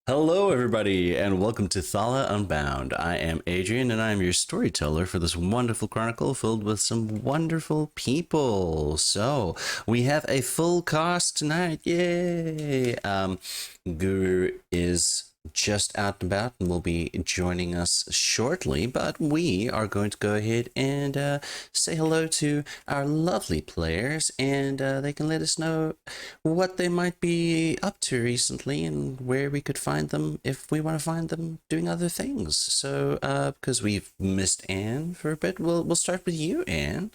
Hello, everybody, and welcome to Thala Unbound. I am Adrian, and I am your storyteller for this wonderful chronicle filled with some wonderful people. So, we have a full cast tonight. Yay! Guru is just out and about and will be joining us shortly, but we are going to go ahead and say hello to our lovely players, and they can let us know what they might be up to recently and where we could find them if we want to find them doing other things. So, because we've missed Anne for a bit, we'll start with you, Anne.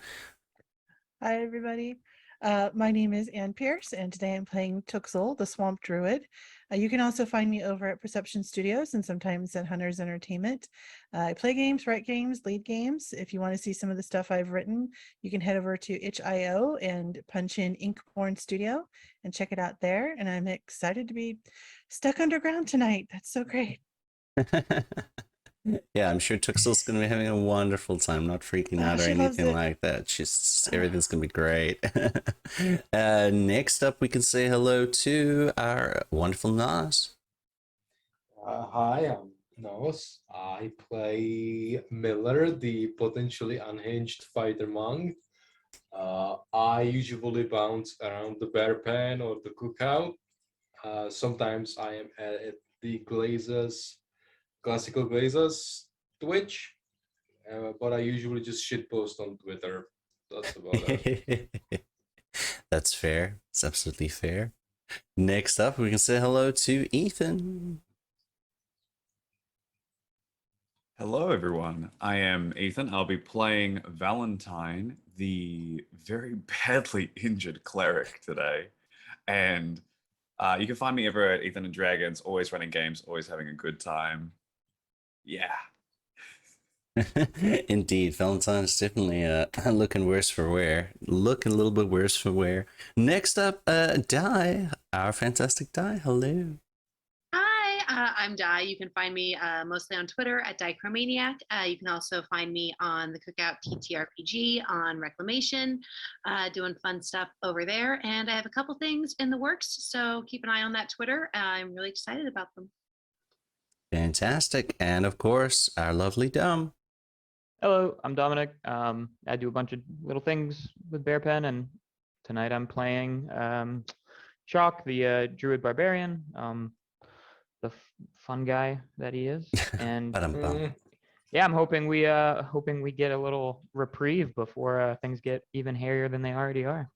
Hi, everybody. My name is Ann Pierce, and today I'm playing Tuxel, the Swamp Druid. You can also find me over at Perception Studios and sometimes at Hunter's Entertainment. I play games, write games, lead games. If you want to see some of the stuff I've written, you can head over to itch.io and punch in Inkborn Studio and check it out there. And I'm excited to be stuck underground tonight. That's so great. Yeah, I'm sure Tuxel's gonna be having a wonderful time, not freaking out or She loves anything it. like that. Everything's gonna be great. Next up, we can say hello to our wonderful Nas. Hi, I'm Nos. I play Miller, the potentially unhinged fighter monk. I usually bounce around the bear pen or the cookout. Sometimes I am at the Glazers, classical Glazers Twitch, but I usually just shitpost on Twitter. That's about it. That's fair. It's absolutely fair. Next up, we can say hello to Ethan. Hello, everyone. I am Ethan. I'll be playing Valentine, the very badly injured cleric today. And you can find me over at Ethan and Dragons, always running games, always having a good time. Yeah. Indeed, Valentine's definitely looking worse for wear. Looking a little bit worse for wear. Next up, Di, our fantastic Di. Hello. Hi, I'm Di. You can find me mostly on Twitter at Dichromaniac. You can also find me on the Cookout TTRPG on Reclamation, doing fun stuff over there. And I have a couple things in the works, so keep an eye on that Twitter. I'm really excited about them. Fantastic. And of course, our lovely Dom. Hello, I'm Dominic. I do a bunch of little things with Bear Pen, and tonight I'm playing Chalk, the Druid Barbarian, the fun guy that he is. And yeah, I'm hoping we get a little reprieve before things get even hairier than they already are.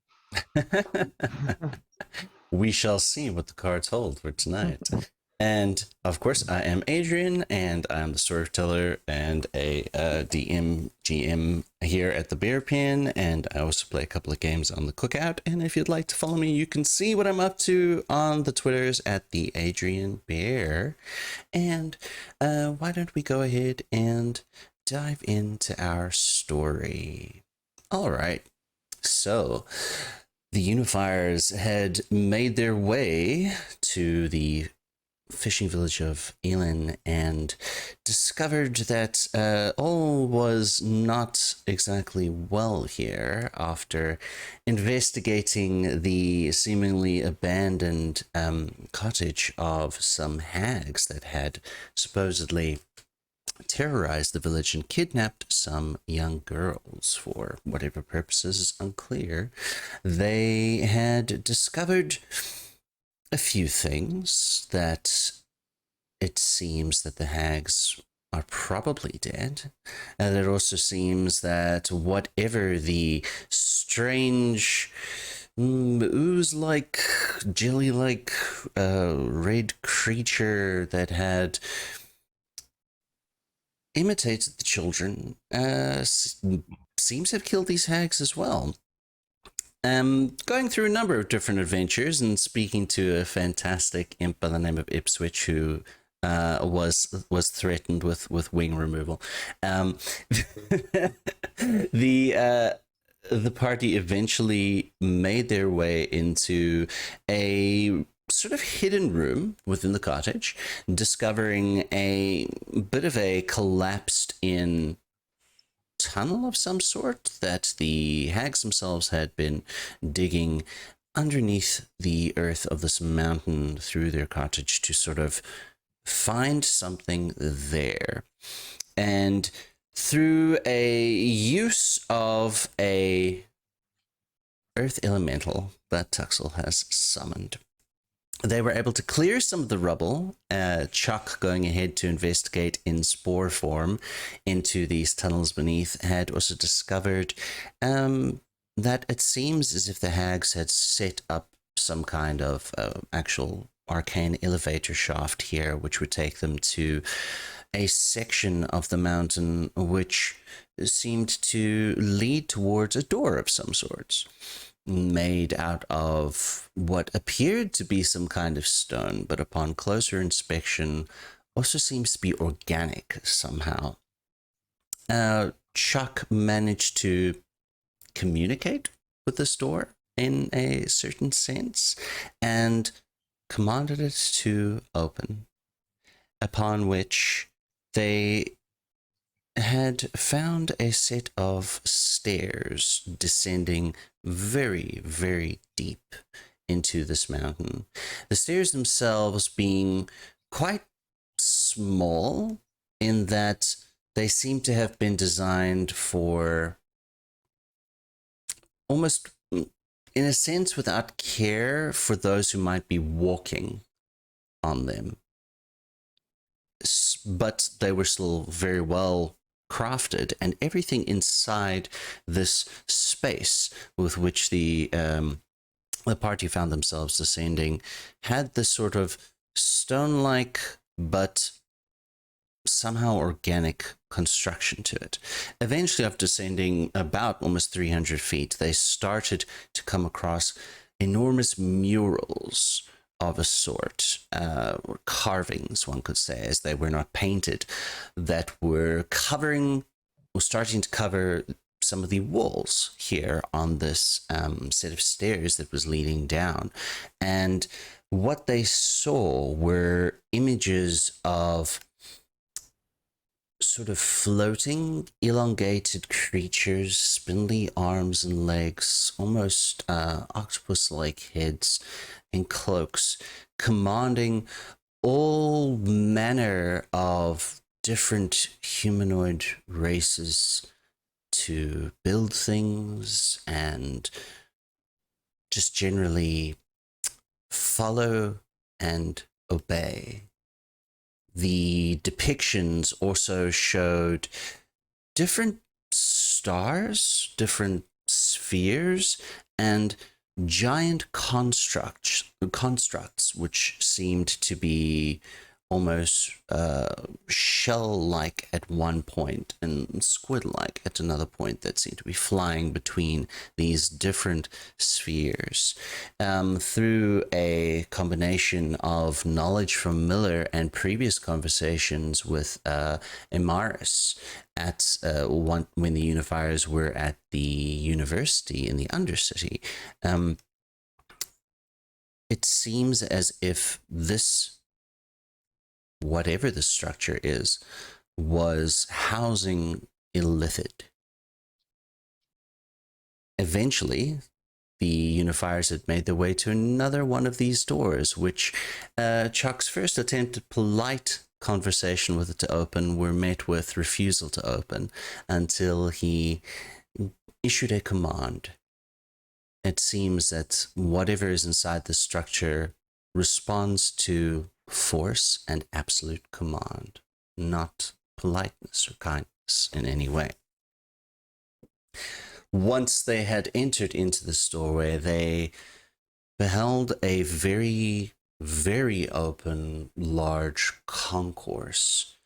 We shall see what the cards hold for tonight. And of course, I am Adrian, and I'm the storyteller and a DM GM here at the Bear Pen, and I also play a couple of games on the Cookout. And if you'd like to follow me, you can see what I'm up to on the Twitters at the Adrian Bear. And why don't we go ahead and dive into our story? All right. So the Unifiers had made their way to the fishing village of Elin and discovered that all was not exactly well here after investigating the seemingly abandoned cottage of some hags that had supposedly terrorized the village and kidnapped some young girls for whatever purposes is unclear. They had discovered a few things, that it seems that the hags are probably dead, and it also seems that whatever the strange ooze-like, jelly-like red creature that had imitated the children seems to have killed these hags as well. Going through a number of different adventures and speaking to a fantastic imp by the name of Ipswich, who was threatened with wing removal. The party eventually made their way into a sort of hidden room within the cottage, discovering a bit of a collapsed in tunnel of some sort that the hags themselves had been digging underneath the earth of this mountain through their cottage to sort of find something there. And through a use of a earth elemental that Tuxel has summoned, they were able to clear some of the rubble. Chuck, going ahead to investigate in spore form into these tunnels beneath, had also discovered that it seems as if the hags had set up some kind of actual arcane elevator shaft here, which would take them to a section of the mountain which seemed to lead towards a door of some sorts, made out of what appeared to be some kind of stone, but upon closer inspection also seems to be organic somehow. Chuck managed to communicate with this door in a certain sense and commanded it to open, upon which they had found a set of stairs descending very, very deep into this mountain. The stairs themselves being quite small in that they seem to have been designed for almost, in a sense, without care for those who might be walking on them. But they were still very well crafted, and everything inside this space with which the party found themselves descending had this sort of stone-like but somehow organic construction to it. Eventually, after descending about almost 300 feet, they started to come across enormous murals of a sort, or carvings, one could say, as they were not painted, that were starting to cover some of the walls here on this set of stairs that was leading down. And what they saw were images of sort of floating, elongated creatures, spindly arms and legs, almost octopus-like heads and cloaks, commanding all manner of different humanoid races to build things and just generally follow and obey. The depictions also showed different stars, different spheres, and giant constructs which seemed to be almost shell-like at one point and squid-like at another point, that seemed to be flying between these different spheres. Through a combination of knowledge from Miller and previous conversations with Emaris at when the Unifiers were at the university in the Undercity, it seems as if this, whatever the structure is, was housing Illithid. Eventually, the Unifiers had made their way to another one of these doors, which Chuck's first attempt at polite conversation with it to open were met with refusal to open until he issued a command. It seems that whatever is inside the structure responds to force and absolute command, not politeness or kindness in any way. Once they had entered into this doorway, they beheld a very, very open, large concourse.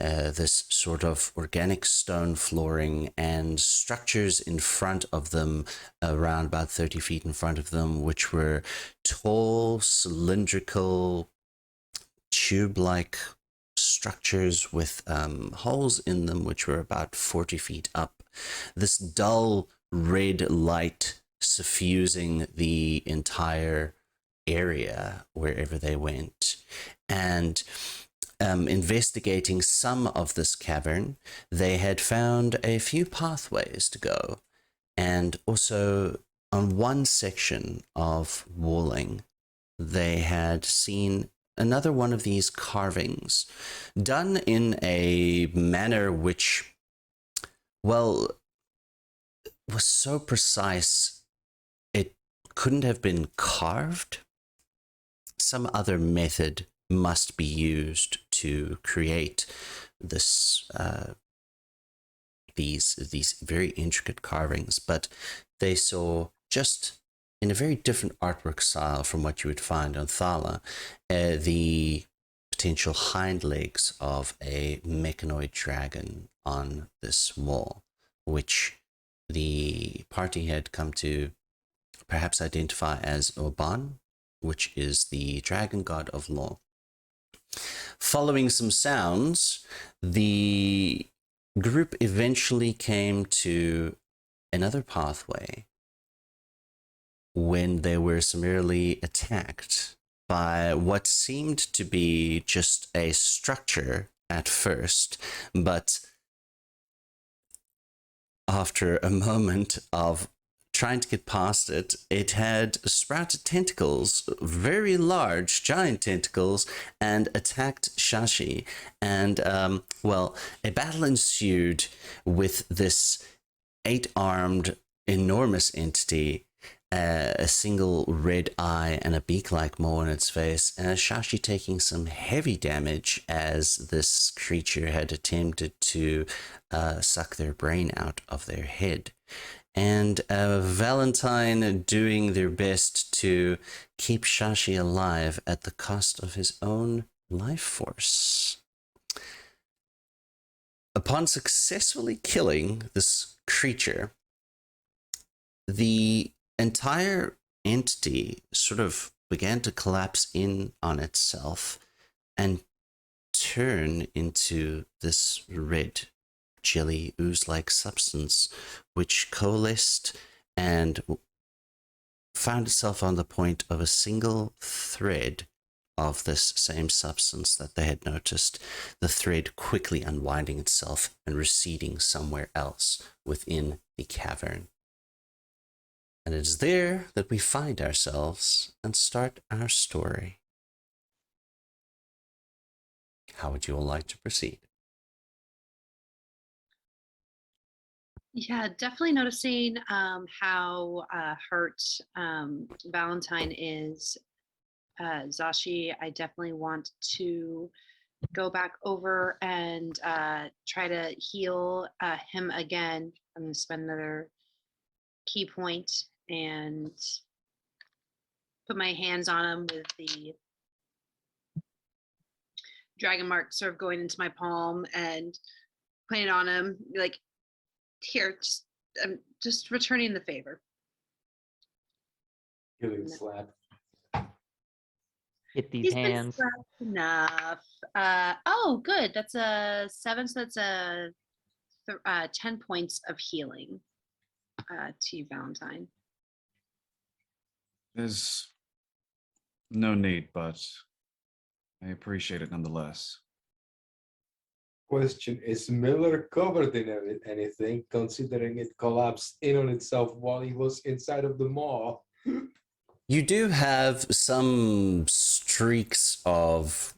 This sort of organic stone flooring and structures in front of them, around about 30 feet in front of them, which were tall, cylindrical, tube-like structures with holes in them, which were about 40 feet up. This dull red light suffusing the entire area wherever they went. And investigating some of this cavern, they had found a few pathways to go. And also on one section of walling, they had seen another one of these carvings, done in a manner which, well, was so precise it couldn't have been carved. Some other method must be used to create this these very intricate carvings, but they saw, just in a very different artwork style from what you would find on Thala, the potential hind legs of a mechanoid dragon on this wall, which the party had come to perhaps identify as Oban, which is the dragon god of law. Following some sounds, the group eventually came to another pathway when they were summarily attacked by what seemed to be just a structure at first, but after a moment of trying to get past it, it had sprouted tentacles, very large, giant tentacles, and attacked Shashi. And, well, a battle ensued with this 8-armed, enormous entity, a single red eye and a beak-like maw in its face, and Shashi taking some heavy damage as this creature had attempted to suck their brain out of their head. And Valentine doing their best to keep Shashi alive at the cost of his own life force. Upon successfully killing this creature, the entire entity sort of began to collapse in on itself and turn into this red jelly ooze-like substance, which coalesced and found itself on the point of a single thread of this same substance that they had noticed, the thread quickly unwinding itself and receding somewhere else within the cavern. And it is there that we find ourselves and start our story. How would you all like to proceed? Yeah, definitely noticing how hurt Valentine is. Zashi, I definitely want to go back over and try to heal him again. I'm going to spend another key point and put my hands on him with the dragon mark sort of going into my palm and putting it on him, like, here, I'm just returning the favor. Killing slap. Hit these He's been hands. slapped enough. Oh, good. That's a 7, so that's a 10 points of healing to you, Valentine. There's no need, but I appreciate it nonetheless. Question, is Miller covered in anything, considering it collapsed in on itself while he was inside of the maw? You do have some streaks of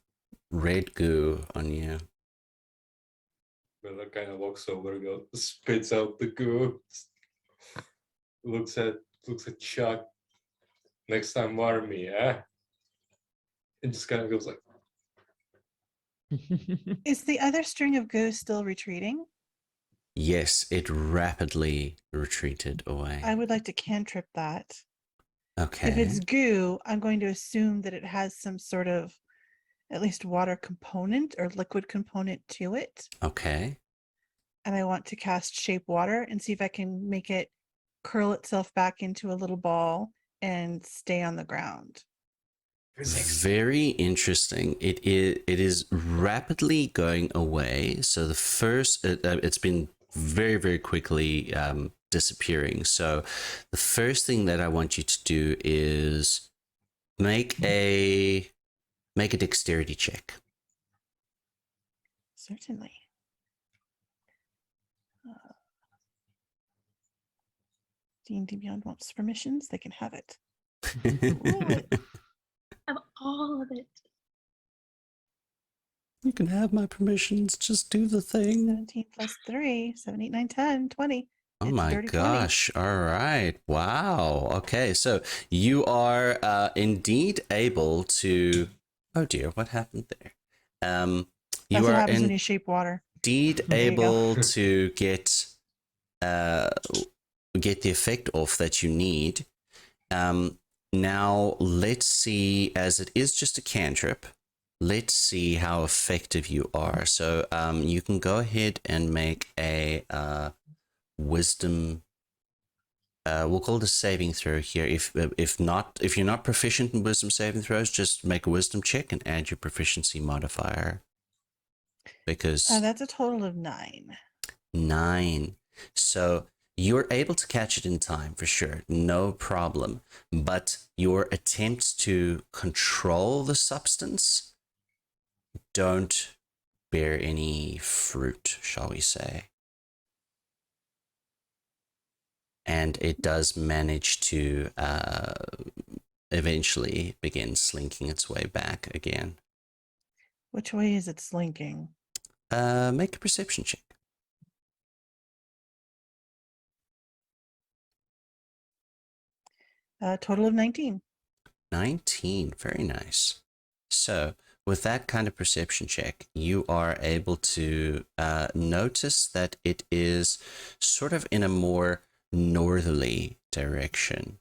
red goo on you. Miller kind of walks over, spits out the goo, looks at Chuck. Next time, warn me, eh? And just kind of goes like, Is the other string of goo still retreating? Yes, it rapidly retreated away. I would like to cantrip that. Okay. If it's goo, I'm going to assume that it has some sort of at least water component or liquid component to it. Okay. And I want to cast Shape Water and see if I can make it curl itself back into a little ball and stay on the ground. Very interesting. It is rapidly going away. So the first, it's been very, very quickly disappearing. So the first thing that I want you to do is make a dexterity check. Certainly. D&D Beyond wants permissions. They can have it. Have all of it. You can have my permissions. Just do the thing. 17 plus 3, 7, 8, 9, 10, 20. Oh It's a my dirty 20. gosh. All right. Wow. Okay. So you are indeed able to. Oh dear. What happened there? You That's what are happens when you shape water. indeed There you go. able to get the effect off that you need. Now let's see, as it is just a cantrip, let's see how effective you are. So you can go ahead and make a wisdom. We'll call it a saving throw here. If you're not proficient in wisdom saving throws, just make a wisdom check and add your proficiency modifier. Because That's a total of 9. 9. So you're able to catch it in time for sure, no problem. But your attempts to control the substance don't bear any fruit, shall we say. And it does manage to eventually begin slinking its way back again. Which way is it slinking? Make a perception check. Total of 19. 19, very nice. So with that kind of perception check, you are able to notice that it is sort of in a more northerly direction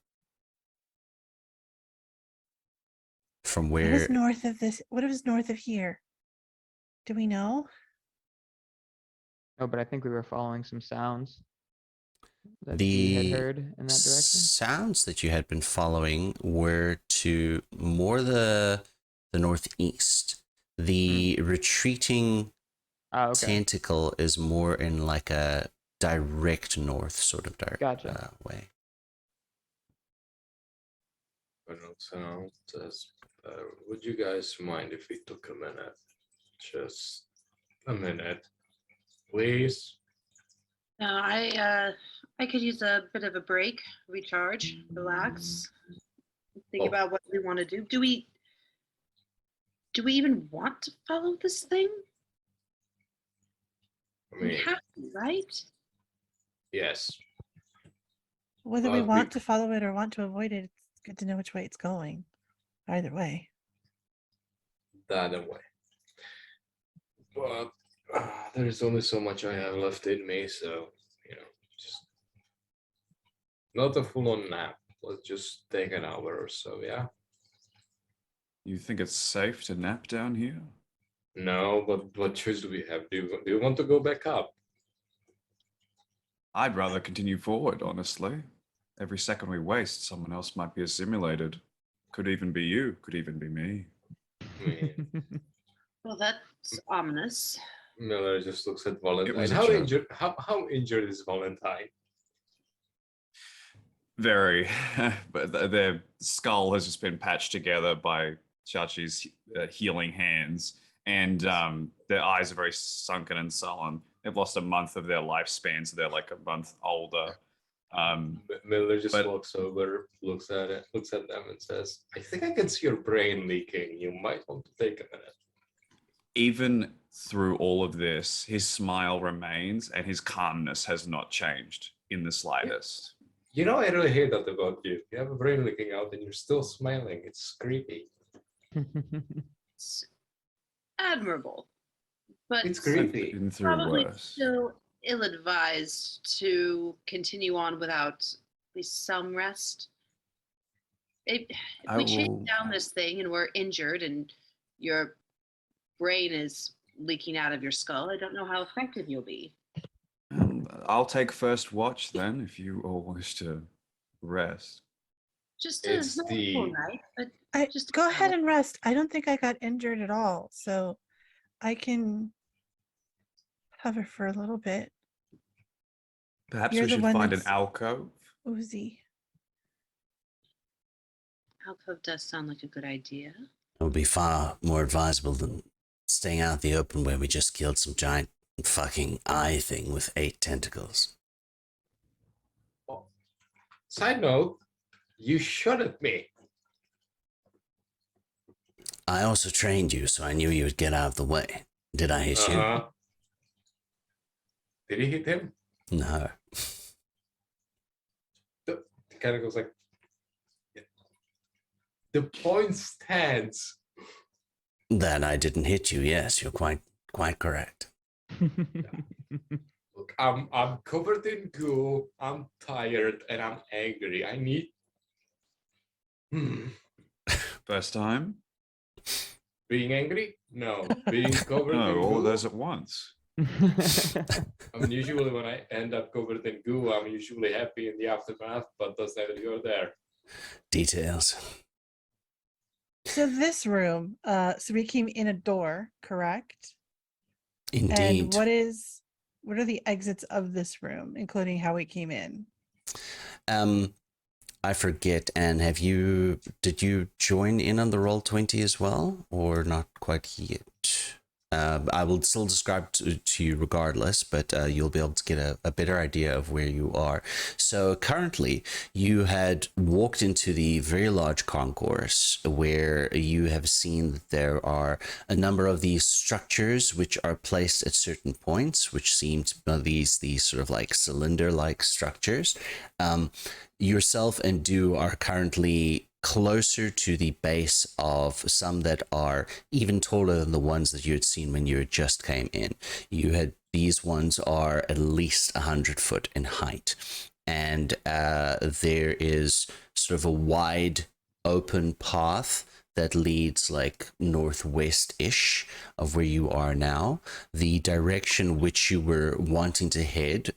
from What where is north of this? What is north of here? Do we know? No, but I think we were following some sounds that the we had heard in that direction. sounds that you had been following were to more the northeast. The retreating Ah, okay. tentacle is more in like a direct north sort of Gotcha. way. So, would you guys mind if we took a minute? Just a minute, please. No, I could use a bit of a break, recharge, relax, think Oh. about what we want to do. Do we even want to follow this thing? I We mean, have to, right? yes. Whether we But want to follow it or want to avoid it, it's good to know which way it's going. Either way. That way. But there's only so much I have left in me, so just not a full-on nap. Let's just take an hour or so, yeah. You think it's safe to nap down here? No, but what choice do we have? Do you want to go back up? I'd rather continue forward, honestly. Every second we waste, someone else might be assimilated. Could even be you, could even be me. I mean, Well, that's ominous. Miller just looks at It Valentine. was a How joke. injured? How injured is Valentine? Very, but their skull has just been patched together by Chachi's healing hands, and their eyes are very sunken and sullen. They've lost a month of their lifespan, so they're like a month older. Miller just but- walks over, looks at them, and says, "I think I can see your brain leaking. You might want to take a minute." Even through all of this, his smile remains, and his calmness has not changed in the slightest. You know, I really hate that about you. You have a brain leaking out, and you're still smiling. It's creepy. It's admirable, but It's I've creepy. been through probably worse. still ill-advised to continue on without at least some rest. If I we chase will- down this thing and we're injured and your brain is leaking out of your skull, I don't know how effective you'll be. I'll take first watch then, if you all wish to rest. Just a It's not a the- full night, but I Just go a ahead couple. and rest. I don't think I got injured at all, so I can hover for a little bit. Perhaps You're we the should one find an that's- alcove. Oozy. alcove does sound like a good idea. It would be far more advisable than staying out in the open where we just killed some giant fucking eye thing with 8 tentacles. Side note, you shot at me. I also trained you, so I knew you would get out of the way. Did I hit you? Uh-huh. Did he hit him? No. The kind of goes like, the point stands. That I didn't hit you. Yes, you're quite correct. Look, I'm covered in goo. I'm tired and I'm angry. I need. First time? Being angry? No. Being covered in No, all goo. of those at once. I mean, usually when I end up covered in goo, I'm usually happy in the aftermath, but does that go there? Details. So this room, so we came in a door, correct? Indeed. And what are the exits of this room, including how we came in? I forget. And did you join in on the Roll20 as well, or not quite yet? I will still describe to you regardless, but you'll be able to get a better idea of where you are. So currently, you had walked into the very large concourse where you have seen that there are a number of these structures which are placed at certain points, which seem to be these sort of like cylinder-like structures. Yourself and Do are currently closer to the base of some that are even taller than the ones that you had seen when you had just came in. These ones are at least 100 foot in height, and there is sort of a wide open path that leads like northwest-ish of where you are now. The direction which you were wanting to head,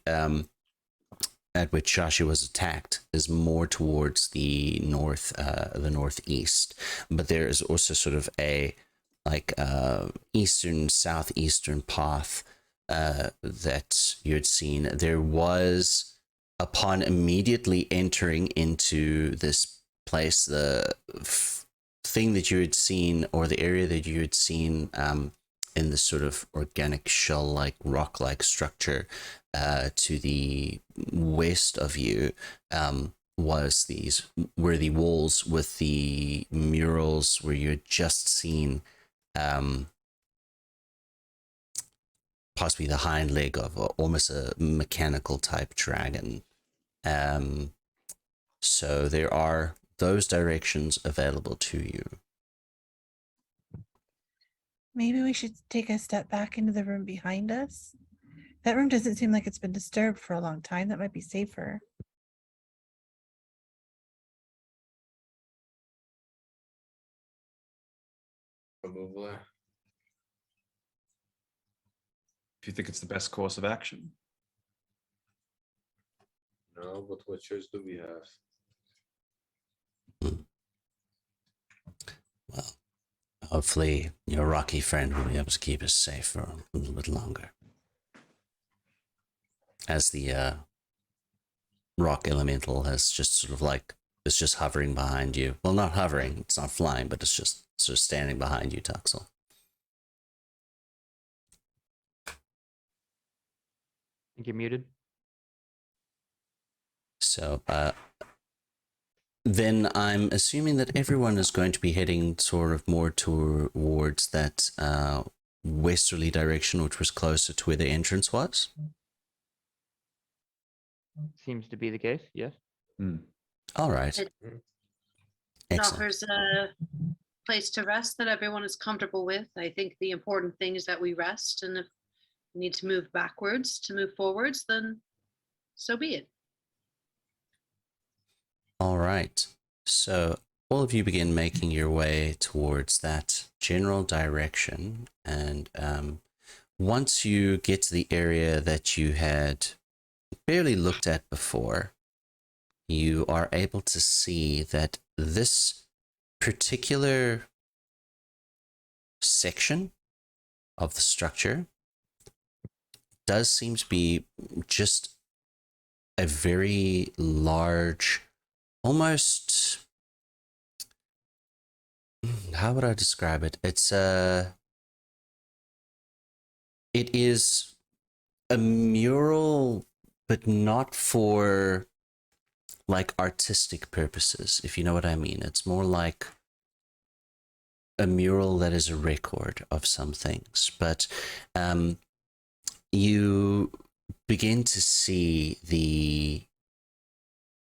at which Shashi was attacked, is more towards the northeast, but there is also sort of a eastern southeastern path that you had seen. There was, upon immediately entering into this place, the thing that you had seen, or the area that you had seen in this sort of organic shell-like, rock-like structure to the west of you, were the walls with the murals where you had just seen possibly the hind leg of almost a mechanical type dragon. So there are those directions available to you. Maybe we should take a step back into the room behind us. That room doesn't seem like it's been disturbed for a long time. That might be safer. Probably. If you think it's the best course of action. No, but what choice do we have? Well, hopefully your rocky friend will be able to keep us safe for a little bit longer. As the rock elemental has just sort of like, it's just hovering behind you. Well, not hovering, it's not flying, but it's just sort of standing behind you, Tuxel. I think you're muted. So, then I'm assuming that everyone is going to be heading sort of more towards that westerly direction, which was closer to where the entrance was. Seems to be the case, yes. All right. It Excellent. offers a place to rest that everyone is comfortable with. I think the important thing is that we rest, and if we need to move backwards to move forwards, then so be it. All right. So all of you begin making your way towards that general direction, and once you get to the area that you had barely looked at before, you are able to see that this particular section of the structure does seem to be just a very large, almost, how would I describe it? It is a mural, but not for like artistic purposes, if you know what I mean. It's more like a mural that is a record of some things, but you begin to see the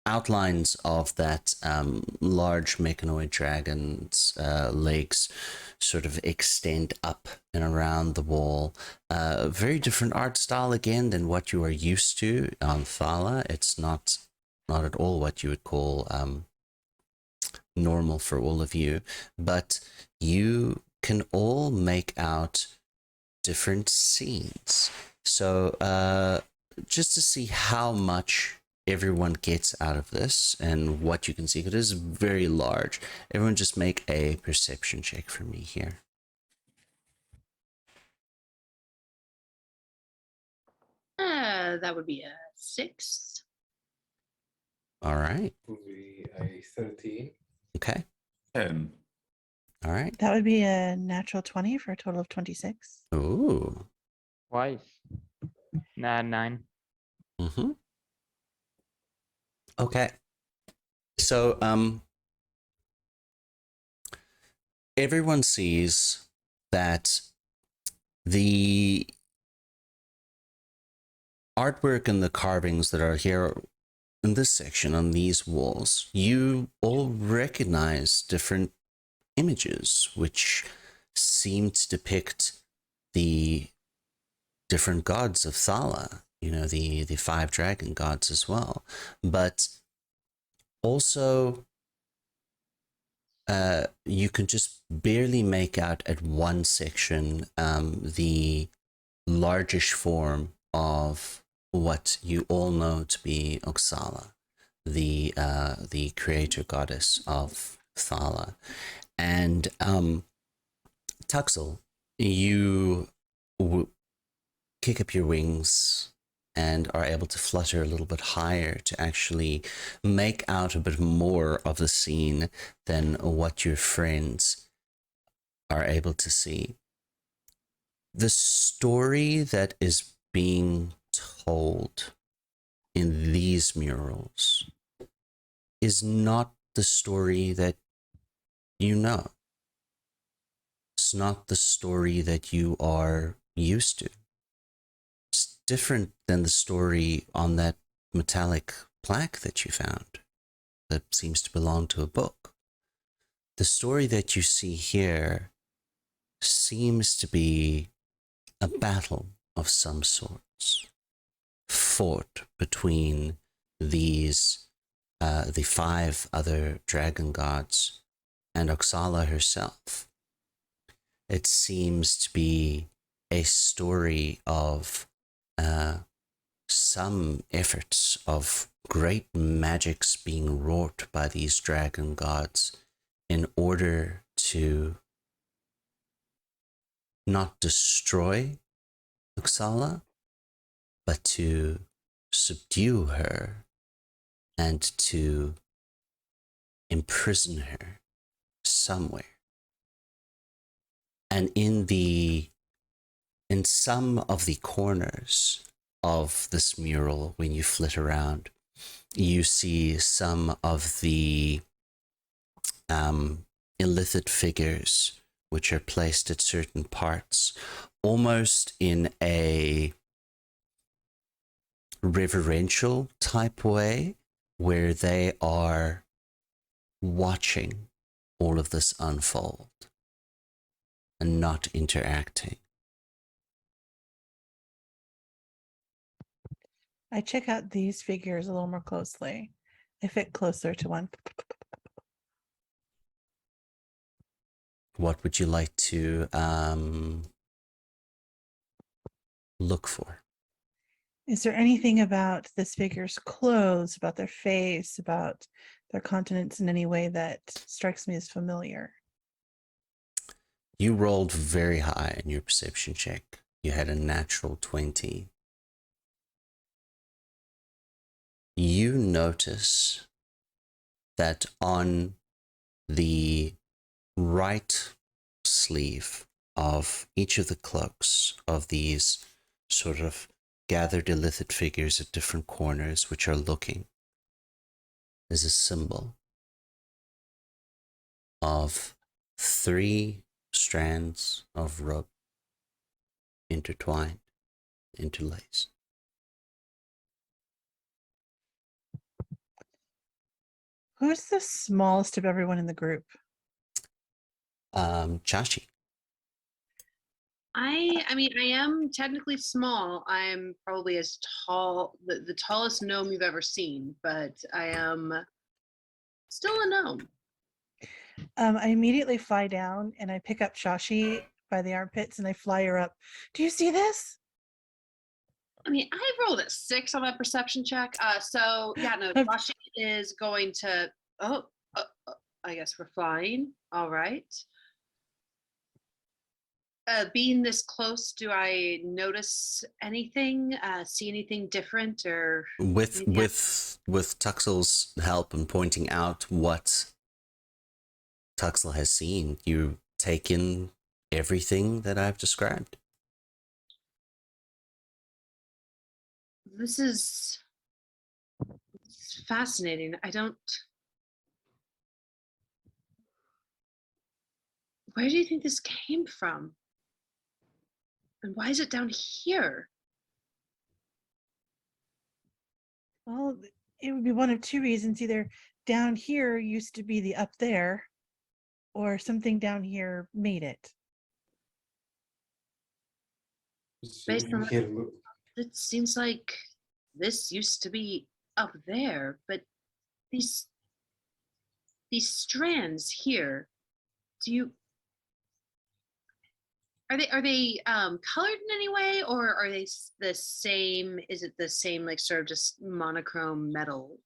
outlines of that large mechanoid dragon's legs sort of extend up and around the wall. Very different art style again than what you are used to on Thala. It's not at all what you would call normal for all of you, but you can all make out different scenes. So just to see how much everyone gets out of this and what you can see, because it is very large. Everyone just make a perception check for me here. That would be a 6. All right. Would be a 13. Okay. 10. All right. That would be a natural 20 for a total of 26. Ooh. Twice. Nah, 9. Mm-hmm. Okay. So everyone sees that the artwork and the carvings that are here in this section on these walls, you all recognize different images which seem to depict the different gods of Thala, you know, the 5 dragon gods as well. But also you can just barely make out at one section the largish form of what you all know to be Oxala, the creator goddess of Thala. And Tuxel, you kick up your wings and are able to flutter a little bit higher to actually make out a bit more of the scene than what your friends are able to see. The story that is being told in these murals is not the story that you know. It's not the story that you are used to. It's different than the story on that metallic plaque that you found that seems to belong to a book. The story that you see here seems to be a battle of some sorts fought between these the 5 other dragon gods and Oxala herself. It seems to be a story of some efforts of great magics being wrought by these dragon gods in order to not destroy Oxala, but to subdue her and to imprison her somewhere. And in some of the corners of this mural, when you flit around, you see some of the illithid figures which are placed at certain parts, almost in a reverential type way, where they are watching all of this unfold and not interacting. I check out these figures a little more closely. I fit closer to one. What would you like to look for? Is there anything about this figure's clothes, about their face, about their countenance in any way that strikes me as familiar? You rolled very high in your perception check. You had a natural 20. You notice that on the right sleeve of each of the cloaks of these sort of gathered illithid figures at different corners which are looking is a symbol of 3 strands of rope intertwined, interlaced. Who's the smallest of everyone in the group? Chashi. I mean, I am technically small. I'm probably as tall, the tallest gnome you've ever seen, but I am still a gnome. I immediately fly down and I pick up Shashi by the armpits and I fly her up. Do you see this? I mean, I rolled a 6 on my perception check. So yeah, no, Josh is going to. I guess we're flying. All right. Being this close, do I notice anything? See anything different, or With anything with Tuxel's help and pointing out what Tuxel has seen, you take in everything that I've described. This is fascinating. I don't. Where do you think this came from? And why is it down here? Well, it would be one of 2 reasons. Either down here used to be the up there, or something down here made it. So Based you on hear it seems like this used to be up there, but these strands here, do you are they colored in any way, or are they the same? Is it the same, like sort of just monochrome metal,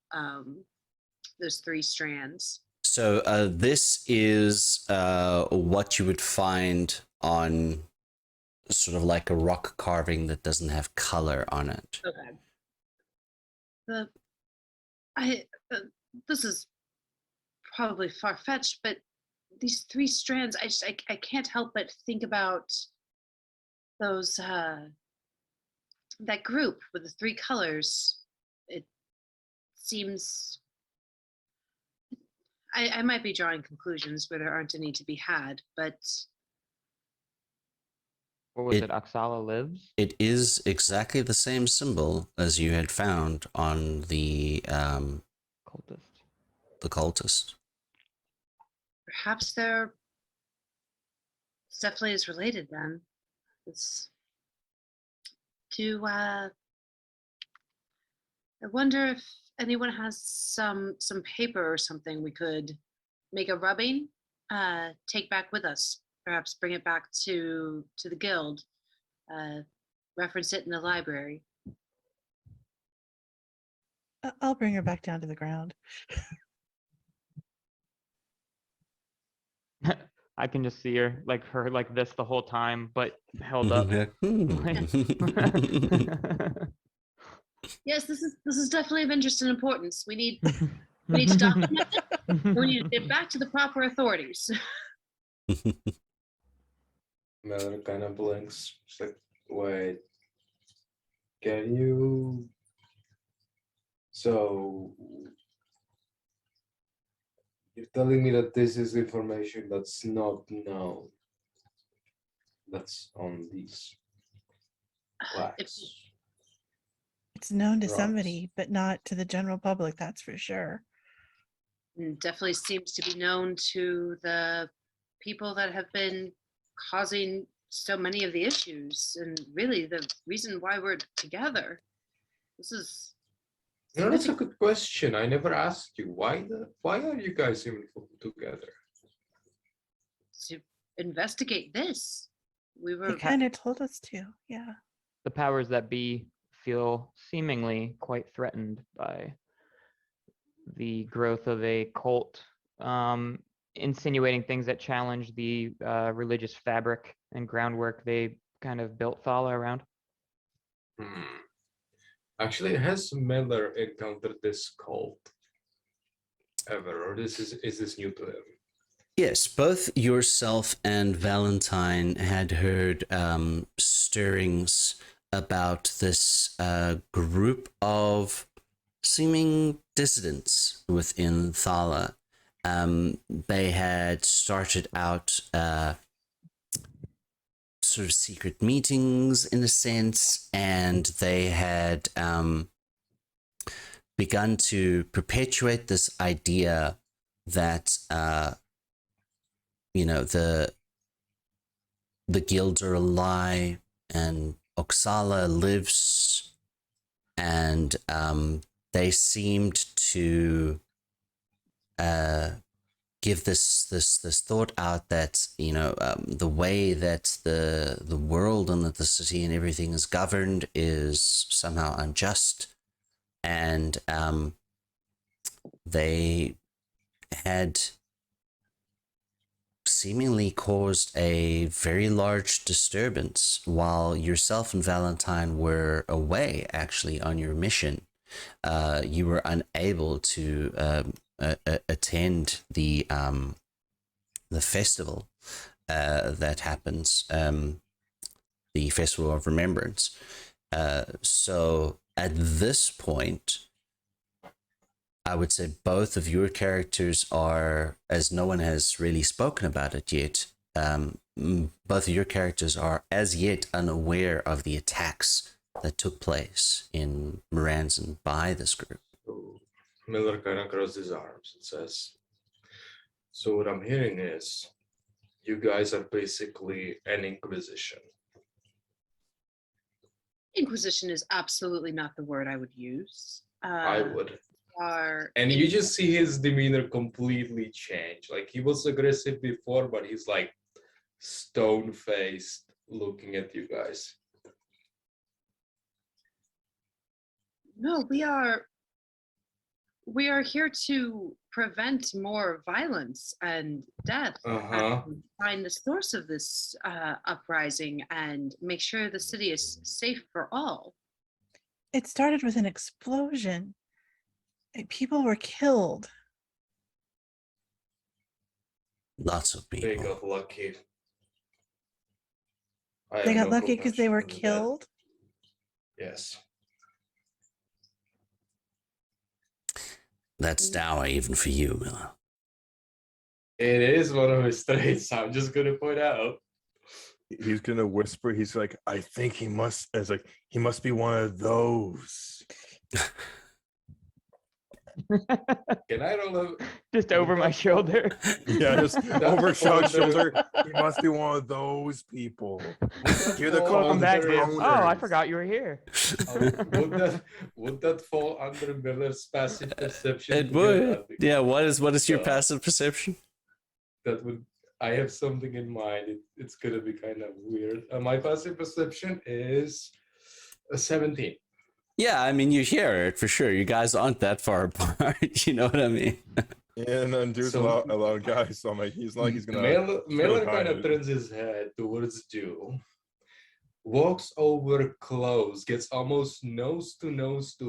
those 3 strands? So this is what you would find on sort of like a rock carving that doesn't have color on it. Okay. This is probably far-fetched, but these 3 strands, I can't help but think about those that group with the 3 colors. It seems I might be drawing conclusions where there aren't any to be had, but What was it? Oxala lives? It is exactly the same symbol as you had found on the Cultist. cultist. perhaps it's definitely is related then. It's to I wonder if anyone has some paper or something we could make a rubbing, take back with us. Perhaps bring it back to the guild. Reference it in the library. I'll bring her back down to the ground. I can just see her like this the whole time, but held up. Yes, this is definitely of interest and importance. We need to document it. We need to get back to the proper authorities. Miller kind of blinks. It's like, wait, can you? So you're telling me that this is information that's not known. That's on these plaques. It's known to Rocks. somebody, but not to the general public, that's for sure. Definitely seems to be known to the people that have been causing so many of the issues, and really the reason why we're together. This is You know, that's a good question. I never asked you why are you guys even together? to investigate this. We were They kind of told us to, yeah. The powers that be feel seemingly quite threatened by the growth of a cult, insinuating things that challenge the religious fabric and groundwork they kind of built Thala around. Actually, has Miller encountered this cult ever, or is this new to him? Yes, both yourself and Valentine had heard stirrings about this group of seeming dissidents within Thala, They had started out sort of secret meetings in a sense, and they had begun to perpetuate this idea that the guilds are a lie and Oxala lives, and they seemed to give this thought out that the way that the world and that the city and everything is governed is somehow unjust, and they had seemingly caused a very large disturbance while yourself and Valentine were away actually on your mission. You were unable to attend the festival that happens, the Festival of Remembrance. So at this point, I would say both of your characters are, as no one has really spoken about it yet, both of your characters are as yet unaware of the attacks that took place in Moranzan by this group. So Miller kind of crosses his arms and says, so what I'm hearing is you guys are basically an inquisition. Inquisition is absolutely not the word I would use. I would. And In- you just see his demeanor completely change. Like he was aggressive before, but he's like stone-faced looking at you guys. No, we are here to prevent more violence and death, and find the source of this uprising and make sure the city is safe for all. It started with an explosion. People were killed. Lots of people. They got lucky. They got lucky because they were killed. Yes. That's dour even for you, Miller. It is one of his traits. I'm just gonna point out. He's gonna whisper. He's like, I think he must. It's like he must be one of those. Can I roll a Just over my shoulder. Yeah, just over Sean's shoulder. He must be one of those people. Hear the call Welcome of back, the dude. Oh, I droners. forgot you were here. would that fall under Miller's passive perception? It would. Yeah, what is your passive perception? That would. I have something in mind. It's gonna be kind of weird. My passive perception is a 17. Yeah, I mean, you hear it for sure. You guys aren't that far apart. You know what I mean? And then dude's So- a loud guy, so I'm like, he's gonna. Miller kind of hide. turns his head towards Dew, walks over close, gets almost nose to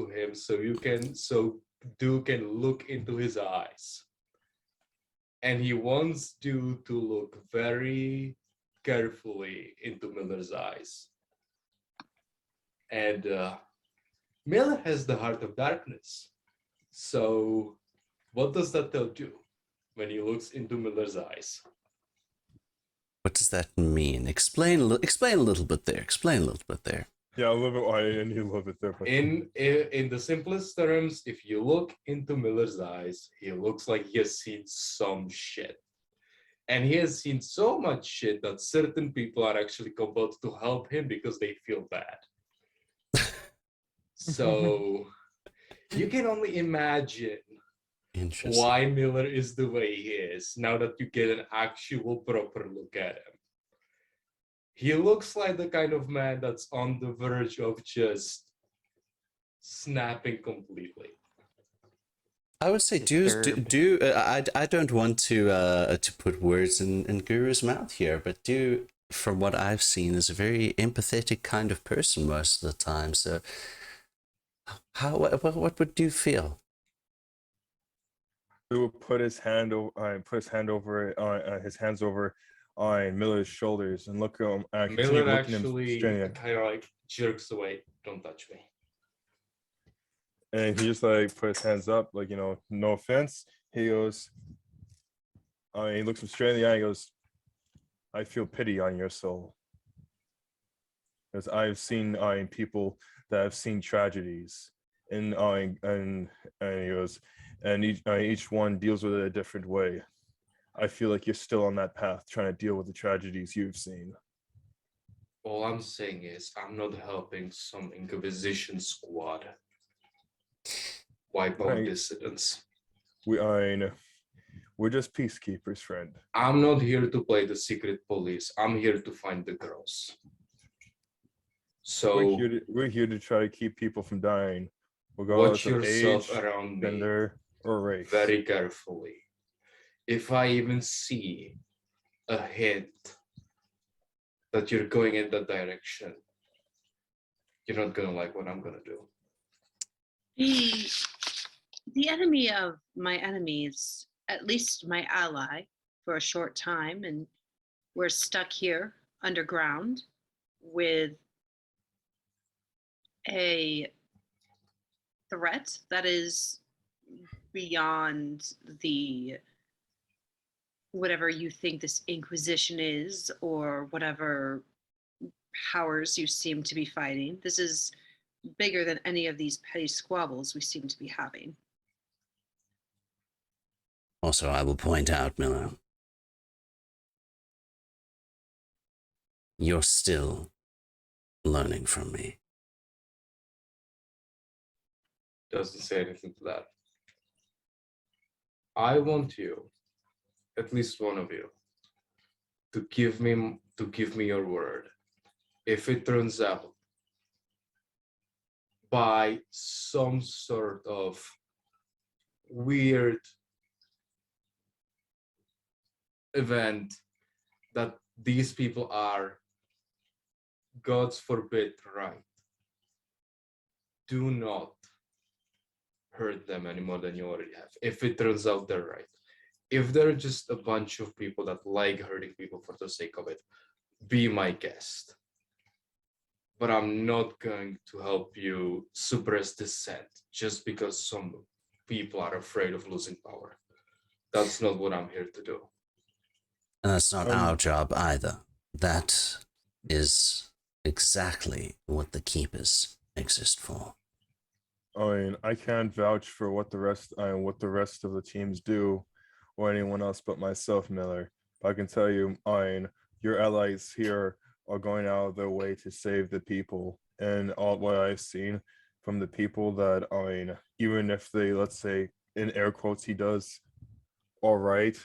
him, so Dew can look into his eyes, and he wants Dew to look very carefully into Miller's eyes, and Miller has the heart of darkness. So, what does that tell you when he looks into Miller's eyes? What does that mean? Explain a little bit there. Explain a little bit there. Yeah, a little bit. I need a little bit there. But In the simplest terms, if you look into Miller's eyes, he looks like he has seen some shit. And he has seen so much shit that certain people are actually compelled to help him because they feel bad. So you can only imagine Interesting. why Miller is the way he is now that you get an actual proper look at him. He looks like the kind of man that's on the verge of just snapping completely. I would say I don't want to put words in Guru's mouth here, but Do, from what I've seen, is a very empathetic kind of person most of the time. So, what would you feel? he would put his hand over, his hands over on Miller's shoulders and look at him. Miller actually kind of like jerks away. Don't touch me. And he just like put his hands up, like, no offense. He goes, he looks him straight in the eye and goes, I feel pity on your soul. Because I've seen people that have seen tragedies, and he goes, and each one deals with it a different way. I feel like you're still on that path, trying to deal with the tragedies you've seen. All I'm saying is I'm not helping some Inquisition squad wipe out Right. dissidents. We're just peacekeepers, friend. I'm not here to play the secret police. I'm here to find the girls. So We're here to try to keep people from dying, watch regardless of yourself age, around me gender, or race. very carefully. If I even see a hint that you're going in that direction, you're not gonna like what I'm gonna do. The enemy of my enemies, at least my ally, for a short time, and we're stuck here underground with a threat that is beyond the whatever you think this Inquisition is, or whatever powers you seem to be fighting. This is bigger than any of these petty squabbles we seem to be having. Also, I will point out, Miller, you're still learning from me. Doesn't say anything to that. I want you, at least one of you, to give me your word. If it turns out by some sort of weird event that these people are, God's forbid, right, do not hurt them any more than you already have. If it turns out they're right. If they're just a bunch of people that like hurting people for the sake of it, be my guest. But I'm not going to help you suppress dissent just because some people are afraid of losing power. That's not what I'm here to do. And that's not our job either. That is exactly what the keepers exist for. I can't vouch for what the rest of the teams do, or anyone else but myself, Miller. But I can tell you, your allies here are going out of their way to save the people, and all what I've seen from the people that even if they, let's say in air quotes, he does all right,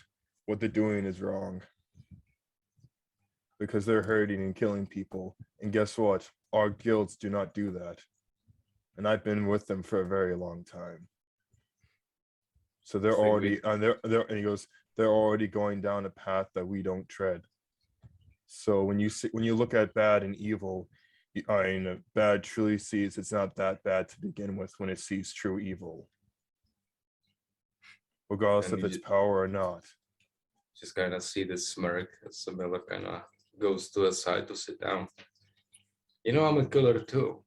what they're doing is wrong, because they're hurting and killing people. And guess what? Our guilds do not do that. And I've been with them for a very long time. So they're already and he goes, they're already going down a path that we don't tread. So when you look at bad and evil, bad truly sees it's not that bad to begin with when it sees true evil, regardless of its power or not. Just kind of see this smirk as Samila kind of goes to a side to sit down. You know, I'm a killer too.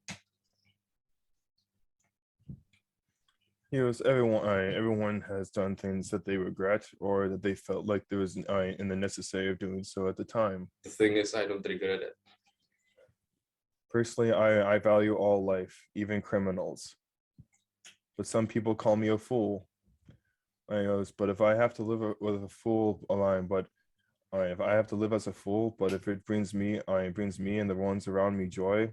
Everyone has done things that they regret or that they felt like there was in the necessary of doing so at the time. The thing is, I don't regret it. Personally, I value all life, even criminals. But some people call me a fool. But if I have to live with a fool alive, if I have to live as a fool, but if it brings me and the ones around me joy,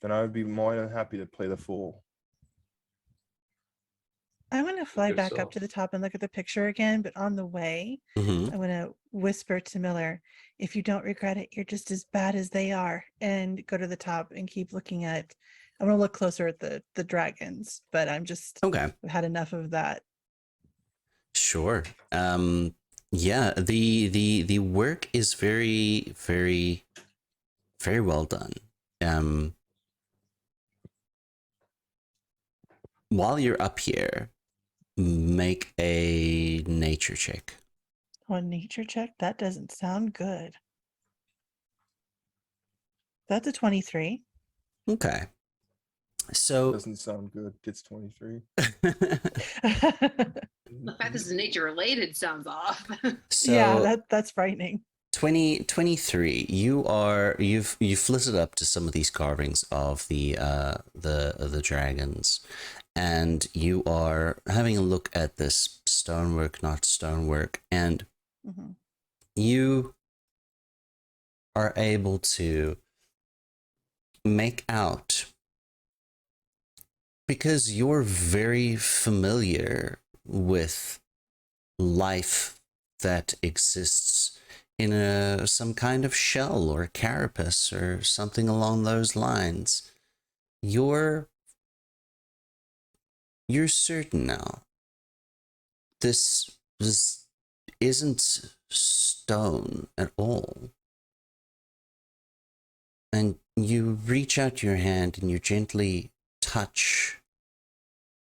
then I would be more than happy to play the fool. I'm going to fly back up to the top and look at the picture again, but on the way, I'm going to whisper to Miller, if you don't regret it, you're just as bad as they are, and go to the top and keep looking at, I'm going to look closer at the dragons, but I'm just, Okay. I've had enough of that. Sure. Yeah, the work is very, very, very well done. While you're up here, make a nature check. Oh, nature check? That doesn't sound good. That's a 23. Okay. So Doesn't sound good. Gets 23. The fact this is nature related sounds off. so Yeah, that's frightening. 2023, you've flitted up to some of these carvings of the dragons, and you are having a look at this stonework, not stonework, and Mhm. you are able to make out, because you're very familiar with life that exists in some kind of shell or carapace or something along those lines. You're certain now this isn't stone at all. And you reach out your hand and you gently touch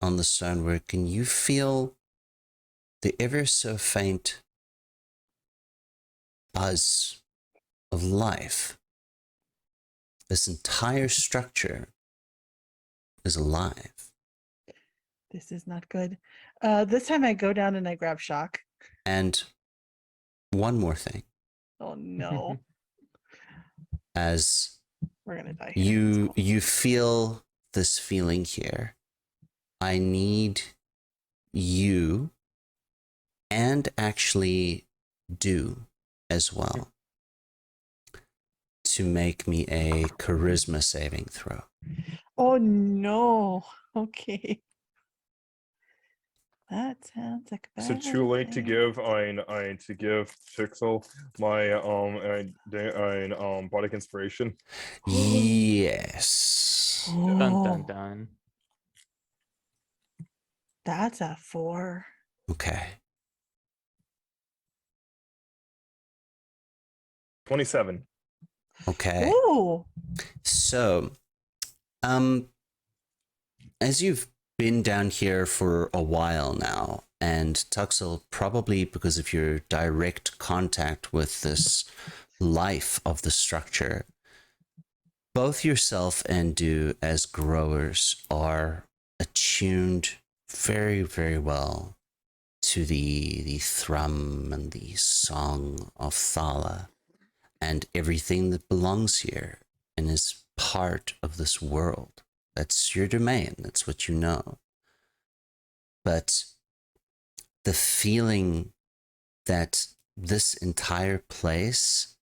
on the stonework, and you feel the ever so faint buzz of life. This entire structure is alive. This is not good. This time I go down and I grab Shock. And one more thing, Oh no, as we're gonna die here. you feel this feeling here, I need you, and actually do as well, to make me a charisma saving throw. Oh no. Okay. That sounds like a Is it bad too late to thing. give to give Pixel my bardic inspiration? Yes. Dun Oh, dun dun. that's a 4. Okay. 27. Okay. Ooh. So, as you've been down here for a while now, and Tuxel, probably because of your direct contact with this life of the structure, both yourself and Du, as growers, are attuned very, very well to the thrum and the song of Thala and everything that belongs here and is part of this world. That's your domain. That's what you know. But the feeling that this entire place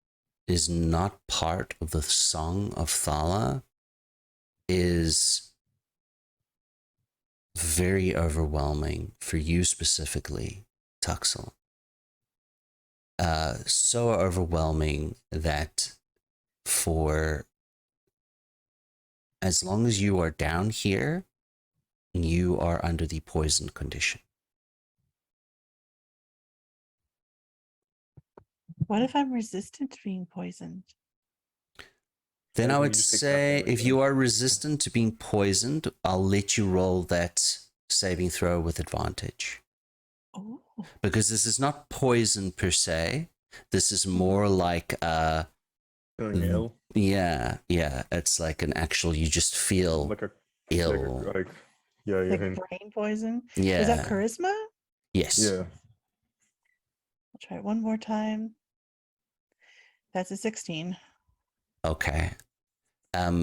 is not part of the song of Thala is very overwhelming for you specifically, Tuxel. So overwhelming that for as long as you are down here, you are under the poison condition. What if I'm resistant to being poisoned? Then I Maybe would you just take say damage if you are resistant to being poisoned, I'll let you roll that saving throw with advantage. Oh. Because this is not poison per se. This is more like Feeling ill. yeah. It's like an actual, you just feel Like a ill. yeah, Like yeah. brain poison? Yeah. Is that charisma? Yes. Yeah. I'll try it one more time. That's a 16. Okay.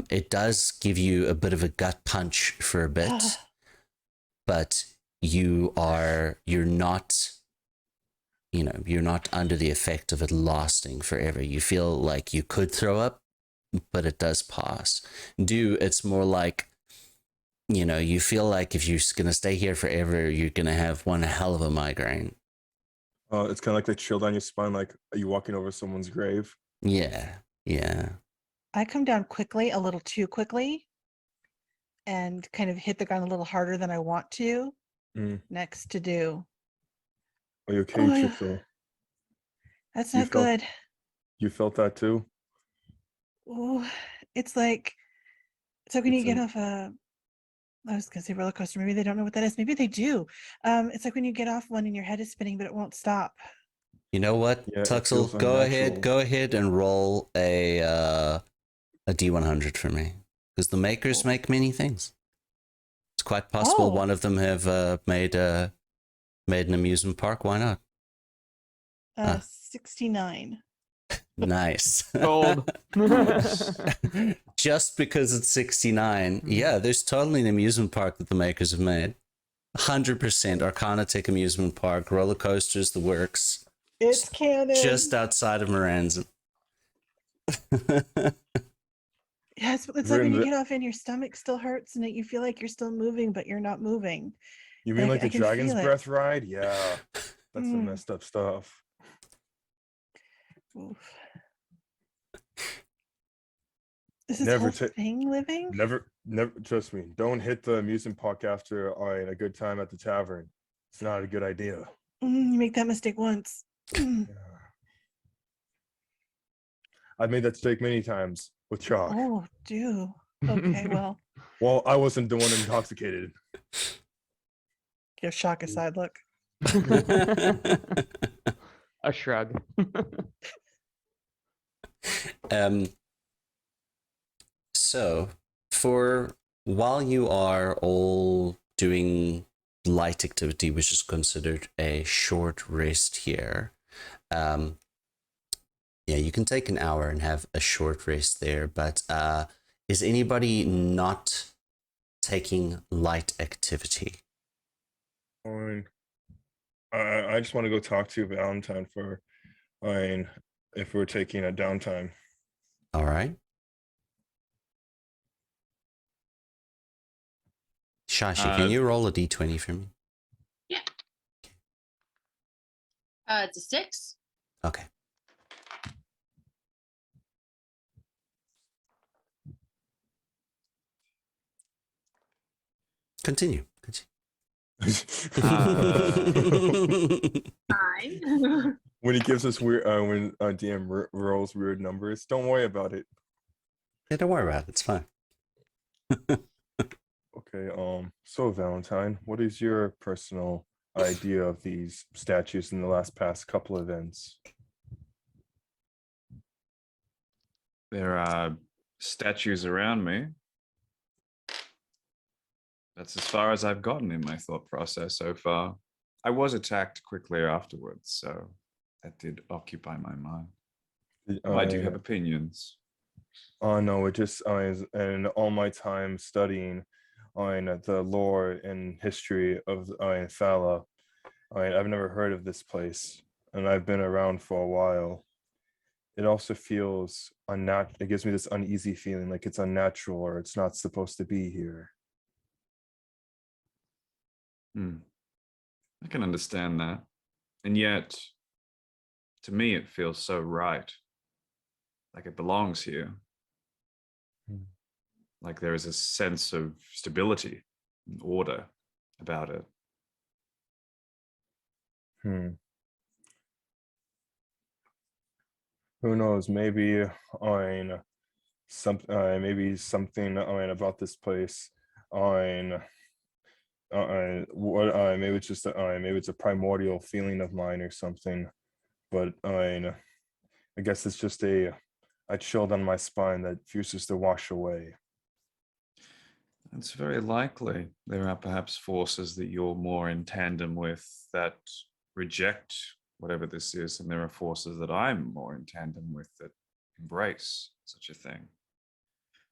It does give you a bit of a gut punch for a bit, but you're not, you're not under the effect of it lasting forever. You feel like you could throw up, but it does pass. It's more like, you feel like if you're going to stay here forever, you're going to have one hell of a migraine. It's kind of like the chill down your spine, like are you walking over someone's grave? Yeah. I come down quickly, a little too quickly, and kind of hit the ground a little harder than I want to. Next to Do. Are you okay, Oh, yeah. Pixel? That's You not felt- good. You felt that too? Oh, it's like, so when you It's get an- off I was gonna say roller coaster. Maybe they don't know what that is. Maybe they do. It's like when you get off one and your head is spinning, but it won't stop. You know what, Yeah, it Tuxel, feels go unnatural. ahead and roll a D100 for me. because the makers make many things. It's quite possible one of them have made an amusement park. Why not? 69. Nice. Gold. Just because it's 69, yeah, there's totally an amusement park that the makers have made. 100% Arcana Tech amusement park, roller coasters, the works. It's canon. Just outside of Moranza. Yes, it's like when you get off and your stomach still hurts and you feel like you're still moving, but you're not moving. You mean like the I can Dragon's feel it. Breath ride? Yeah, that's the messed up stuff. Oof. Is this Never whole ta- thing living? Never, trust me. Don't hit the amusement park after a good time at the tavern. It's not a good idea. You make that mistake once. Yeah. I've made that mistake many times with chalk. Oh, do. Okay, well. Well, I wasn't the one intoxicated. Give Shock a side look. A shrug. So, while you are all doing light activity, which is considered a short rest here, yeah, you can take an hour and have a short rest there, but is anybody not taking light activity? I just want to go talk to Valentine for, if we're taking a downtime. All right. Shashi, can you roll a d20 for me? Yeah. It's a 6. Okay. Continue. Fine. When he gives us weird, when DM rolls weird numbers, don't worry about it. Yeah, don't worry about it. It's fine. Okay. So Valentine, what is your personal idea of these statues in the past couple events? There are statues around me. That's as far as I've gotten in my thought process so far. I was attacked quickly afterwards, so that did occupy my mind. I do have opinions. Oh no, it just and all my time studying on the lore and history of Thala, I've never heard of this place, and I've been around for a while. It also feels unnatural. It gives me this uneasy feeling, like it's unnatural or it's not supposed to be here. I can understand that. And yet, to me, it feels so right. Like it belongs here. Like there is a sense of stability and order about it. Who knows? Maybe maybe something about this place maybe it's just maybe it's a primordial feeling of mine or something, but I guess it's just a chill down my spine that refuses to wash away. It's very likely there are perhaps forces that you're more in tandem with that reject whatever this is, and there are forces that I'm more in tandem with that embrace such a thing.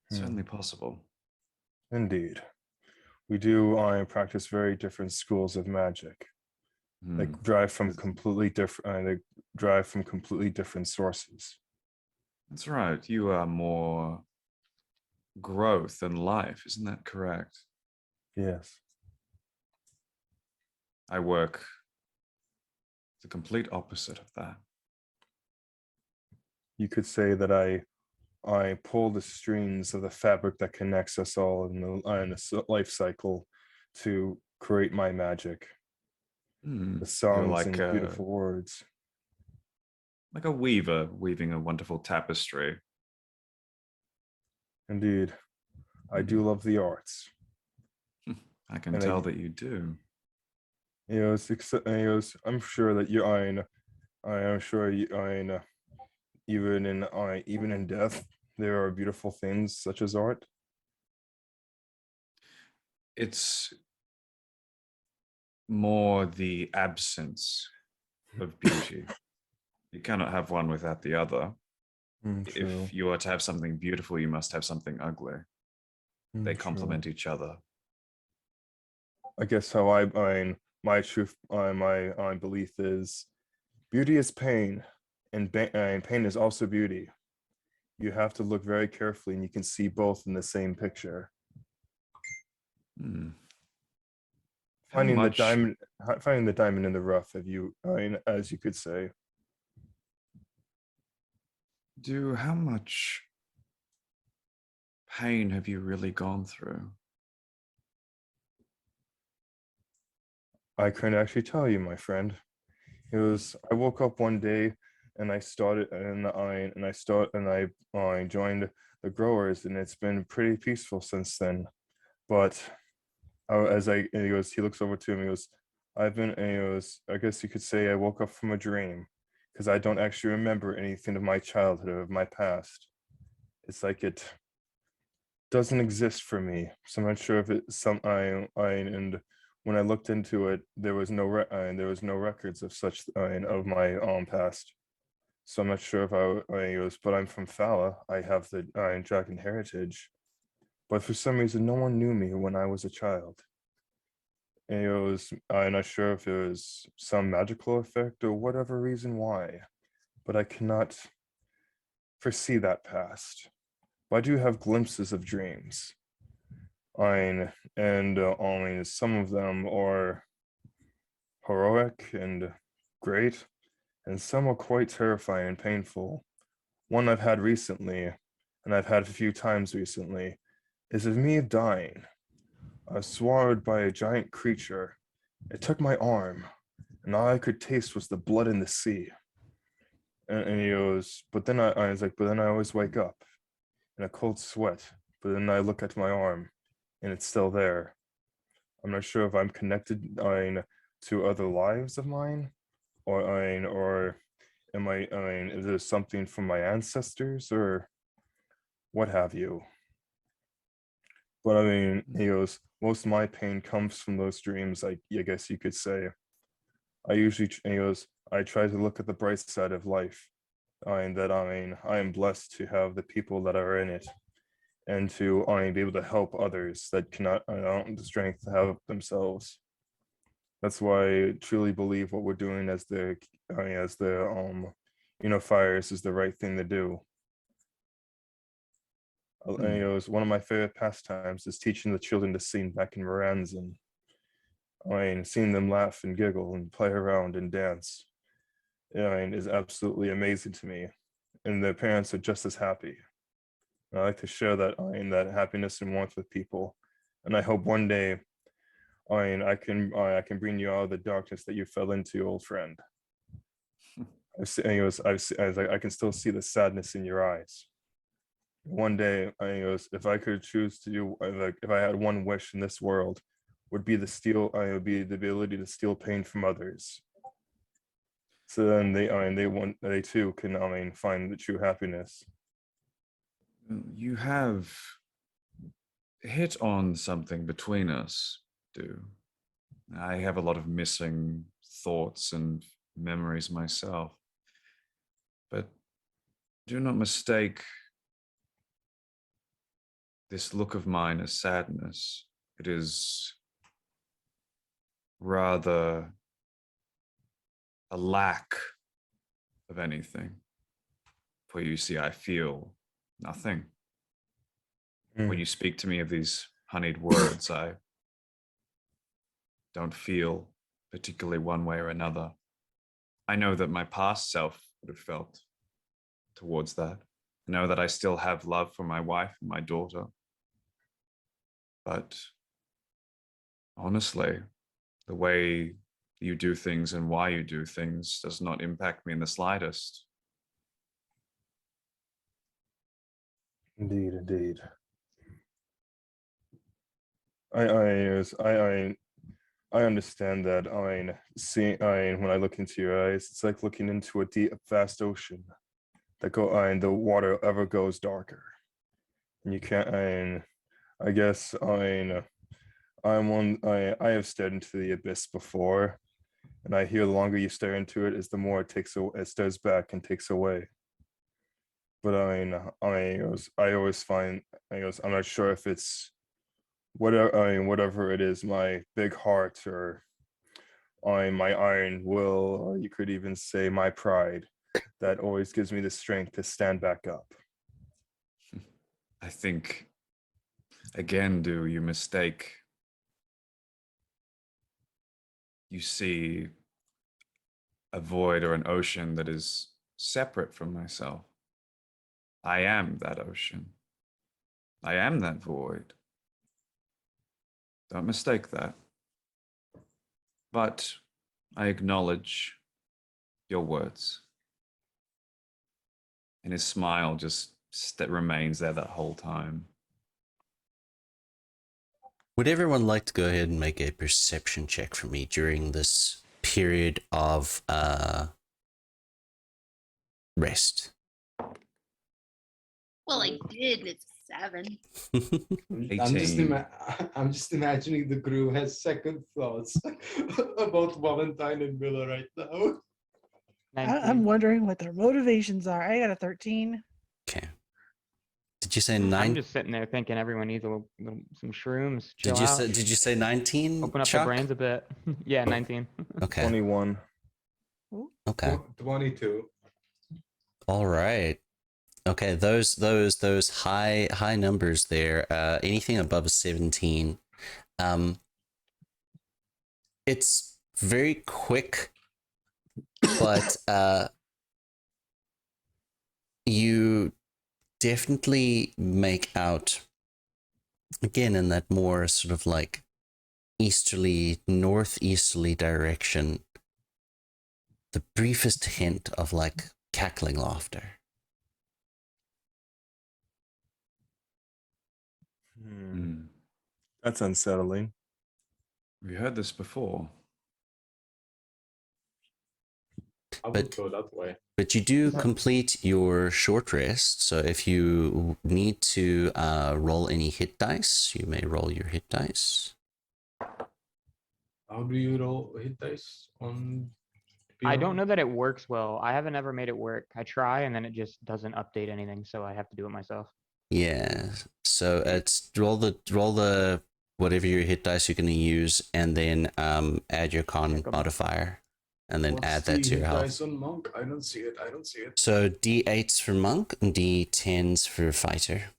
It's certainly possible. Indeed. We do practice very different schools of magic. They drive from completely different sources. That's right. You are more growth than life, isn't that correct? Yes. I work the complete opposite of that. You could say that I pull the strings of the fabric that connects us all in the life cycle to create my magic. The songs like and beautiful words. Like a weaver weaving a wonderful tapestry. Indeed. I do love the arts. I can tell that you do. I'm sure that you I'm sure you even in death there are beautiful things such as art. It's more the absence of beauty. You cannot have one without the other. True. If you are to have something beautiful, you must have something ugly. They True. complement each other. I guess how I mean my truth, my belief is beauty is pain, and pain is also beauty. You have to look very carefully, and you can see both in the same picture. Hmm. How Finding much finding the diamond in the rough, as you could say. how much pain have you really gone through? I couldn't actually tell you, my friend. I woke up one day and I joined the growers, and it's been pretty peaceful since then. But he looks over to me, he goes, I guess you could say I woke up from a dream, because I don't actually remember anything of my childhood or of my past. It's like it doesn't exist for me. So I'm not sure if it's and when I looked into it, there was no records of such of my past. So I'm not sure if but I'm from Thala. I have the dragon heritage, but for some reason, no one knew me when I was a child. And I'm not sure if it was some magical effect or whatever reason why, but I cannot foresee that past. But I do have glimpses of dreams. Some of them are heroic and great, and some are quite terrifying and painful. One I've had recently, and I've had a few times recently, is of me dying. I was swallowed by a giant creature. It took my arm, and all I could taste was the blood in the sea. And he goes, but then I was like, but then I always wake up in a cold sweat. But then I look at my arm, and it's still there. I'm not sure if I'm connected to other lives of mine, or is there something from my ancestors or what have you? But he goes, most of my pain comes from those dreams, I guess you could say. He goes, I try to look at the bright side of life. I am blessed to have the people that are in it, and to be able to help others that cannot the strength to have themselves. That's why I truly believe what we're doing as the Unifiers is the right thing to do. One of my favorite pastimes is teaching the children to sing back in Morans, and seeing them laugh and giggle and play around and dance. Is absolutely amazing to me, and their parents are just as happy. I like to share that happiness and warmth with people, and I hope one day, I can bring you out of the darkness that you fell into, old friend. I can still see the sadness in your eyes. One day, if I could choose to do, if I had one wish in this world, would be the ability to steal pain from others. So then they too can find the true happiness. You have hit on something between us, do. I have a lot of missing thoughts and memories myself. But do not mistake this look of mine as sadness. It is rather a lack of anything. For you see, I feel nothing. When you speak to me of these honeyed words, I don't feel particularly one way or another. I know that my past self would have felt towards that. I know that I still have love for my wife and my daughter. But honestly, the way you do things and why you do things does not impact me in the slightest. Indeed. I understand that. When I look into your eyes, it's like looking into a deep, vast ocean and the water ever goes darker, and you can't. I guess I have stared into the abyss before, and I hear the longer you stare into it, is the more it stares back and takes away. But I always find, I'm not sure if it's whatever it is, my big heart or my iron will, or you could even say my pride, that always gives me the strength to stand back up. I think, again, do you mistake? You see a void or an ocean that is separate from myself. I am that ocean. I am that void. Don't mistake that. But I acknowledge your words. And his smile just remains there that whole time. Would everyone like to go ahead and make a perception check for me during this period of rest? Well, I did, and it's 7. I'm just imagining the crew has second thoughts about Valentine and Miller right now. I'm 19. wondering what their motivations are. I got a 13. Okay. Did you say I'm 9? just sitting there thinking everyone needs some shrooms. Chill Did you out. say 19? Open up Chuck? their brains a bit. Yeah, 19. Okay. 21. Okay. 22. All right. Okay, those high numbers there. Anything above a 17. It's very quick, but you definitely make out, again, in that more sort of like easterly, northeasterly direction, the briefest hint of like cackling laughter. That's unsettling. We heard this before. I would But- go that way. But you do complete your short rest, so if you need to roll any hit dice, you may roll your hit dice. How do you roll hit dice on? I don't Beyond? know that it works well. I haven't ever made it work. I try and then it just doesn't update anything, so I have to do it myself. Yeah, so it's roll the whatever your hit dice you're going to use, and then add your con modifier, and then What's add that the to your hit health. dice on monk? I don't see it. So D8s for monk and D10s for fighter.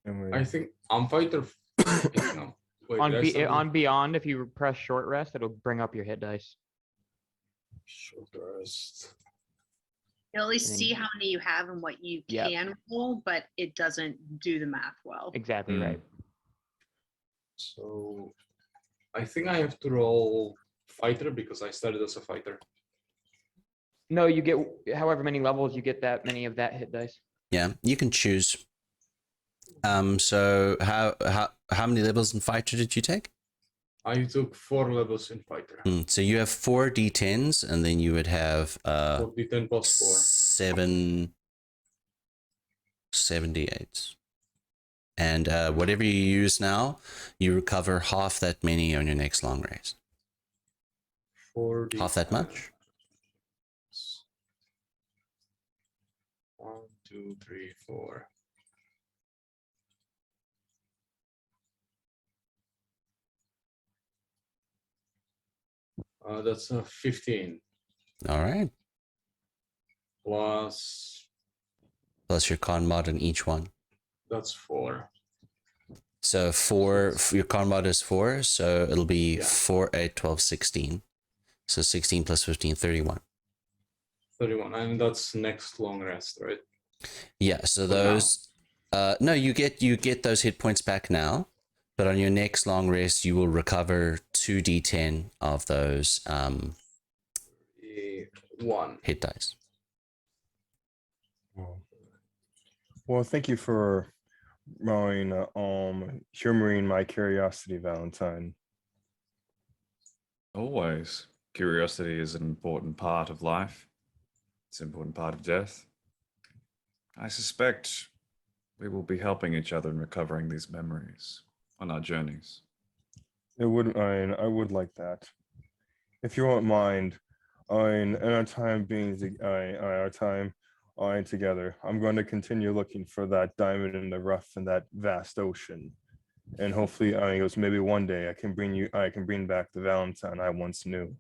I think I'm fighter. No. Wait, On, did I start on Beyond, if you press short rest, it'll bring up your hit dice. short rest? You'll at least And then- see how many you have and what you Yep. can roll, but it doesn't do the math well. Exactly right. So I think I have to roll fighter because I started as a fighter. No, you get however many levels, you get that many of that hit dice. Yeah, you can choose. So how many levels in fighter did you take? I took 4 levels in fighter. So you have 4 D10s, and then you would have 4d10 plus 4. 7 D8s. And whatever you use now, you recover half that many on your next long rest. 4d10. Half that much? 1, 2, 3, 4. That's 15 All right. plus Plus your con mod in each one. that's 4. So 4, your con mod is 4, so it'll be Yeah. 4, 8, 12, 16. So 16 plus 15, 31. 31, and that's next long rest, right? Yeah, so For now. those no, you get those hit points back now, but on your next long rest you will recover 2 D10 of those 1. hit dice. Well, thank you for humoring my curiosity, Valentine. Always. Curiosity is an important part of life. It's an important part of death. I suspect we will be helping each other in recovering these memories. on our journeys. It would. I would like that. If you won't mind, in our time being our time together, I'm going to continue looking for that diamond in the rough in that vast ocean, and hopefully, he goes, maybe one day I can bring back the Valentine I once knew.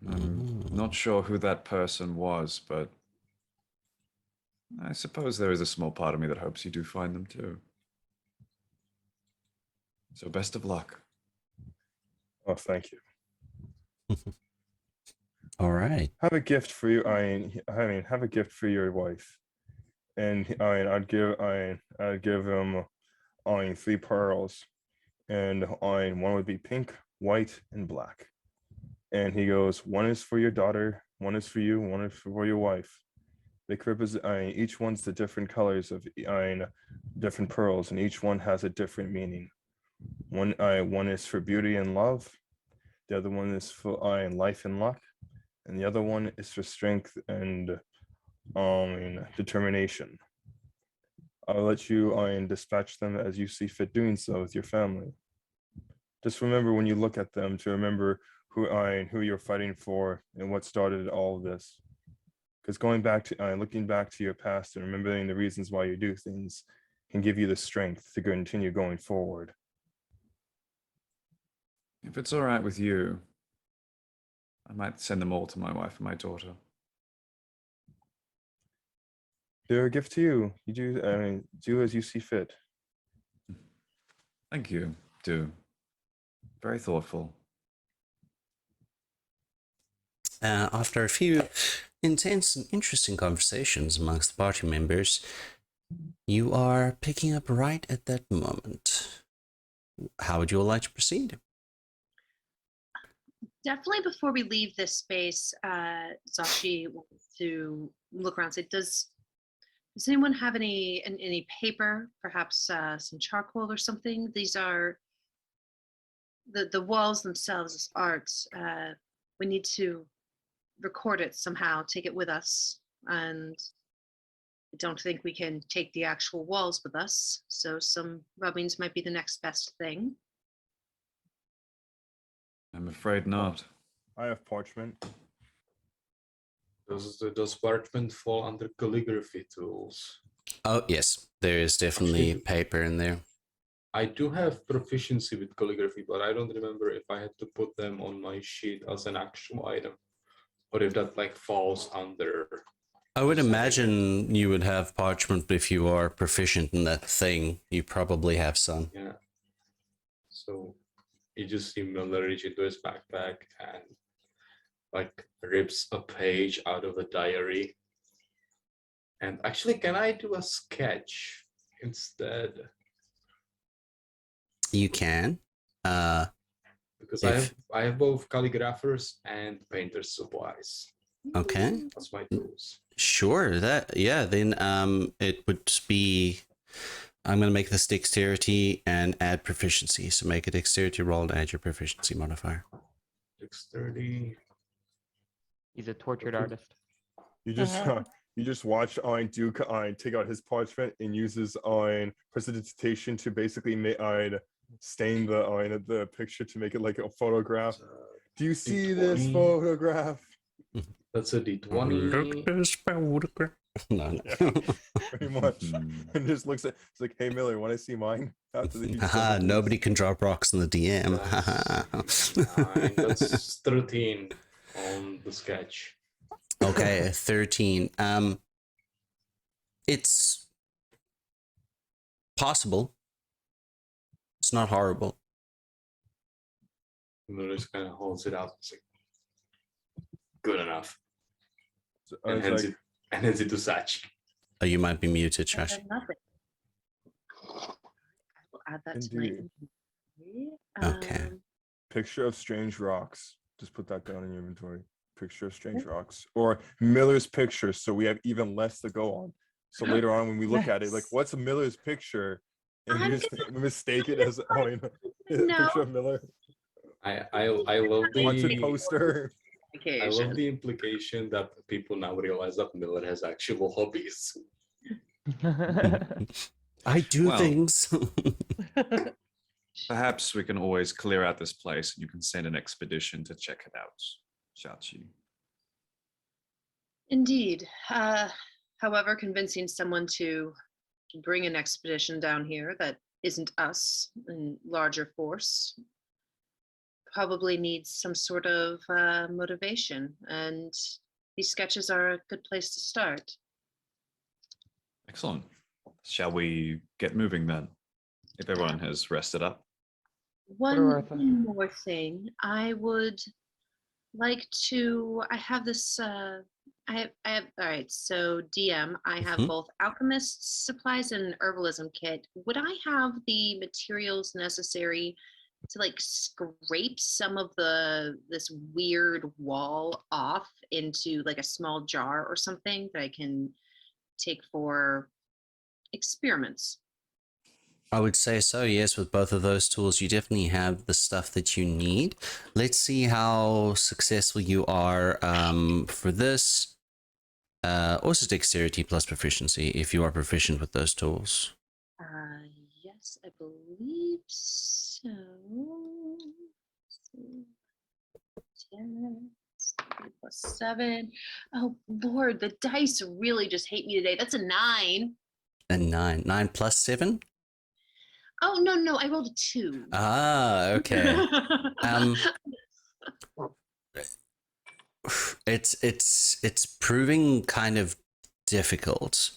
I'm not sure who that person was, but I suppose there is a small part of me that hopes you do find them too. So best of luck. Oh, thank you. All right. Have a gift for you. Have a gift for your wife, and I'd give him 3 pearls, and one would be pink, white, and black. And he goes, one is for your daughter, one is for you, one is for your wife. They represent each one's the different colors of different pearls, and each one has a different meaning. One is for beauty and love. The other one is for life and luck, and the other one is for strength and determination. I'll let you dispatch them as you see fit doing so with your family. Just remember when you look at them to remember who you're fighting for and what started all of this. Because going back to looking back to your past and remembering the reasons why you do things can give you the strength to continue going forward. If it's all right with you, I might send them all to my wife and my daughter. They're a gift to you. You do as you see fit. Thank you, do. Very thoughtful. After a few intense and interesting conversations amongst the party members, you are picking up right at that moment. How would you all like to proceed? Definitely before we leave this space, Zashi wants to look around and say, does anyone have any paper, perhaps some charcoal or something? These are the walls themselves as art. We need to record it somehow, take it with us, and I don't think we can take the actual walls with us, so some rubbings might be the next best thing. I'm afraid not. I have parchment. Does parchment fall under calligraphy tools? Oh, yes. There is definitely Actually, paper in there. I do have proficiency with calligraphy, but I don't remember if I had to put them on my sheet as an actual item, or if that falls under. I would imagine you would have parchment if you are proficient in that thing. You probably have some. Yeah. So you just see Miller reach into his backpack and rips a page out of a diary. And actually, can I do a sketch instead? You can. Because I have both calligraphers and painter's supplies. Okay. That's my tools. Sure. Then it would be, I'm going to make this dexterity and add proficiency. So make a dexterity roll and add your proficiency modifier. Dexterity. He's a tortured artist. You just watch Duke take out his parchment and uses precipitation to basically stain the picture to make it like a photograph. Do you see this photograph? That's a D20. No. Yeah, pretty much. And just looks at it's like, hey Miller, want to see mine? Haha, nobody can drop rocks in the DM. That's 13 on the sketch. Okay, 13. It's possible. It's not horrible. Miller just kind of holds it out. It's like, good enough. So, And hands it to Sachi. Oh, you might be muted, I Shashi. have nothing. I will add that to my Indeed. inventory. Okay. Picture of strange rocks. Just put that down in your inventory. Picture of strange rocks. Or Miller's picture, so we have even less to go on. So later on when we look at it, like, what's a Miller's picture? And you just mistake it as a picture of Miller. I love What's a the poster? I love the implication that people now realize that Miller has actual hobbies. I do Well, things. Perhaps we can always clear out this place and you can send an expedition to check it out, Shachi. Indeed. However, convincing someone to bring an expedition down here that isn't us in larger force probably needs some sort of motivation, and these sketches are a good place to start. Excellent. Shall we get moving then? If everyone has rested up. One more thing. I would like to, I have this, I have, all right, so DM, I have Mhm. both alchemist supplies and an herbalism kit. Would I have the materials necessary to like scrape some of this weird wall off into like a small jar or something that I can take for experiments? I would say so, yes. With both of those tools, you definitely have the stuff that you need. Let's see how successful you are for this. Also, dexterity plus proficiency if you are proficient with those tools. Yes, I believe so. 10 plus 7. Oh Lord, the dice really just hate me today. That's a 9. And 9. 9 plus 7? Oh no, I rolled a 2. Ah, okay. It's proving kind of difficult.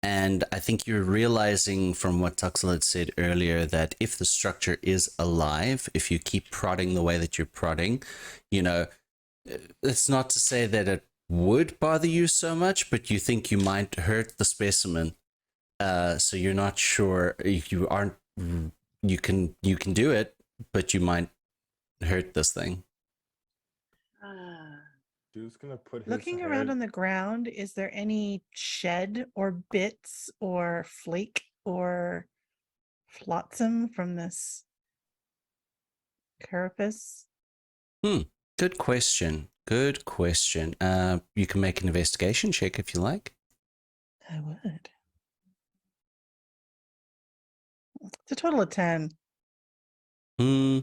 And I think you're realizing from what Tuxel had said earlier that if the structure is alive, if you keep prodding the way that you're prodding, you know, it's not to say that it would bother you so much, but you think you might hurt the specimen. So you're not sure, you aren't, you can do it, but you might hurt this thing. Dude's gonna put his Looking around head- on the ground, is there any shed or bits or flake or flotsam from this carapace? Good question. Good question. You can make an investigation check if you like. I would. It's a total of 10. I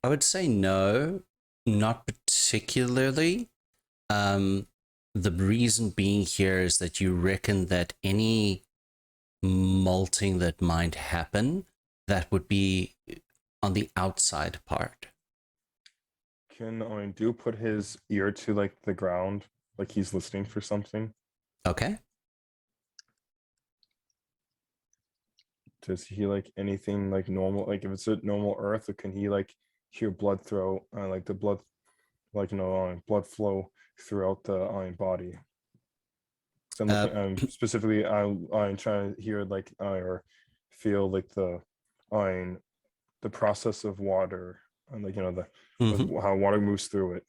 would say no, not particularly. The reason being here is that you reckon that any molting that might happen, that would be on the outside part. Can do put his ear to like the ground, like he's listening for something? Okay. Does he like anything like normal? Like if it's a normal earth, or can he like hear blood throw, like the blood, like blood flow throughout the body? So I'm looking, specifically, I'm trying to hear like or feel like the process of water, and like how water moves through it.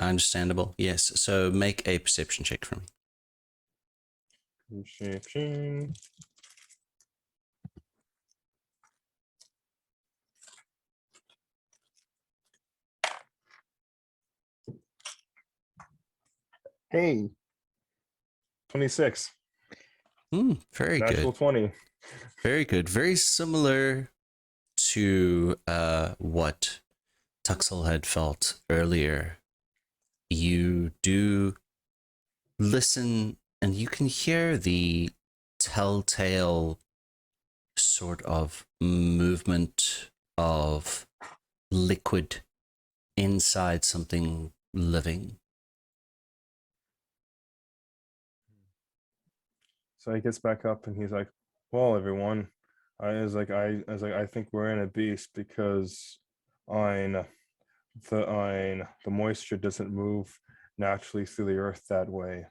Understandable. Yes. So make a perception check for me. Perception. Hey, 26. Very Natural good. 20. Very good. Very similar to what Tuxel had felt earlier. You do listen and you can hear the telltale sort of movement of liquid inside something living. So he gets back up and he's like, "Well, everyone, I think we're in a beast because the moisture doesn't move naturally through the earth that way."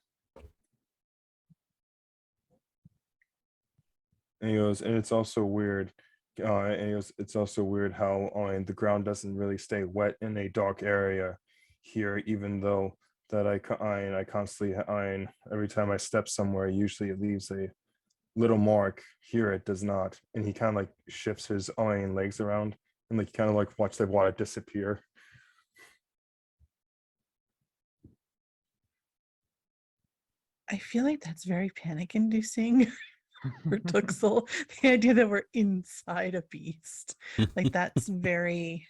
And he goes, and it's also weird. And he goes, it's also weird how the ground doesn't really stay wet in a dark area here, even though that I constantly every time I step somewhere, usually it leaves a little mark. Here it does not. And he kind of like shifts his legs around and like kind of like watch the water disappear. I feel like that's very panic inducing. for Tuxel. The idea that we're inside a beast. Like that's very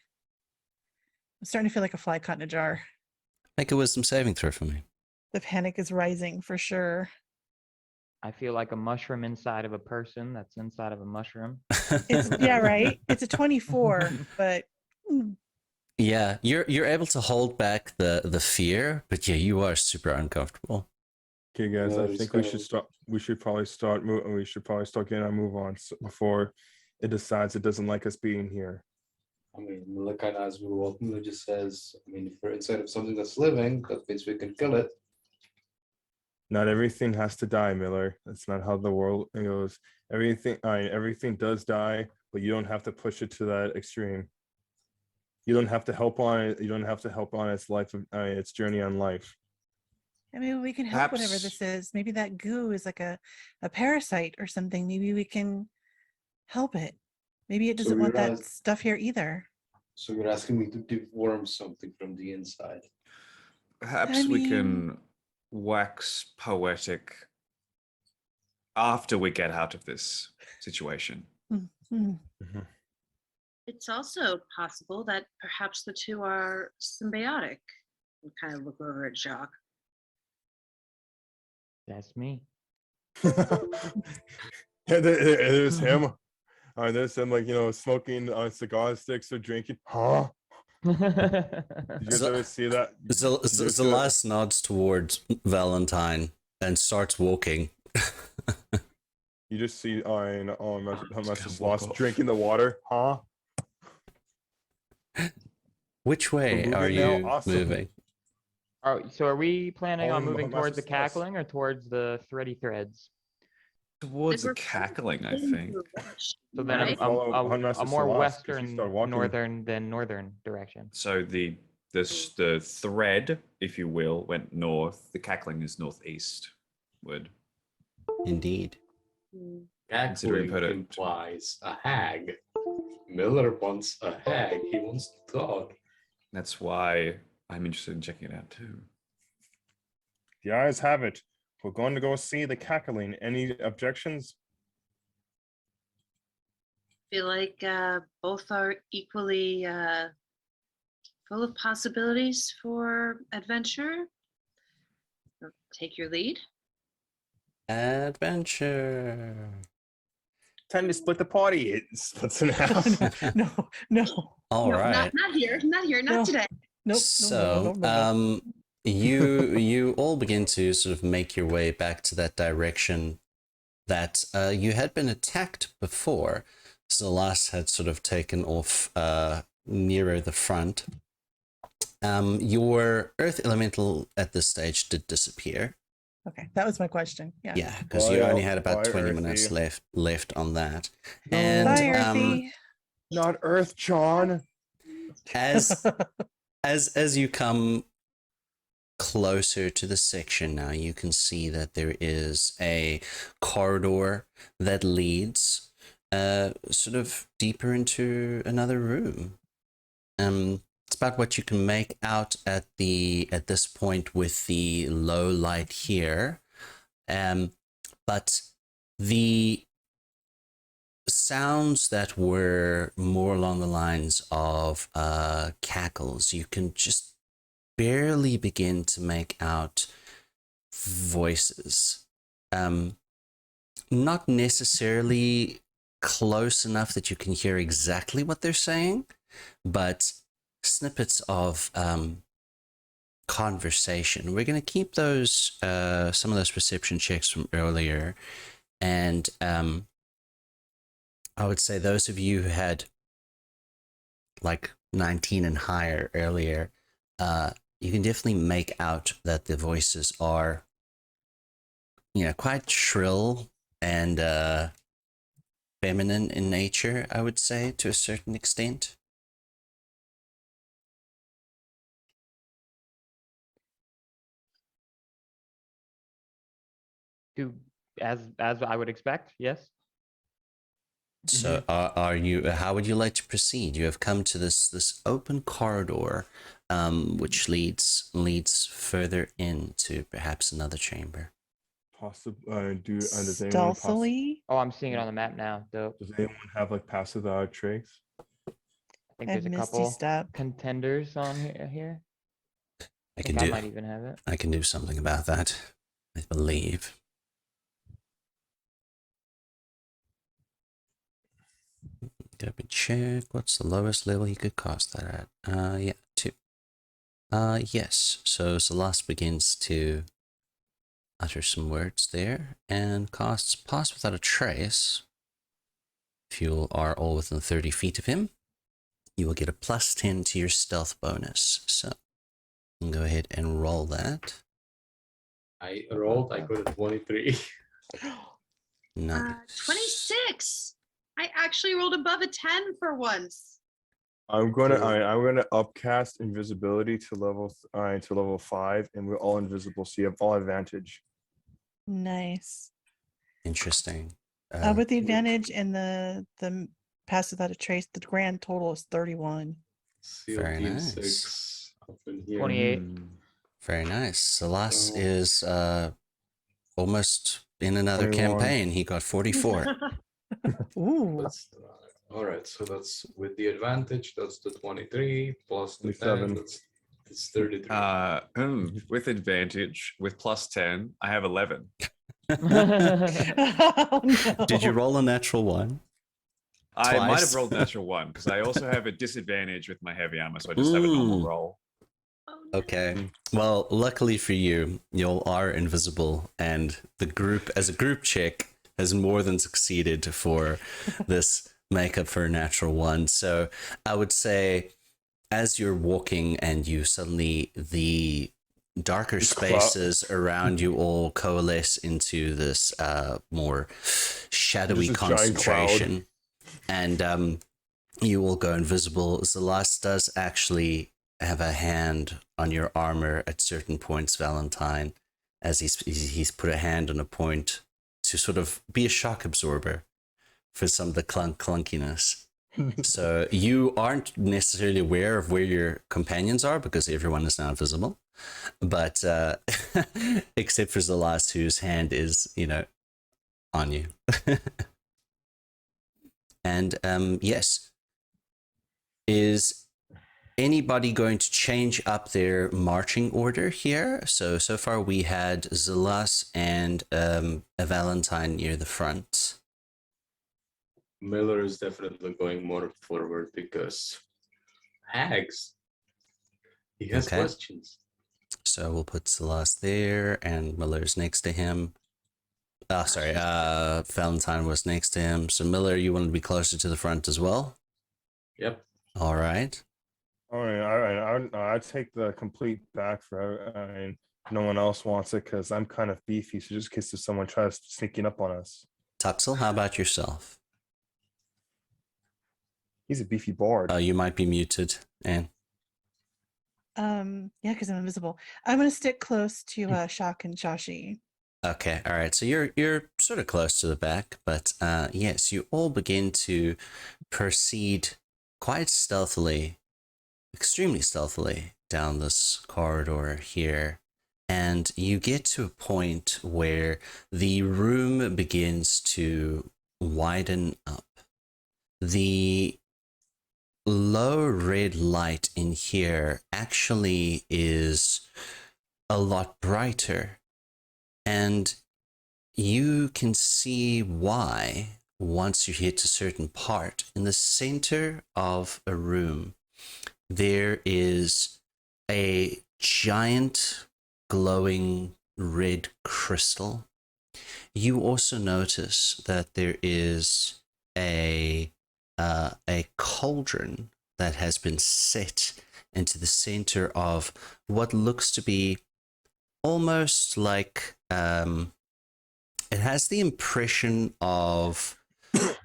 I'm starting to feel like a fly caught in a jar. Make a wisdom saving throw for me. The panic is rising for sure. I feel like a mushroom inside of a person that's inside of a mushroom. It's yeah, right. It's a 24, but Yeah, you're able to hold back the fear, but yeah, you are super uncomfortable. Okay, guys, No, I it's think we gonna- should start. We should probably start. We should probably start getting our move on before it decides it doesn't like us being here. I mean, Miller kind of as we walk, Miller just says, I mean, if we're inside of something that's living, that means we can kill it. Not everything has to die, Miller. That's not how the world goes. Everything does die, but you don't have to push it to that extreme. You don't have to help on it. You don't have to help on its life, its journey on life. I mean we can help whatever Perhaps- this is. Maybe that goo is like a parasite or something. Maybe we can help it. Maybe it So doesn't want you're that as- stuff here either. So you're asking me to deworm something from the inside. Perhaps we can wax poetic after we get out of this situation. Hmm. It's also possible that perhaps the two are symbiotic. And kind of look over at Jacques. That's me. There's him. There's him, like, smoking cigar sticks or drinking. Huh? Did you guys ever see that? Did you ever see that? Zelas nods towards Valentine and starts walking. You just see gonna Master walk Sloss off. drinking the water. Huh? Which way We're are moving now. you Awesome. moving? So are we planning on Following moving towards the Master Sloss. cackling or towards the thready threads? Towards the We're cackling, I getting think. to a rush, So then right? follow a Master more Celeste, 'cause you western start walking. northern than northern direction. So the thread, if you will, went north. The cackling is northeast. Would Indeed. Mm. Considering Cackling put it- implies a hag. Miller wants a hag. He wants to talk. that's why I'm interested in checking it out too. The eyes have it. We're going to go see the cackling. Any objections? Feel like both are equally full of possibilities for adventure. Take your lead. Adventure. Time to split the party. It splits in half. No, no. All No, right. not here, not here, not No. today. Nope. So, no. you all begin to sort of make your way back to that direction that you had been attacked before. So the last had sort of taken off nearer the front. Your earth elemental at this stage did disappear. Okay, that was my question. Yeah. Yeah, because you Bye, only had about bye, 20 minutes Earthy. left on that. No. And Bye, Earthy. Not Earth, John. as you come closer to the section now, you can see that there is a corridor that leads sort of deeper into another room. It's about what you can make out at this point with the low light here. But the sounds that were more along the lines of cackles, you can just barely begin to make out voices. Not necessarily close enough that you can hear exactly what they're saying, but snippets of conversation. We're going to keep those some of those perception checks from earlier, and I would say those of you who had like 19 and higher earlier, you can definitely make out that the voices are, quite shrill and feminine in nature, I would say, to a certain extent. As I would expect, yes. So are you, how would you like to proceed? You have come to this open corridor, which leads further into perhaps another chamber. possible does anyone Stealthily. Oh, I'm seeing it on the map now. Dope. does anyone have like passive traits? I think I have there's a Misty couple Step. contenders on here. I think can I do. might even have it. I can do something about that. I believe. Let me check. What's the lowest level you could cast that at? Yeah, 2. Yes. So Celeste begins to utter some words there and casts Pass Without a Trace. If you are all within 30 feet of him, you will get a +10 to your stealth bonus. So you can go ahead and roll that. I rolled. I got a 23. Nice. 26. I actually rolled above a 10 for once. I'm gonna So- I'm gonna upcast invisibility to level 5, and we're all invisible, so you have all advantage. Nice. Interesting. With the advantage and the pass without a trace, the grand total is 31. Very CLT nice. 6 up in here. 28. Very nice. Celeste So- is almost in another 21. campaign. He got 44. Ooh. That's all right. So that's with the advantage. That's the 23 plus the 27. 10. That's 33. With advantage, with +10, I have 11. Oh, no. Did you roll a natural 1? I might Twice. have rolled natural 1 because I also have a disadvantage with my heavy armor, so I just have a normal roll. Oh, no. Okay. Well, luckily for you, you all are invisible, and the group, as a group check, has more than succeeded for this makeup for a natural 1. So I would say, as you're walking and you suddenly, the darker spaces around you all coalesce into this more shadowy Just a giant concentration, and you will go invisible. Zelas does actually have a hand on your armor at certain points, Valentine, as he's put a hand on a point to sort of be a shock absorber for some of the clunkiness. So you aren't necessarily aware of where your companions are because everyone is now visible, but except for Zelas, whose hand is, on you. And yes, is anybody going to change up their marching order here? So far we had Zelas and a Valentine near the front. Miller is definitely going more forward because hags. He has Okay. questions. So we'll put Zelas there, and Miller's next to him. Oh, sorry, Valentine was next to him. So Miller, you want to be closer to the front as well? Yep. All right. All right. I take the complete back for. I mean, no one else wants it because I'm kind of beefy. So just in case if someone tries sneaking up on us, Tuxel, how about yourself? he's a beefy bard. You might be muted, and Yeah, because I'm invisible. I'm gonna stick close to Shock and Shashi. okay, all right. So you're sort of close to the back, but yes, you all begin to proceed quite stealthily, extremely stealthily down this corridor here, and you get to a point where the room begins to widen up. The low red light in here actually is a lot brighter, and you can see why once you hit a certain part. In the center of a room, there is a giant glowing red crystal. You also notice that there is a cauldron that has been set into the center of what looks to be almost like it has the impression of,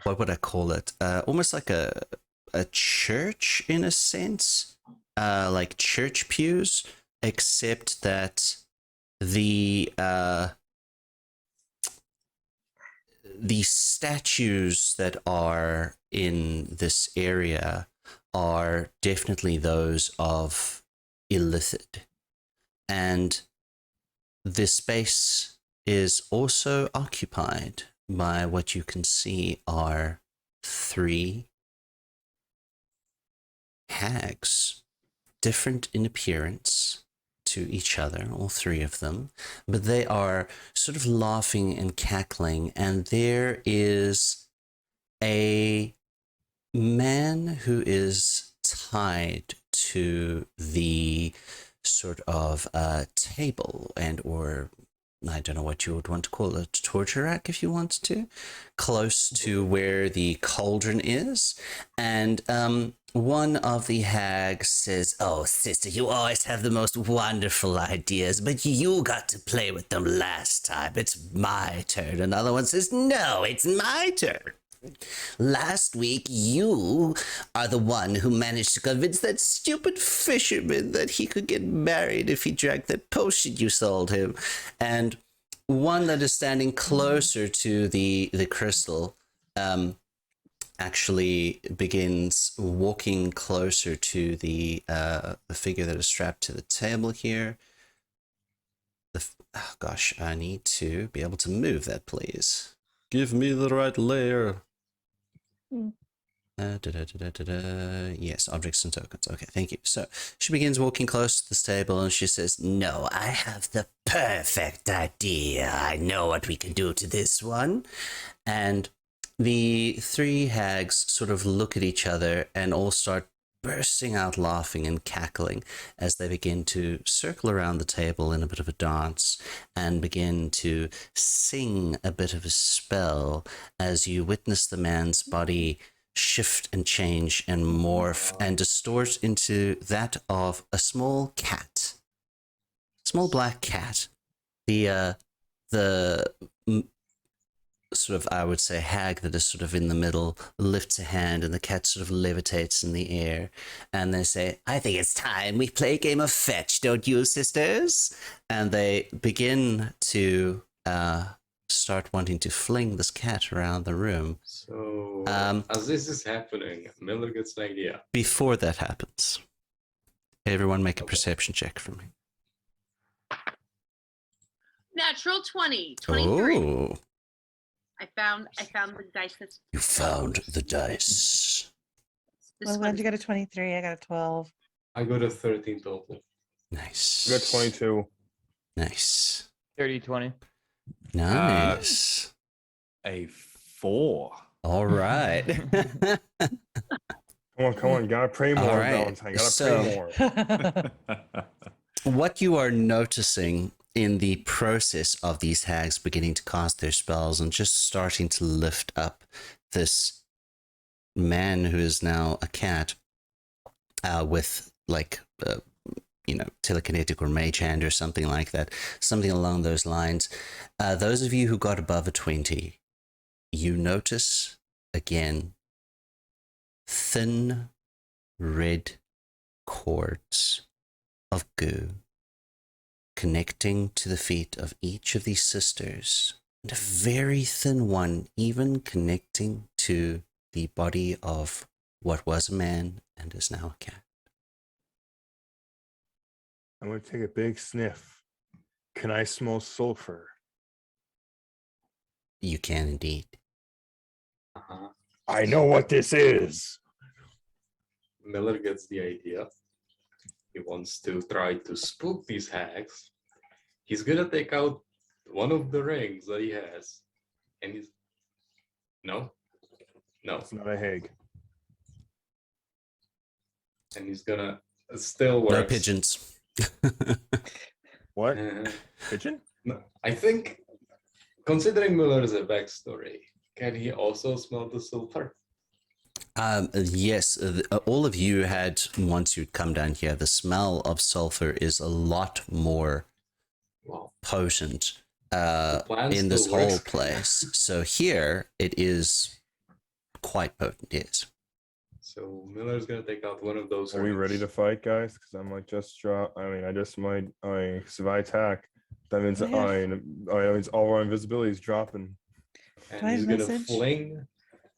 what would I call it? Almost like a church in a sense, like church pews, except that the statues that are in this area are definitely those of Illithid, and the space is also occupied by what you can see are 3 hags, different in appearance to each other, all 3 of them, but they are sort of laughing and cackling, and there is a man who is tied to the sort of table and or I don't know what you would want to call it, a torture rack if you want to, close to where the cauldron is. And one of the hags says, "Oh, sister, you always have the most wonderful ideas, but you got to play with them last time. It's my turn." Another one says, "No, it's my turn. Last week, you are the one who managed to convince that stupid fisherman that he could get married if he drank that potion you sold him." And one that is standing closer to the crystal actually begins walking closer to the figure that is strapped to the table here. Oh gosh, I need to be able to move that, please. Give me the right layer. Yes, objects and tokens. Okay, thank you. So she begins walking close to this table and she says, "No, I have the perfect idea. I know what we can do to this one." And the 3 hags sort of look at each other and all start bursting out laughing and cackling as they begin to circle around the table in a bit of a dance and begin to sing a bit of a spell as you witness the man's body shift and change and morph and distort into that of a small cat, small black cat. The sort of, I would say, hag that is sort of in the middle lifts a hand and the cat sort of levitates in the air, and they say, "I think it's time we play a game of fetch, don't you, sisters?" And they begin to start wanting to fling this cat around the room. So, as this is happening, Miller gets an idea. Before that happens, everyone make a perception check for me. Natural 20, 23. Oh, I found the dice. you found the dice. This Well, one. glad you got a 23. I got a 12. I got a 13 total. Nice. You got 22. Nice. 30-20. Nice. A 4. All right. Come on, gotta pray more, All right, Valentine. Gotta so- pray more. What you are noticing in the process of these hags beginning to cast their spells and just starting to lift up this man who is now a cat with like telekinetic or mage hand or something like that, something along those lines. Those of you who got above a 20, you notice again thin red cords of goo connecting to the feet of each of these sisters, and a very thin one even connecting to the body of what was a man and is now a cat. I'm gonna take a big sniff. Can I smell sulfur? You can indeed. Uh-huh. I know what this is. Miller gets the idea. He wants to try to spook these hags. He's gonna take out one of the rings that he has, and he's no, It's not a hag. and he's gonna still work. No pigeons. What? Pigeon? No, I think, considering Miller is a backstory, can he also smell the sulfur? Yes, all of you had, once you'd come down here, the smell of sulfur is a lot more Wow. potent plan in this still whole works. place. So here it is quite potent, yes. So Miller's gonna take out one of those. Are we rings. ready to fight, guys? Because I'm like just drop. I just might. Survive attack. That means Oh, yeah. that means all our invisibility is dropping. And Do I have he's gonna message? fling,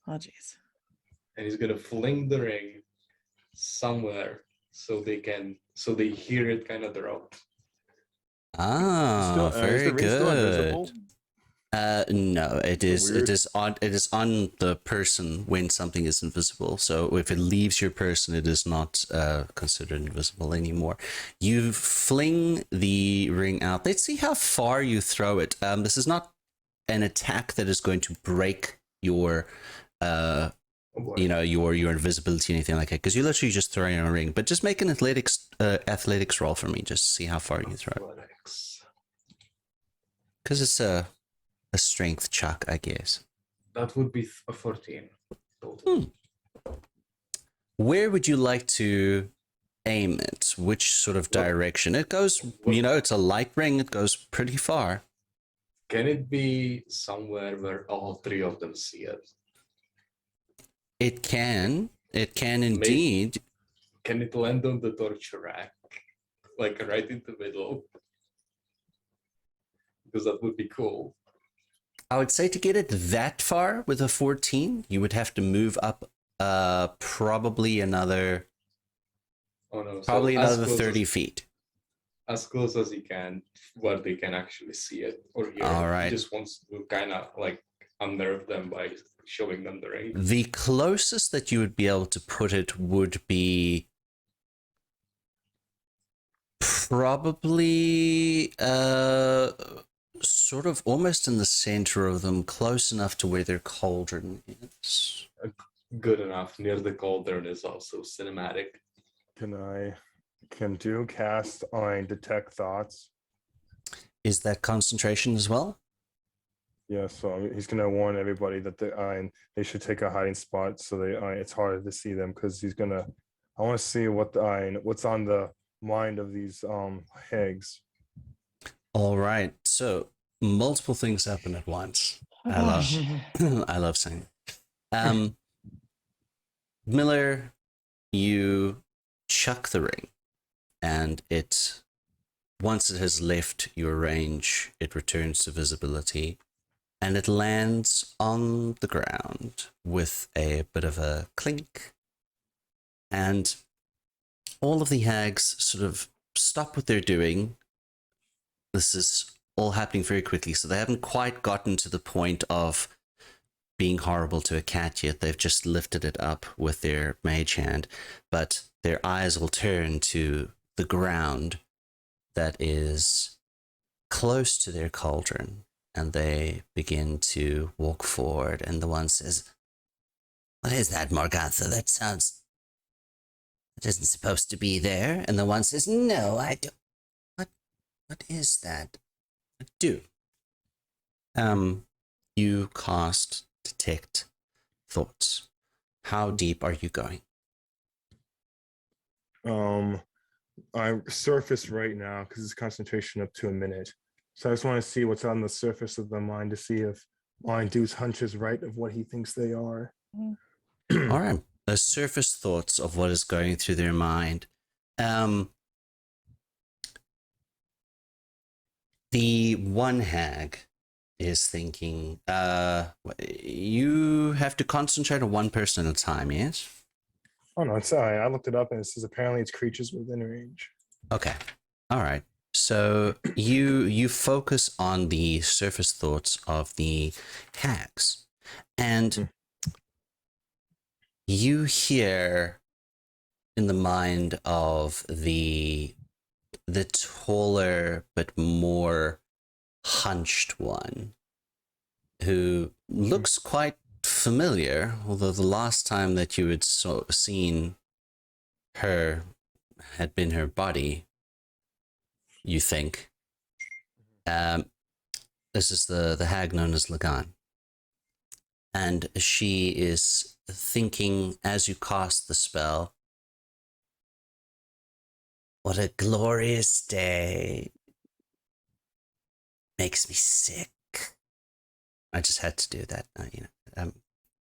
Oh, jeez. and he's gonna fling the ring somewhere so they hear it kind of drop. Ah, is very the ring still invisible? good. No, it That's is. weird. It is on the person when something is invisible. So if it leaves your person, it is not considered invisible anymore. You fling the ring out. Let's see how far you throw it. This is not an attack that is going to break your Oh boy. your invisibility or anything like that, because you're literally just throwing a ring. But just make an athletics roll for me, just to see how far you throw it, Athletics. because it's a strength check, I guess. That would be a 14 total. Where would you like to aim it? Which sort of direction? It goes, it's a light ring. It goes pretty far. Can it be somewhere where all three of them see it? It can indeed. Can it land on the torture rack? Like right in the middle? Because that would be cool. I would say to get it that far with a 14, you would have to move up probably another Oh no. probably so as another close 30 feet. As close as he can, where they can actually see it or hear All it. right. He just wants to kind of like unnerve them by showing them the ring. The closest that you would be able to put it would be probably sort of almost in the center of them, close enough to where their cauldron is. Good enough. Near the cauldron is also cinematic. Can do cast on detect thoughts? Is that concentration as well? Yeah, so he's gonna warn everybody that they should take a hiding spot so it's harder to see them, because I want to see what's on the mind of these hags. All right. So multiple things happen at once. I love saying it. Miller, you chuck the ring, and once it has left your range, it returns to visibility, and it lands on the ground with a bit of a clink, and all of the hags sort of stop what they're doing. This is all happening very quickly, so they haven't quite gotten to the point of being horrible to a cat yet. They've just lifted it up with their mage hand, but their eyes will turn to the ground that is close to their cauldron, and they begin to walk forward, and the one says, "What is that, Morgatha? That isn't supposed to be there." And the one says, "No, I don't. What is that? I do." You cast Detect Thoughts. How deep are you going? I'm surface right now because it's concentration up to a minute. So I just want to see what's on the surface of the mind to see if Mind Dude's hunch is right of what he thinks they are. All right. The surface thoughts of what is going through their mind. The one hag is thinking, you have to concentrate on one person at a time, yes? Oh no, it's I looked it up and it says apparently it's creatures within range. Okay. All right. So you focus on the surface thoughts of the hags, and you hear in the mind of the taller but more hunched one, who looks quite familiar, although the last time that you had seen her had been her body, you think. This is the hag known as Lagan. And she is thinking as you cast the spell, "What a glorious day. Makes me sick." I just had to do that.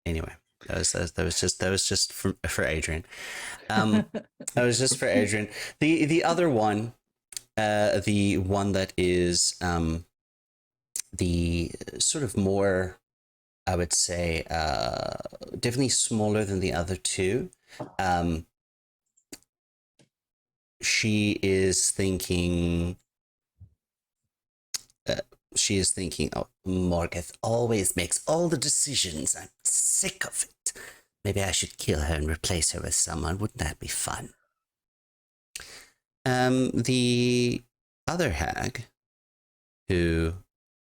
Anyway, that was just for Adrian. That was just for Adrian. The other one, the one that is the sort of more, I would say, definitely smaller than the other two. She is thinking, she is thinking, oh, Morgoth always makes all the decisions. I'm sick of it. Maybe I should kill her and replace her with someone. Wouldn't that be fun? The other hag, who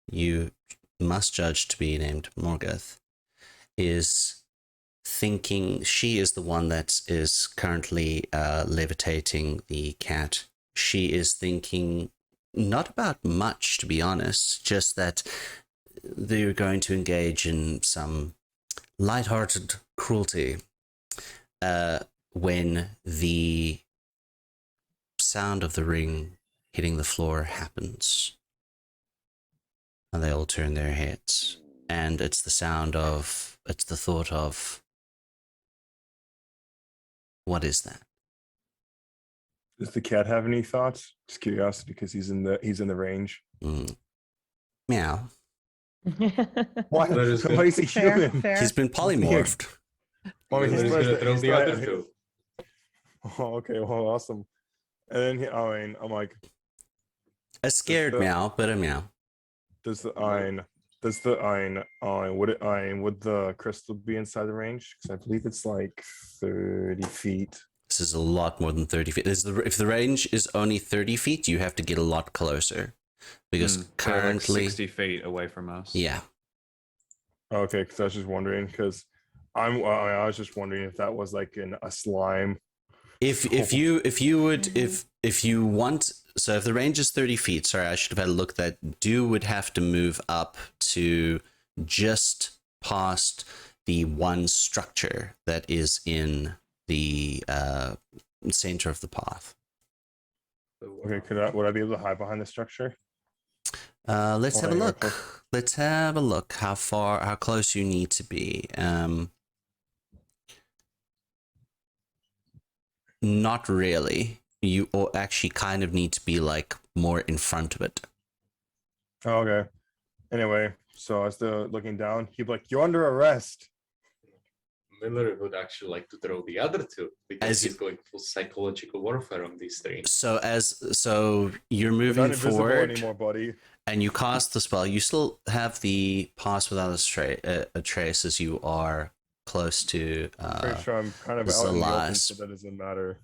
you must judge to be named Morgoth, is thinking, she is the one that is currently levitating the cat. She is thinking not about much, to be honest, just that they're going to engage in some lighthearted cruelty when the sound of the ring hitting the floor happens. And they all turn their heads. And it's the thought of, what is that? Does the cat have any thoughts? Just curiosity, because he's in the range. Meow. Why? That is good. Why is he Fair, human? fair. He's been polymorphed. Well, I mean, Miller's gonna throw he's the not- other two. Oh, okay, well, awesome. And then I'm like, A scared the- meow, but a meow. would the crystal be inside the range? Because I believe it's like 30 feet. This is a lot more than 30 feet. If the range is only 30 feet, you have to get a lot closer. Because They're currently... like 60 feet away from us. Yeah. Okay, because I was just wondering, because I was just wondering if that was like a slime. If you want, so if the range is 30 feet, sorry, I should have had a look, that Dew would have to move up to just past the one structure that is in the center of the path. Okay, would I be able to hide behind the structure? Let's have a yeah, look. close. Let's have a look how close you need to be. Not really. You actually kind of need to be like more in front of it. Oh, okay. Anyway, so I was looking down. He'd be like, "You're under arrest." Miller would actually like to throw the other two because As- he's going full psychological warfare on these three. So you're You're not moving invisible forward anymore, buddy. and you cast the spell. You still have the pass without a trace as you are close to. Pretty sure I'm kind of this out is in the a open, lie. so that doesn't matter.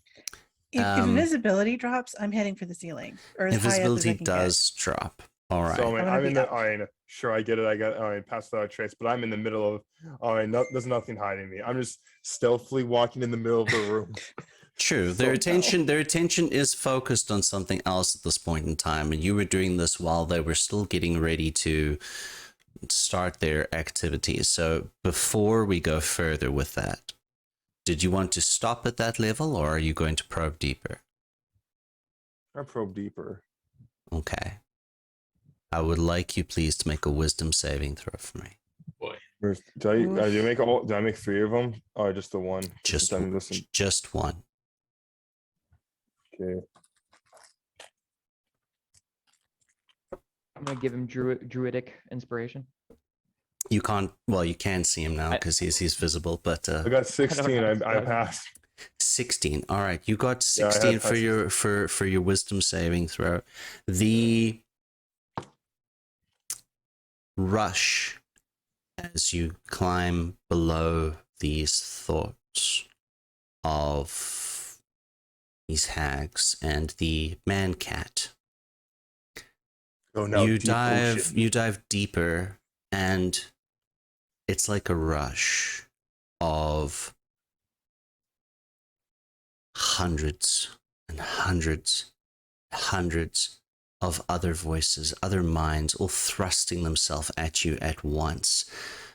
If Um, invisibility drops, I'm heading for the ceiling or as high up as I Invisibility can does drop. All right. So I wanna I'm be in the. up. Sure, I get it. I got pass without a trace, but I'm in the middle of. There's nothing hiding me. I'm just stealthily walking in the middle of the room. True. So- Their attention is focused on something else at this point in time, and you were doing this while they were still getting ready to start their activities. So before we go further with that, did you want to stop at that level, or are you going to probe deeper? I probe deeper. Okay. I would like you please to make a wisdom saving throw for me. Boy, Do I make 3 of them, or just the one? Just Since I'm listening. just one. Okay. I'm gonna give him druidic inspiration. You can't. Well, you can see him now because he's visible. But I got 16. I passed. 16. All right, you got Yeah, I had 16 for passes. your wisdom saving throw. The rush as you climb below these thoughts of these hags and the man cat. Oh no! You deep dive ocean. you dive deeper, and it's like a rush of hundreds and hundreds of other voices, other minds, all thrusting themselves at you at once.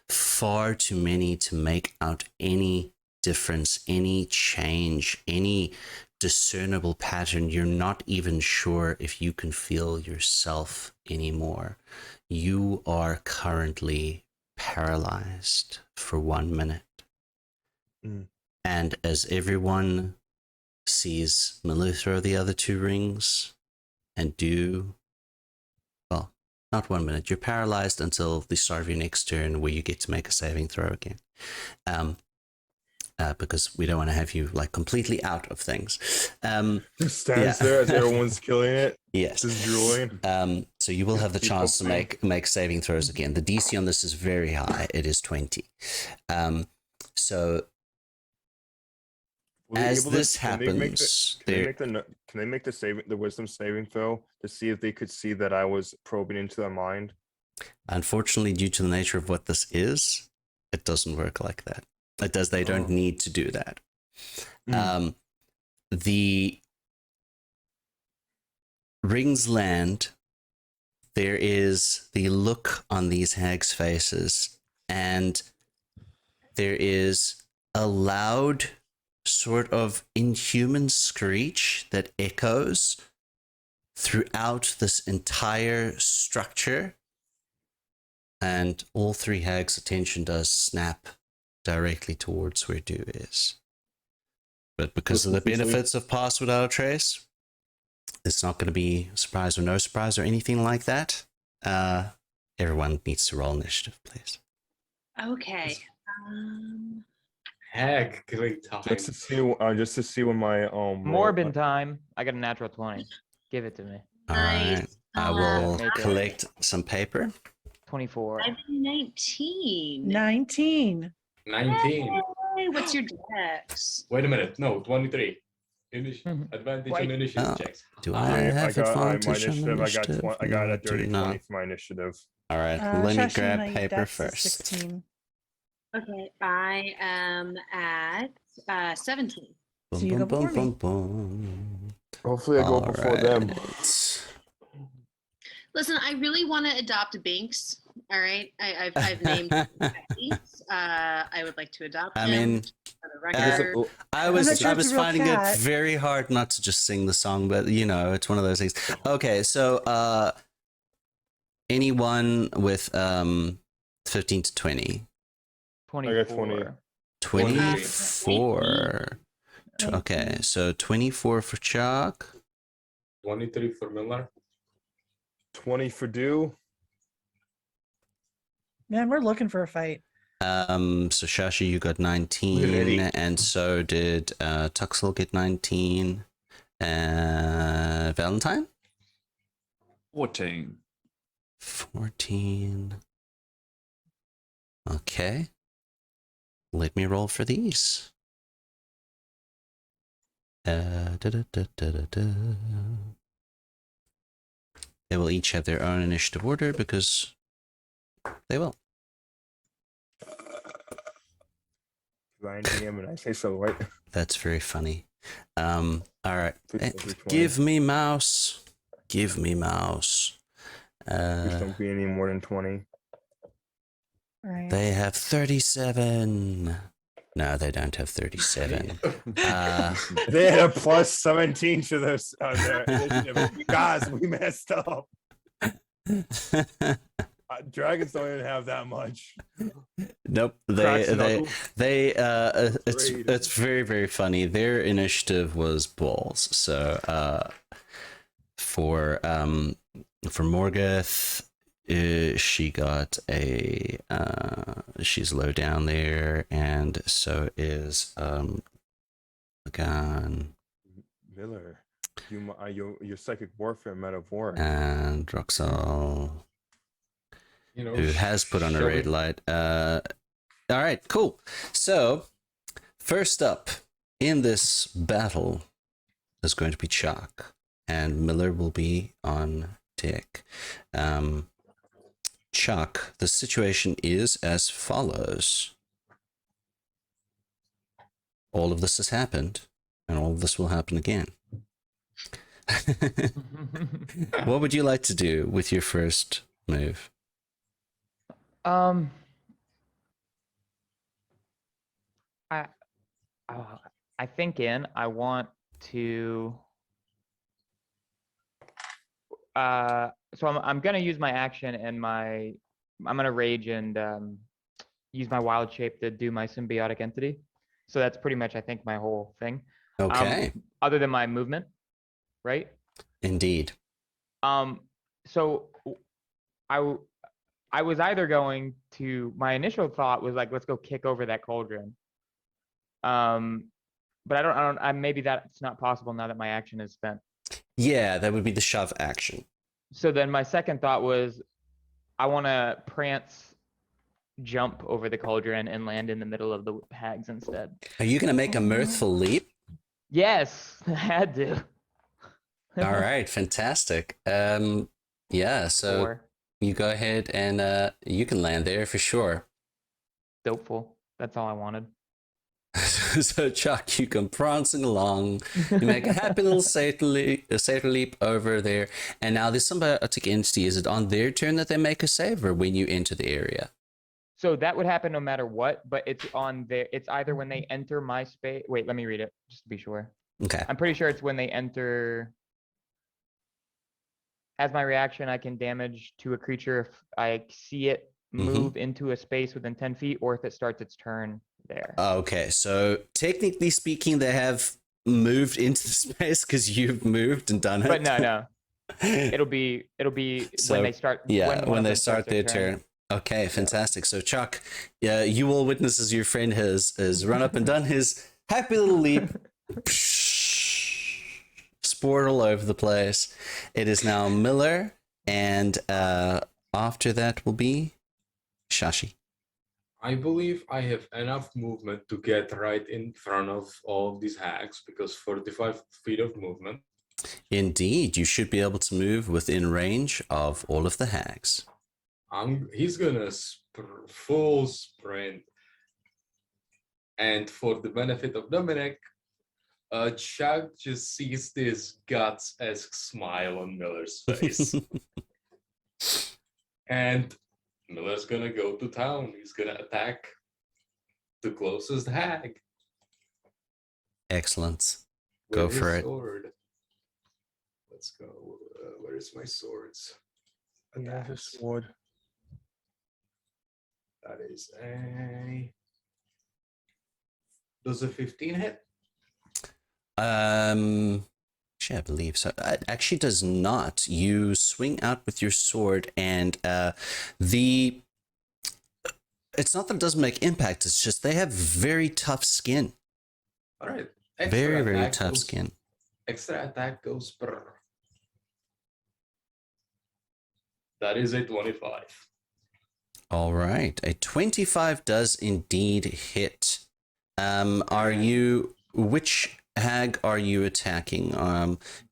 Far too many to make out any difference, any change, any discernible pattern. You're not even sure if you can feel yourself anymore. You are currently paralyzed for 1 minute. Mm. And as everyone sees Milu throw the other 2 rings and well, not 1 minute. You're paralyzed until the start of your next turn, where you get to make a saving throw again. because we don't want to have you like completely out of things. Just stands there as everyone's killing it. Yes. Just drooling. So you will have the People chance to playing. make saving throws again. The DC on this is very high. It is 20. So Will they as able to- this can they make happens, Can they make the wisdom saving throw to see if they could see that I was probing into their mind? unfortunately, due to the nature of what this is, it doesn't work like that. It does. They don't Oh. need to do that. Hmm. The rings land. There is the look on these hags' faces, and there is a loud, sort of inhuman screech that echoes throughout this entire structure. And all three hags' attention does snap directly towards where Dew is. But because of the benefits of Pass Without a Trace, it's not going to be surprise or no surprise or anything like that. Everyone needs to roll initiative, please. Okay. Hag killing time. Just to see when my Morbin time. I got a natural 20. Give it to me. All right. I will Make it. collect some paper. 24. I'm 19. 19. 19. Yay, what's your dex? Wait a minute. No, 23. Advantage Wait. on initiative Oh. checks. Do Ah, I have my advantage on initiative. initiative? I got No, a I do dirty 20 not. for my initiative. All right, let me Shashi, grab my paper dex is first. 16. Okay, I am at 17. So you go before me. boom. Hopefully, I go before them. Listen, I really want to adopt Binks. All right, I've named Binks. I would like to adopt I him. mean, For the record. I I'm was not sure I it's a was real finding cat. it very hard not to just sing the song, but you know, it's one of those things. Okay, so anyone with 15 to 20. 24. 24. Thank Okay, you. so 24 for Chuck. 23 for Miller. 20 for Dew. Man, we're looking for a fight. So Shashi, you got 19, Ready. and so did Tuxel get 19. Valentine? 14. 14. Okay. Let me roll for these. Da-da-da-da-da-da. They will each have their own initiative order because they will. Ryan DM and I say so, right? That's very funny. All right. Please don't be 20. Give me mouse. Give me mouse. Please don't be any more than 20. All right. They have 37. No, they don't have 37. They had a plus 17 to this their initiative. Guys, we messed up. Dragons don't even have that much. Nope. Cracks knuckles. It's very, very funny. Their initiative was balls. So for Morgoth, she got a she's low down there, and so is Gan Miller, your psychic warfare metaphor. and Roxal, You know, who has put on a shall red we- light. All right, cool. So first up in this battle is going to be Chuck, and Miller will be on deck. Chuck, the situation is as follows. All of this has happened, and all of this will happen again. What would you like to do with your first move? I think I want to. So I'm gonna use my action and I'm gonna rage and use my wild shape to do my symbiotic entity. So that's pretty much, I think, my whole thing. Okay, Other than my movement, right? indeed. So I was either going to, my initial thought was like, let's go kick over that cauldron. But maybe that's not possible now that my action is spent. Yeah, that would be the shove action. So then my second thought was, I want to prance, jump over the cauldron and land in the middle of the hags instead. Are you going to make a mirthful leap? Yes, I had to. All right, fantastic. Yeah, so 4. you go ahead and you can land there for sure. Dopeful. That's all I wanted. So Chuck, you come prancing along, you make a happy little satyr leap over there, and now this symbiotic entity, is it on their turn that they make a save, or when you enter the area? So that would happen no matter what, but it's on their, it's either when they enter my space. Wait, let me read it just to be sure. Okay. I'm pretty sure it's when they enter. As my reaction, I can damage to a creature if I see it move into a space within 10 feet, or if it starts its turn there. Okay, so technically speaking, they have moved into the space because you've moved and done it. But no. It'll be So, when they start. Yeah, one when of they them start starts their turn. Okay, fantastic. So Chuck, you will witness as your friend has run up and done his happy little leap. Sport all over the place. It is now Miller, and after that will be Shashi. I believe I have enough movement to get right in front of all of these hags because 45 feet of movement. Indeed, you should be able to move within range of all of the hags. He's gonna full sprint. And for the benefit of Dominic, Chuck just sees this guts-esque smile on Miller's face. And Miller's gonna go to town. He's gonna attack the closest hag. Excellent. With Go his for it. sword. Let's go. Where is my swords? Yeah, his Attacks. sword. That is a. Does a 15 hit? Actually, I believe so. It actually does not. You swing out with your sword, and it's not that it doesn't make impact. It's just they have very tough skin. All right. Very, very tough skin. Extra attack goes. Brr. That is a 25. All right, a 25 does indeed hit. Which hag are you attacking?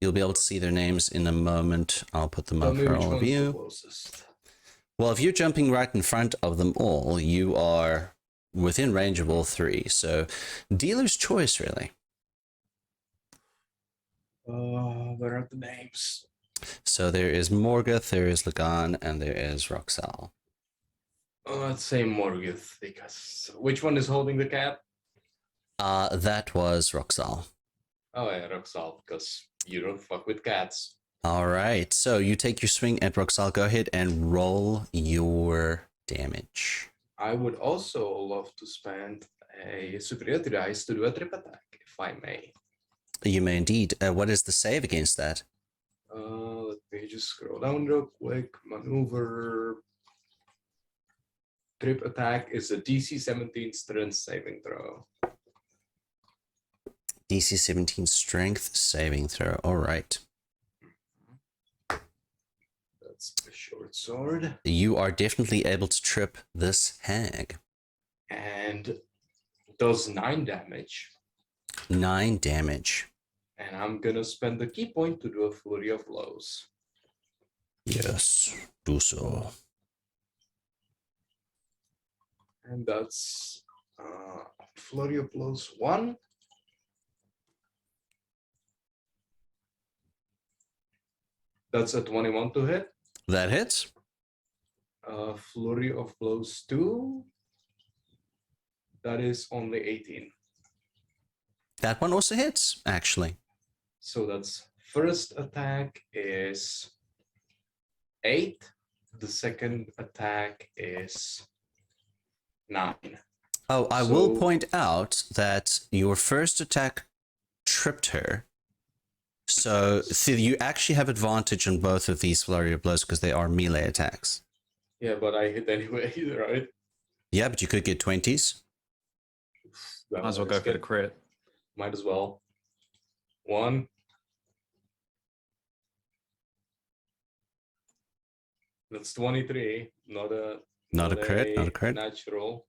You'll be able to see their names in a moment. I'll put them up for all of you. Well, if you're jumping right in front of them all, you are within range of all three. So, dealer's choice, really. Where are the names? So there is Morgoth, there is Lagan, and there is Roxal. Let's say Morgoth, because which one is holding the cat? That was Roxal. Oh yeah, Roxal, because you don't fuck with cats. All right, so you take your swing at Roxal. Go ahead and roll your damage. I would also love to spend a superiority dice to do a trip attack, if I may. You may indeed. What is the save against that? Let me just scroll down real quick. Maneuver. Trip attack is a DC 17 strength saving throw. DC 17 strength saving throw. All right. That's the short sword. You are definitely able to trip this hag. And does 9 damage. 9 damage. And I'm gonna spend the key point to do a flurry of blows. Yes, do so. And that's flurry of blows 1. That's a 21 to hit. That hits. Flurry of blows 2. That is only 18. That one also hits, actually. So that's first attack is 8. The second attack is 9. Oh, I will So- point out that your first attack tripped her. So you actually have advantage on both of these flurry of blows because they are melee attacks. Yeah, but I hit anyway, right? Yeah, but you could get 20s. Might as well go for the crit. Might as well. 1. That's 23. Not a crit, not a crit. Natural.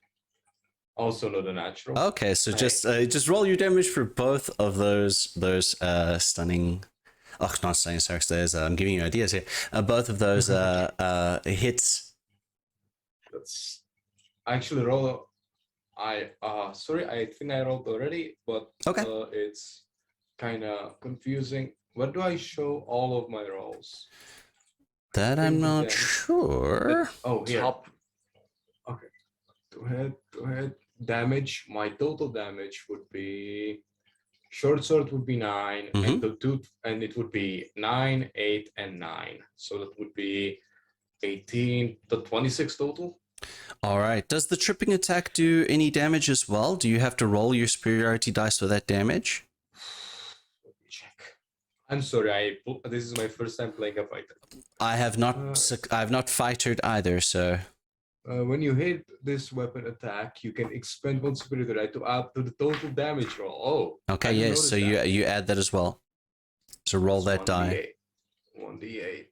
Also not a natural. Okay, so just roll your damage for both of those stunning. Oh, not stunning strikes. I'm giving you ideas here. Both of those hits. That's actually roll. Sorry, I think I rolled already, but Okay. It's kind of confusing. Where do I show all of my rolls? That I'm not sure. Here. Top. Okay. Go ahead. Damage. My total damage would be short sword would be 9, and the tooth, and it would be 9, 8, and 9. So that would be 18, the 26 total. All right. Does the tripping attack do any damage as well? Do you have to roll your superiority dice for that damage? Let me check. I'm sorry. This is my first time playing a fighter. I have not. I've not fightered either. So when you hit this weapon attack, you can expend one superiority die to add to the total damage roll. Oh. okay. Yes. So you add that as well. So roll that die. 1d8.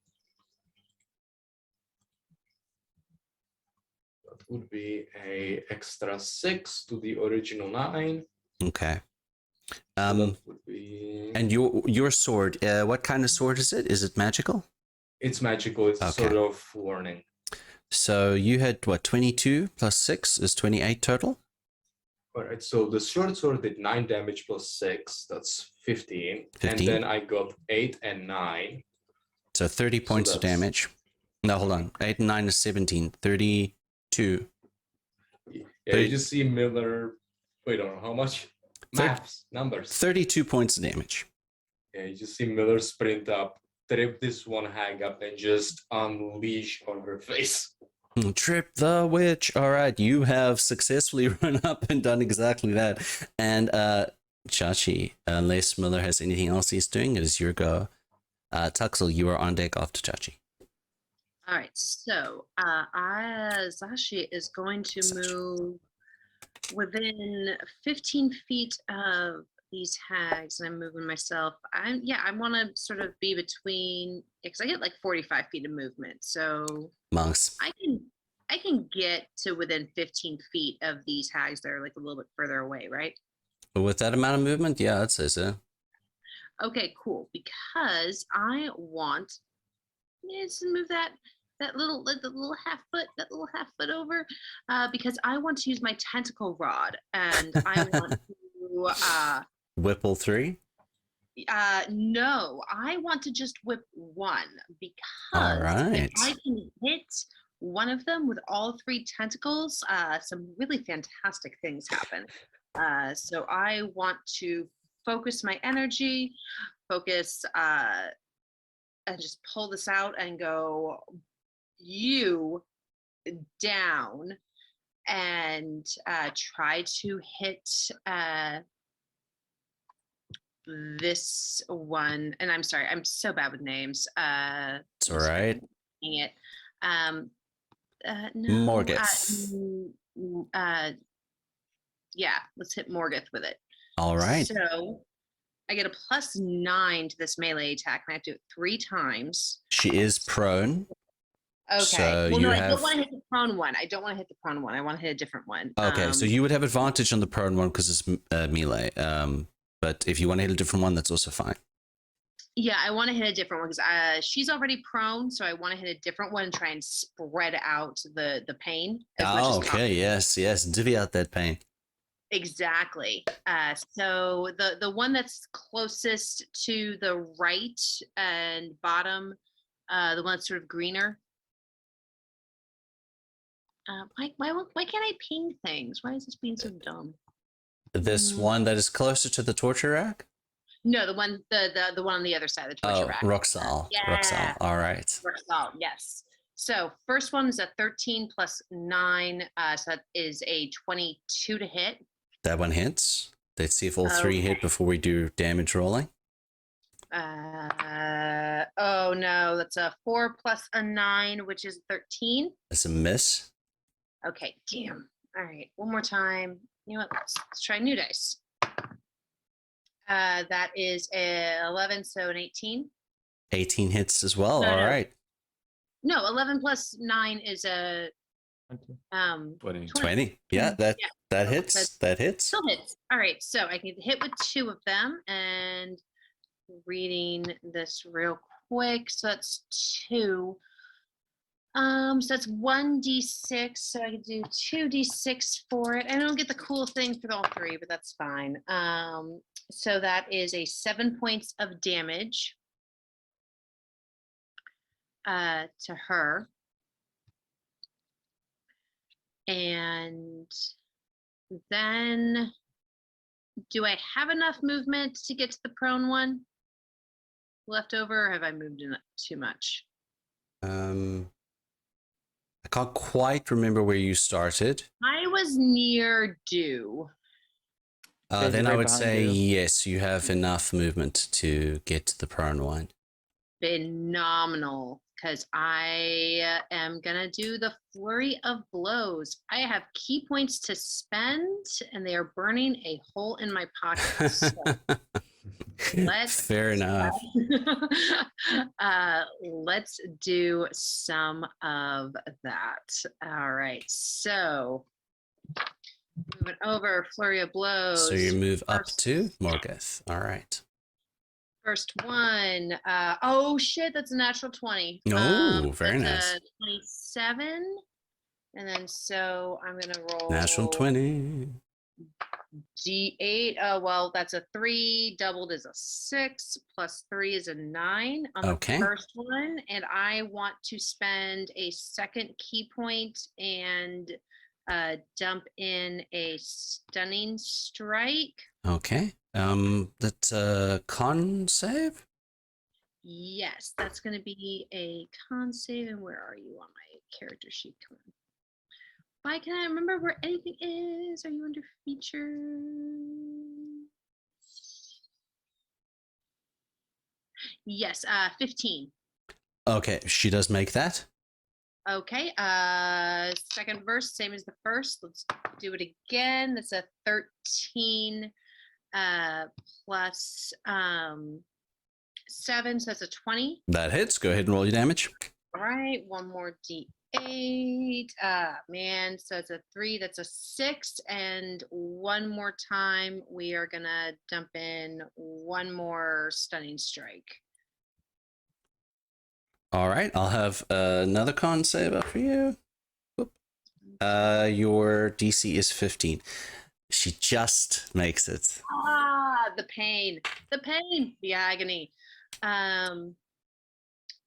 That would be a extra 6 to the original 9. Okay. So that would be... And your sword, what kind of sword is it? Is it magical? It's magical. It's a sort of warning. So you had what, 22 plus 6 is 28 total? All right. So the short sword did 9 damage plus 6. That's 15. And then I got 8 and 9. So 30 points of damage. No, hold on. 8 and 9 is 17. 32. Yeah, you just see Miller. Wait, I don't know how much. Maths, numbers. 32 points of damage. Yeah, you just see Miller sprint up, trip this one hag up, and just unleash on her face. Trip the witch. All right, you have successfully run up and done exactly that. And Chachi, unless Miller has anything else he's doing, it is your go. Tuxel, you are on deck after Chachi. All right, so Zashi is going to move within 15 feet of these hags, and I'm moving myself. I want to sort of be between, because I get like 45 feet of movement, so Monks. I can get to within 15 feet of these hags that are like a little bit further away, right? With that amount of movement, yeah, I'd say so. Okay, cool. Because I want to move that little half foot over, because I want to use my tentacle rod, and I want to Whipple 3? No, I want to just whip 1, because if I can hit one of them with all 3 tentacles, some really fantastic things happen. So I want to focus my energy, and just pull this out and go you down, and try to hit this one. And I'm sorry, I'm so bad with names. It's all right. No, Morgoth. Yeah, let's hit Morgoth with it. All right. So I get a +9 to this melee attack, and I have to do it 3 times. She is prone. Okay. So well, no, I have... don't want to hit the prone one. I don't want to hit the prone one. I want to hit a different one. Okay, so you would have advantage on the prone one because it's melee. But if you want to hit a different one, that's also fine. Yeah, I want to hit a different one because she's already prone, so I want to hit a different one and try and spread out the pain. Oh, okay. Yes, divvy out that pain. Exactly. So the one that's closest to the right and bottom, the one that's sort of greener. Why can't I ping things? Why is this being so dumb? This one that is closer to the torture rack? No, the one on the other side of the torture rack. Roxal. Yeah. Roxal. All right. Roxal, yes. So first one is a 13 + 9, so that is a 22 to hit. That one hits. Let's see if all 3 hit before we do damage rolling. Oh no, that's a 4 + a 9, which is 13. That's a miss. Okay, damn. All right, one more time. You know what? Let's try new dice. That is a 11, so an 18. 18 hits as well. No, All no. right. No, 11 plus 9 is a 20. 20. Yeah, that hits. That's- That hits. Still hits. All right, so I can hit with 2 of them, and reading this real quick. So that's 2. So that's 1d6. So I can do 2d6 for it. I don't get the cool thing for all 3, but that's fine. So that is a 7 points of damage to her. And then do I have enough movement to get to the prone one left over, or have I moved in too much? I can't quite remember where you started. I was near due. Says Then you're I right would behind say you. yes, you have enough movement to get to the prone one. Phenomenal, because I am gonna do the flurry of blows. I have key points to spend, and they are burning a hole in my pocket. So let's Fair enough. let's do some of that. All right, so moving over, flurry of blows. So you move up First- to Morgoth. All right. First one. Oh shit, that's a natural 20. Oh, very that's nice. a 27. And then so I'm gonna roll Natural 20. D8. Oh well, that's a 3. Doubled is a 6. Plus 3 is a 9 on Okay. the first one. And I want to spend a second key point and dump in a stunning strike. Okay. That's a con save? Yes, that's going to be a con save. And where are you on my character sheet? Come on. Why can't I remember where anything is? Are you under feature? Yes, 15. Okay, she does make that. Okay, second verse, same as the first. Let's do it again. That's a 13 plus 7, so that's a 20. That hits. Go ahead and roll your damage. All right, one more D8. Man, so it's a 3, that's a 6. And one more time, we are gonna dump in one more stunning strike. All right, I'll have another con save up for you. Whoop. Your DC is 15. She just makes it. The pain, the agony.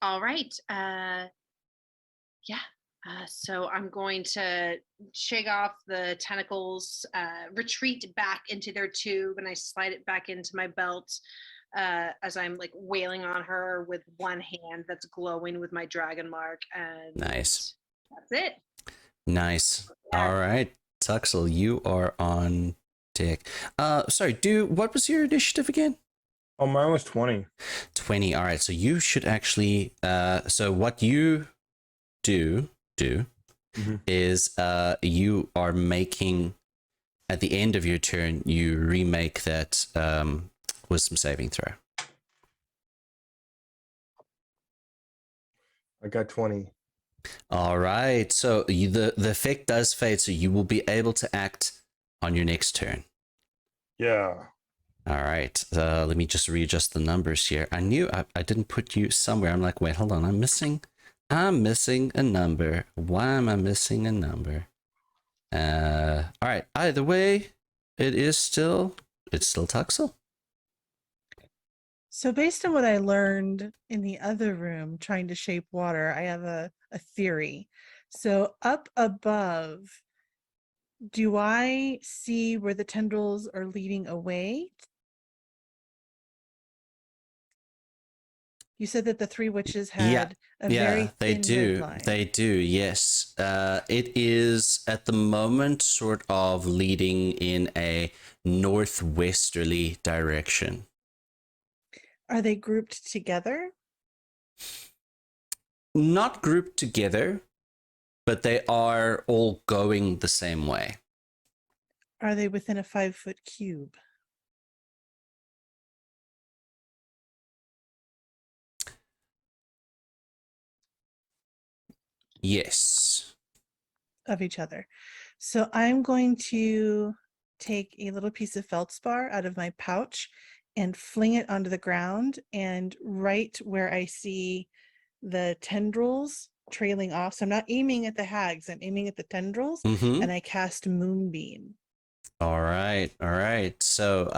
All right. So I'm going to shake off the tentacles, retreat back into their tube, and I slide it back into my belt as I'm like wailing on her with one hand that's glowing with my dragon mark. And Nice. That's it. Nice. Yeah. All right, Tuxel, you are on deck. Sorry, what was your initiative again? Oh, mine was 20. 20. All right, so you should actually so what you do Mhm. is you are making, at the end of your turn, you remake that wisdom saving throw. I got 20. All right, so the effect does fade, so you will be able to act on your next turn. Yeah. All right, let me just readjust the numbers here. I knew I didn't put you somewhere. I'm like, wait, hold on, I'm missing a number. Why am I missing a number? All right, either way, it's still Tuxel. So based on what I learned in the other room trying to shape water, I have a theory. So up above, do I see where the tendrils are leading away? You said that the 3 witches had a very they thin do. midline. They do, yes. It is at the moment sort of leading in a northwesterly direction. Are they grouped together? Not grouped together, but they are all going the same way. Are they within a 5-foot cube? Yes. Of each other. So I'm going to take a little piece of feldspar out of my pouch and fling it onto the ground, and right where I see the tendrils trailing off. So I'm not aiming at the hags, I'm aiming at the tendrils, Mm-hmm. and I cast Moonbeam. All right. All right. So,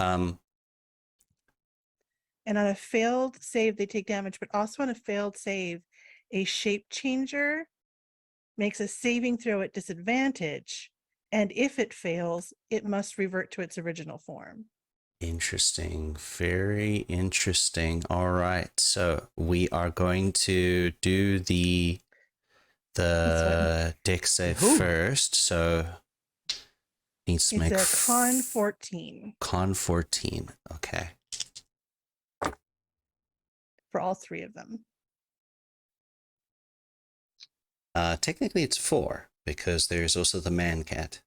And on a failed save, they take damage, but also on a failed save, a shape changer makes a saving throw at disadvantage. And if it fails, it must revert to its original form. interesting. Very interesting. All right. So we are going to do the deck save Who? first. So needs to It's make a con 14 con 14. Okay. for all three of them. Technically it's 4 because there's also the man cat.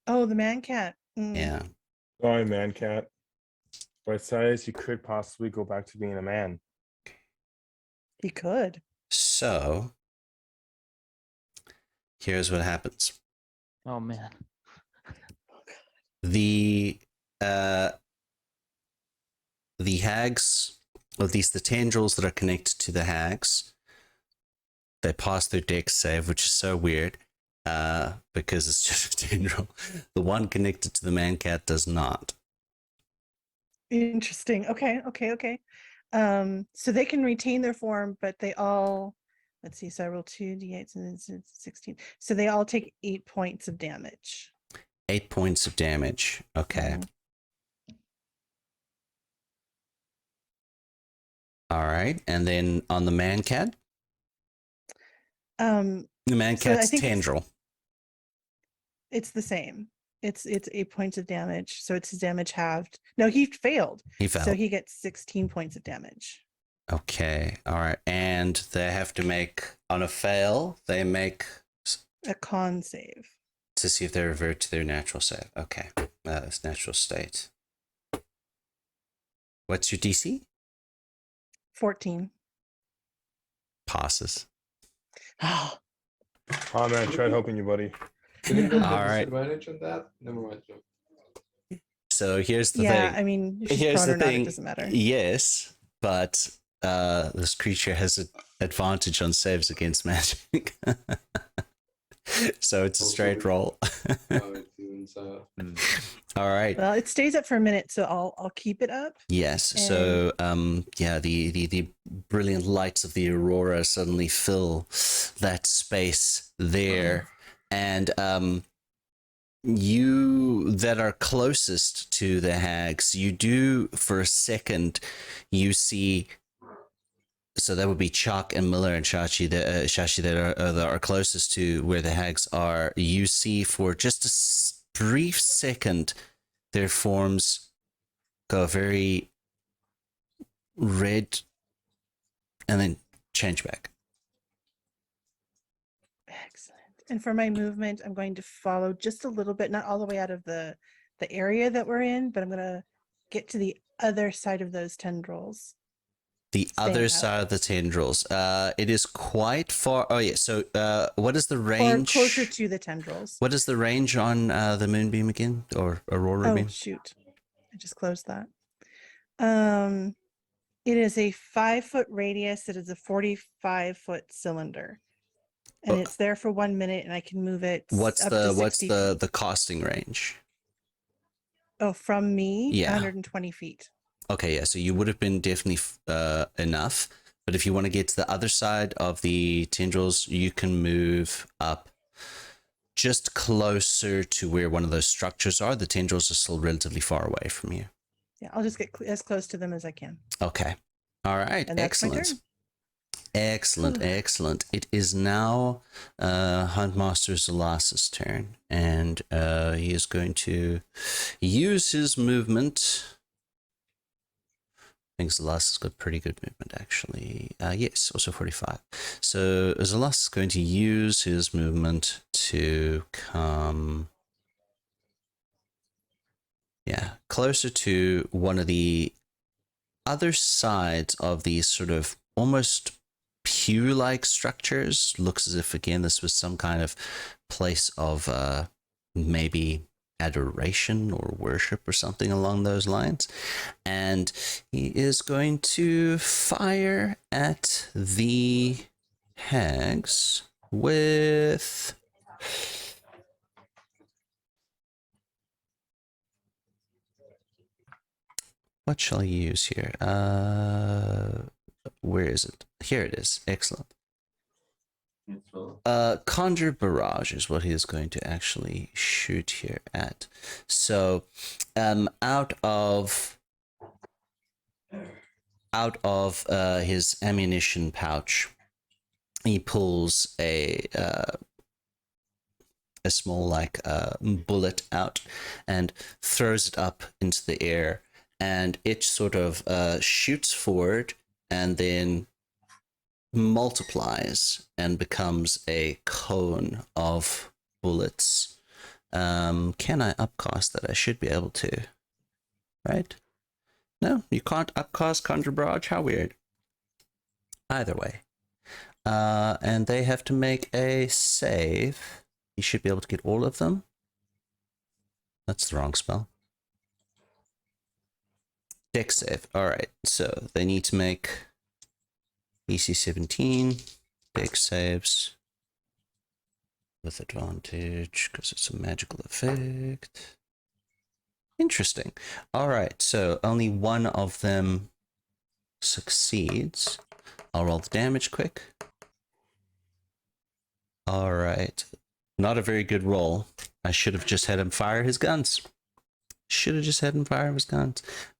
Oh, the man cat. Yeah. Sorry, man, cat. But it says you could possibly go back to being a man. He could. So here's what happens. Oh man. The hags, or at least the tendrils that are connected to the hags, they pass their deck save, which is so weird because it's just a tendril. The one connected to the man cat does not. Interesting. Okay. So they can retain their form, but they all, let's see, so I roll 2d8 and it's 16. So they all take 8 points of damage. 8 points of damage. Okay. Mhm. All right. And then on the man cat, Um, the man So I cat's think it's- tendril. it's the same. It's 8 points of damage. So it's his damage halved. No, he failed. He fell. So he gets 16 points of damage. Okay. All right. And they have to make, on a fail, they make A con save. to see if they revert to their natural state. Okay. It's natural state. What's your DC? 14. Passes. Oh, Oh man, tried helping you, buddy. Can you get All a right. disadvantage on that? Never mind. So here's the yeah. thing. I mean, if she's Here's prone the or not, thing. it doesn't matter. Yes, but this creature has an advantage on saves against magic. So it's a straight roll. It even so. All right. Well, it stays up for a minute, so I'll keep it up. Yes. So yeah, the brilliant lights of the aurora suddenly fill that space there, and you that are closest to the hags, you do for a second, you see. So that would be Chalk and Miller and Shashi that are closest to where the hags are. You see for just a brief second, their forms go very red and then change back. Excellent. And for my movement, I'm going to follow just a little bit, not all the way out of the area that we're in, but I'm going to get to the other side of those tendrils. The Staying other out. side of the tendrils. It is quite far. Oh yeah. So what is the Or range? closer to the tendrils. What is the range on the moonbeam again, or aurora Oh, beam? shoot. I just closed that. It is a 5-foot radius. It is a 45-foot cylinder. And Oh. it's there for 1 minute, and I can move it What's up the to what's 60 the feet. the casting range? Oh, from me, Yeah. 120 feet. Okay, yeah. So you would have been definitely enough. But if you want to get to the other side of the tendrils, you can move up just closer to where one of those structures are. The tendrils are still relatively far away from you. Yeah, I'll just get as close to them as I can. Okay. All right. And that's my Excellent. turn. Excellent. Excellent. It is now Huntmaster Zelas's turn, and he is going to use his movement. I think Zelas has got pretty good movement, actually. Yes, also 45. So Zelas is going to use his movement to come Yeah, closer to one of the other sides of these sort of almost pew-like structures. Looks as if, again, this was some kind of place of maybe adoration or worship or something along those lines. And he is going to fire at the hags with... What shall I use here? Where is it? Here it is. Excellent. Conjure Barrage is what he is going to actually shoot here at. So, out of his ammunition pouch, he pulls a small bullet out and throws it up into the air, and it sort of shoots forward and then multiplies and becomes a cone of bullets. Can I upcast that? I should be able to, right? No, you can't upcast Conjure Barrage. How weird. Either way. And they have to make a save. You should be able to get all of them. That's the wrong spell. Dex save. Alright, so they need to make EC 17, Dex saves with advantage because it's a magical effect. Interesting. Alright, so only one of them succeeds. I'll roll the damage quick. Alright. Not a very good roll. I should have just had him fire his guns.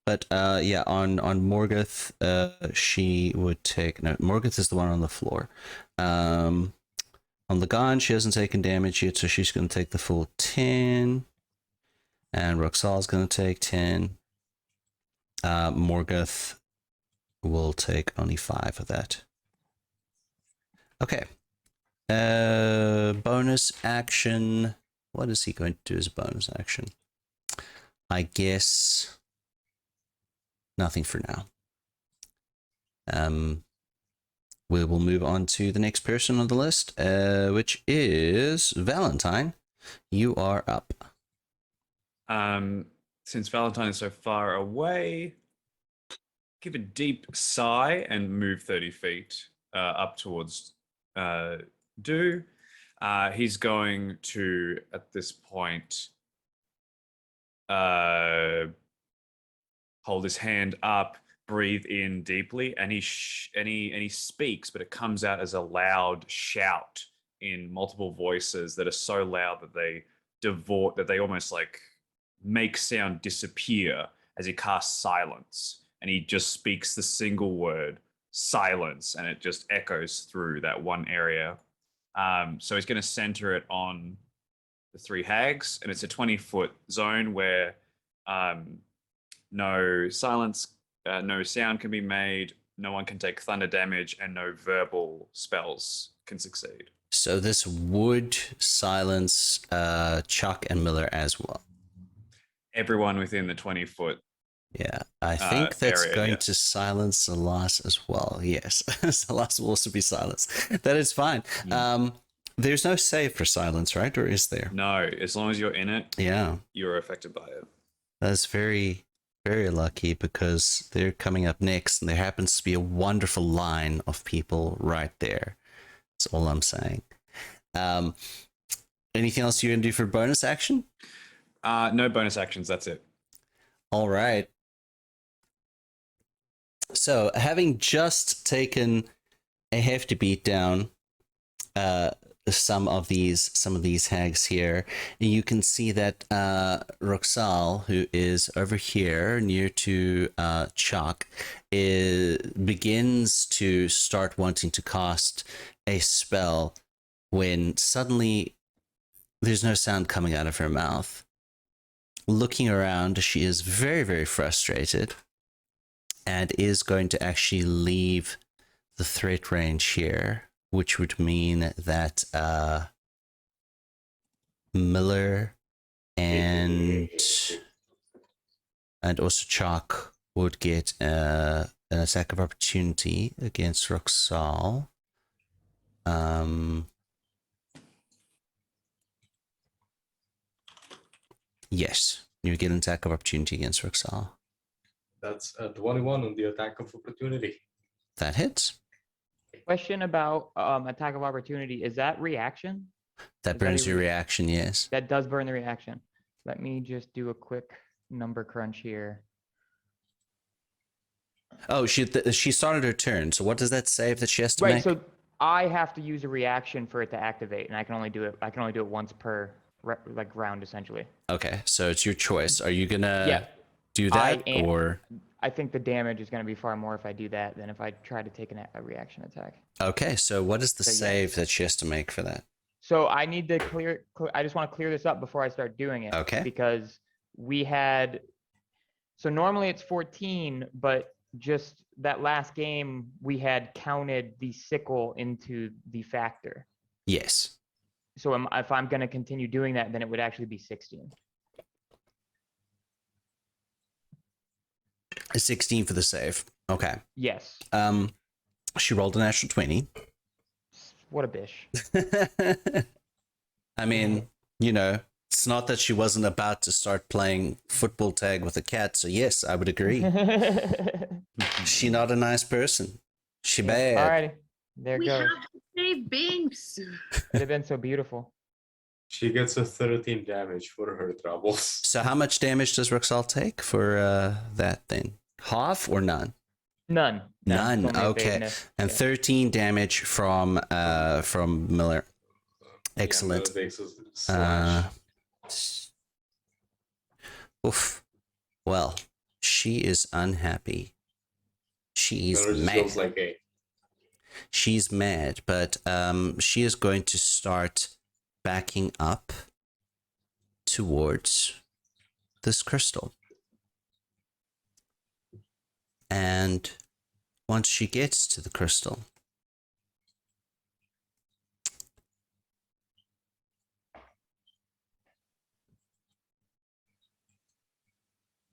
But yeah, on Morgoth, she would take... No, Morgoth is the one on the floor. On Lagan, she hasn't taken damage yet, so she's going to take the full 10. And Roxal's going to take 10. Morgoth will take only 5 of that. Okay. Bonus action. What is he going to do as a bonus action? I guess nothing for now. We will move on to the next person on the list, which is Valentine. You are up. Since Valentine is so far away, give a deep sigh and move 30 feet up towards Do. He's going to, at this point, hold his hand up, breathe in deeply, and he speaks, but it comes out as a loud shout in multiple voices that are so loud that they almost like make sound disappear as he casts silence, and he just speaks the single word silence, and it just echoes through that one area. So he's going to center it on the 3 hags, and it's a 20-foot zone where no silence, no sound can be made, no one can take thunder damage, and no verbal spells can succeed. So this would silence Chuck and Miller as well. Everyone within the 20-foot. Yeah, I think that's area, going yeah. to silence Salas as well. Yes, Salas will also be silenced. That is fine. There's no save for silence, right? Or is there? No, as long as you're in it, Yeah, you're affected by it. that's very, very lucky because they're coming up next, and there happens to be a wonderful line of people right there. That's all I'm saying. Anything else you're going to do for bonus action? No bonus actions, that's it. All right. So, having just taken a hefty beat down, some of these hags here, you can see that Roxal, who is over here near to Chuck, begins to start wanting to cast a spell when suddenly there's no sound coming out of her mouth. Looking around, she is very, very frustrated and is going to actually leave the threat range here, which would mean that Miller and And also Chalk would get an attack of opportunity against Roxal. Yes, you get an attack of opportunity against Roxal. That's a 21 on the attack of opportunity. That hits. Question about attack of opportunity. Is that reaction? That Is that burns a your re- reaction, yes. That does burn the reaction. Let me just do a quick number crunch here. Oh, she started her turn. So what does that save that she has to Right, make? so I have to use a reaction for it to activate, and I can only do it once per round essentially. Okay, so it's your choice. Are you gonna Yeah. do that am. or? I think the damage is going to be far more if I do that than if I try to take a reaction attack. Okay, so what is the So, yeah. save that she has to make for that? So I need to clear. I just want to clear this up before I start doing it. Okay. Because we had. So normally it's 14, but just that last game we had counted the sickle into the factor. Yes. So if I'm going to continue doing that, then it would actually be 16. A 16 for the save. Okay. Yes. She rolled a natural 20. What a bish. I mean, it's not that she wasn't about to start playing football tag with a cat, so yes, I would agree. She not a nice person. She bad. Alrighty. There We goes. have to save Binks. It'd have been so beautiful. She gets a 13 damage for her troubles. So how much damage does Roxal take for that then? Half or none? None. None. It's only Okay. vagueness. And Yeah. 13 damage from Miller. Excellent. Yeah, takes a slash. Oof. Well, she is unhappy. She's Miller just mad. feels like a She's mad, but she is going to start backing up towards this crystal. And once she gets to the crystal,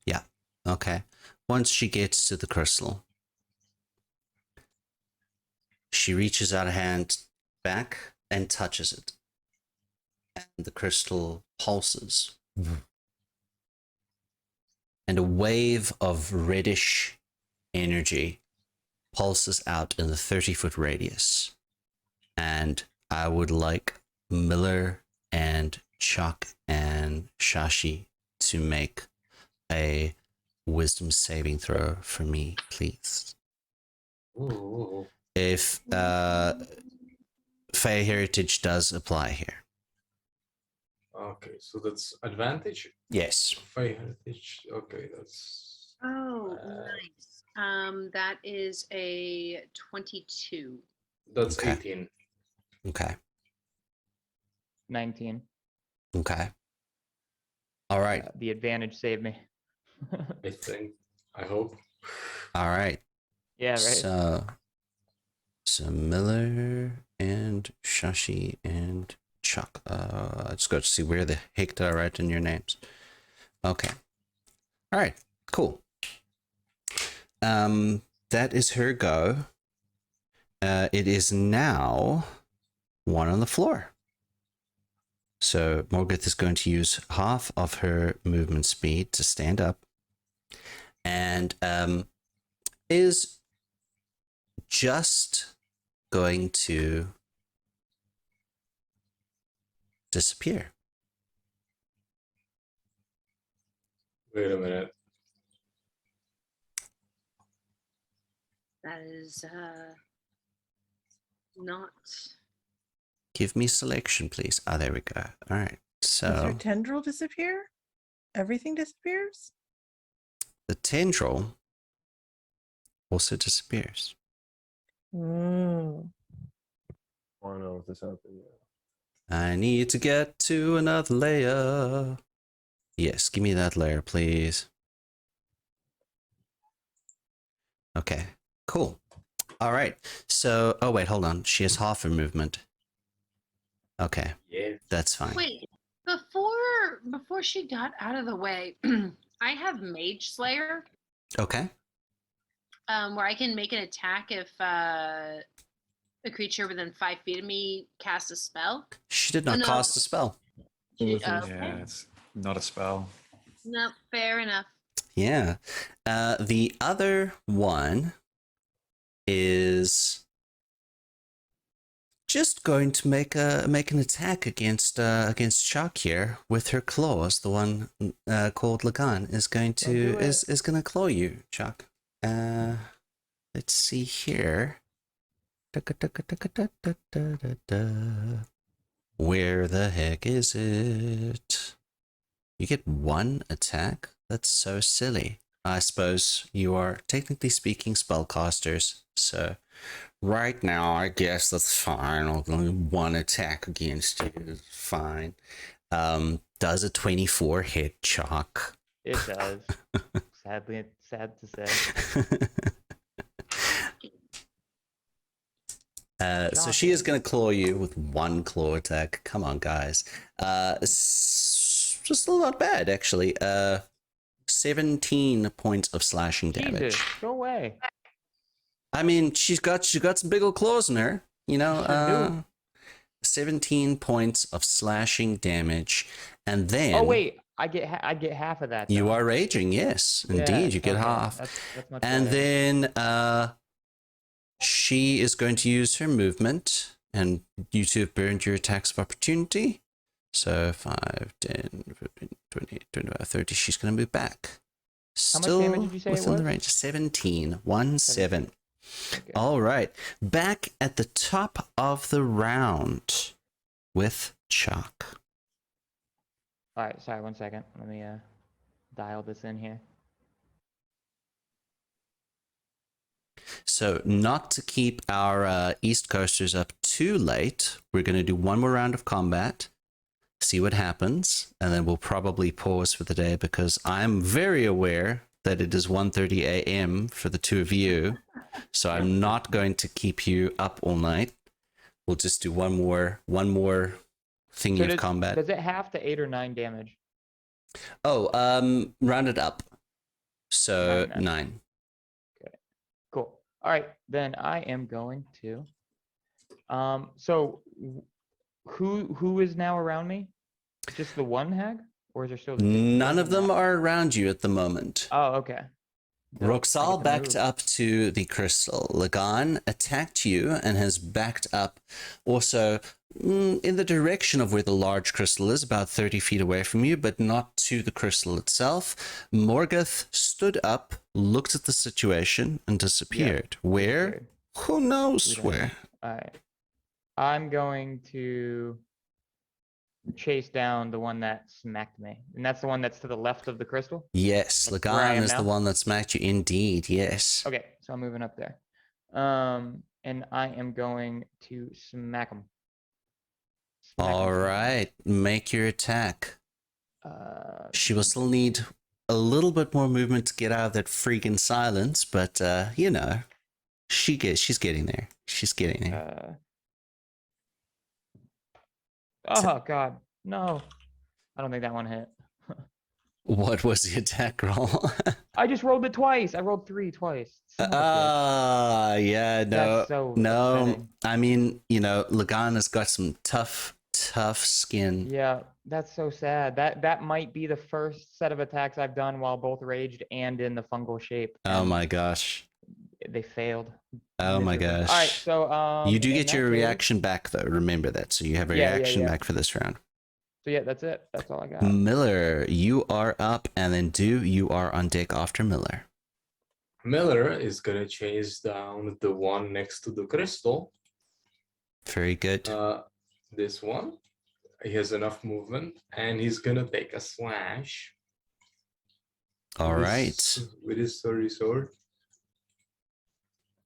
yeah, okay. Once she gets to the crystal, she reaches out a hand back and touches it. And the crystal pulses. And a wave of reddish energy pulses out in the 30-foot radius. And I would like Miller and Chuck and Shashi to make a wisdom saving throw for me, please. Ooh. If Fey Heritage does apply here. Okay, so that's advantage. Yes. Fey heritage. Okay, that's Oh, nice. That is a 22. that's Okay. 18. Okay. 19. Okay. All right. The advantage saved me. I think. I hope. All right. Yeah, right. So Miller and Shashi and Chuck. Let's go to see where the heck did I write in your names. Okay. All right. Cool. That is her go. It is now one on the floor. So Morgoth is going to use half of her movement speed to stand up, and is just going to disappear. Wait a minute. That is not. Give me selection, please. Oh, there we go. All right. Does her So tendril disappear? Everything disappears? the tendril also disappears. Mm. I don't know if this happened yet. I need to get to another layer. Yes, give me that layer, please. Okay, cool. All right. So, oh wait, hold on. She has half her movement. Okay, Yeah. that's fine. Wait, before she got out of the way, I have Mage Slayer, Okay. where I can make an attack if a creature within 5 feet of me casts a spell. She did Oh, not no. cast a spell. Mm-hmm. Okay. Yeah, it's not a spell. No, fair enough. Yeah. The other one is just going to make an attack against Shark here with her claws. The one called Lagan is going Don't do to it. is going to claw you, Shark. Let's see here. Where the heck is it? You get one attack? That's so silly. I suppose you are, technically speaking, spellcasters, so right now I guess that's fine. Only one attack against you is fine. Does a 24 hit, Chalk? It does. Sadly, it's sad to say. So she is going to claw you with one claw attack. Come on, guys. Just not bad, actually. 17 points of slashing damage. Jesus, go away. I mean, she's got some big old claws in her. You know, Sure do. 17 points of slashing damage, and then Oh wait, I get half of that. you though. are raging. Yes, Yeah, indeed, you get okay, half. That's much And better. then she is going to use her movement, and you two have burned your attacks of opportunity. So 5, 10, 15, 20, 25, 30. She's going to move back. How much Still damage did you say it within the was? range. 17. 1-7. Okay. All right. Back at the top of the round with Chalk. All right, sorry, 1 second. Let me dial this in here. So, not to keep our East Coasters up too late, we're going to do one more round of combat, see what happens, and then we'll probably pause for the day because I'm very aware that it is 1:30 a.m. for the two of you. So, I'm not going to keep you up all night. We'll just do one more thingy So of combat. does it have to 8 or 9 damage? Oh, round it up. So, 9. 9. Cool. All right, then I am going to. So who is now around me? Just the one hag, or is there still the two? None of them Doesn't matter. are around you at the moment. Oh, okay. Dope. I Roxal get to backed move. up to the crystal. Lagan attacked you and has backed up also in the direction of where the large crystal is, about 30 feet away from you, but not to the crystal itself. Morgoth stood up, looked at the situation, and disappeared. Where? Disappeared. Who knows We don't where? know. All right. I'm going to chase down the one that smacked me, and that's the one that's to the left of the crystal. Yes, That's where I Lagan am is the now? one that smacked you. Indeed, yes. Okay, so I'm moving up there. And I am going to smack him. All right, make your attack. She will still need a little bit more movement to get out of that freaking silence, but you know, she's getting there. She's getting there. Oh God, no! I don't think that one hit. What was the attack roll? I just rolled it twice. I rolled 3 twice. Son of a bitch. Yeah, no, That's so no. upsetting. I mean, you know, Lagan has got some tough skin. Yeah, that's so sad. That might be the first set of attacks I've done while both raged and in the fungal shape. Oh and my gosh. They failed. Oh my miserably. gosh. All right, so you do in get that your case- reaction back though. Remember that. So you have a Yeah, reaction yeah. back for this round. So yeah, that's it. That's all I got. Miller, you are up, and then you are on deck after Miller. Miller is gonna chase down the one next to the crystal. Very good. This one. He has enough movement, and he's gonna take a slash. All with right. his- With his sturdy sword.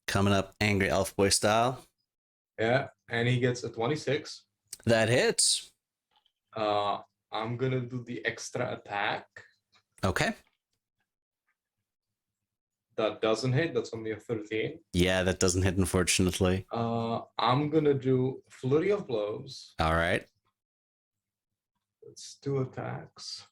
Coming up, angry elf boy style. Yeah, and he gets a 26. That hits. I'm gonna do the extra attack. Okay. That doesn't hit. That's only a 13. Yeah, that doesn't hit, unfortunately. I'm gonna do flurry of blows. All right. It's 2 attacks.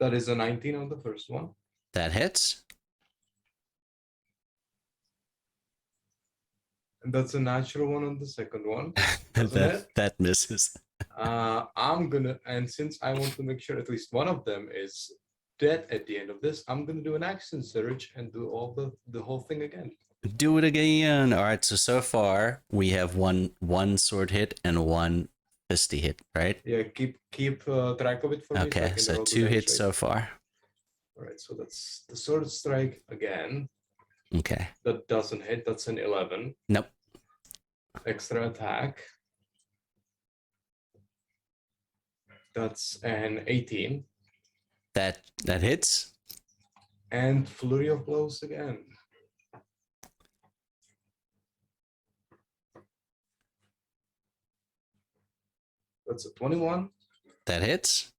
That is a 19 on the first one. That hits. And that's a natural one on the second one. Doesn't it? That misses. I'm gonna, and since I want to make sure at least one of them is dead at the end of this, I'm gonna do an action surge and do all the whole thing again. Do it again. All right. So far we have one sword hit and one fisty hit, right? Yeah, keep track of it for me. I Okay. can So roll the 2 damage hits rate. so far. All right, so that's the sword strike again. Okay. That doesn't hit. That's an 11. Nope. Extra attack. That's an 18. That hits. And flurry of blows again. That's a 21. That hits.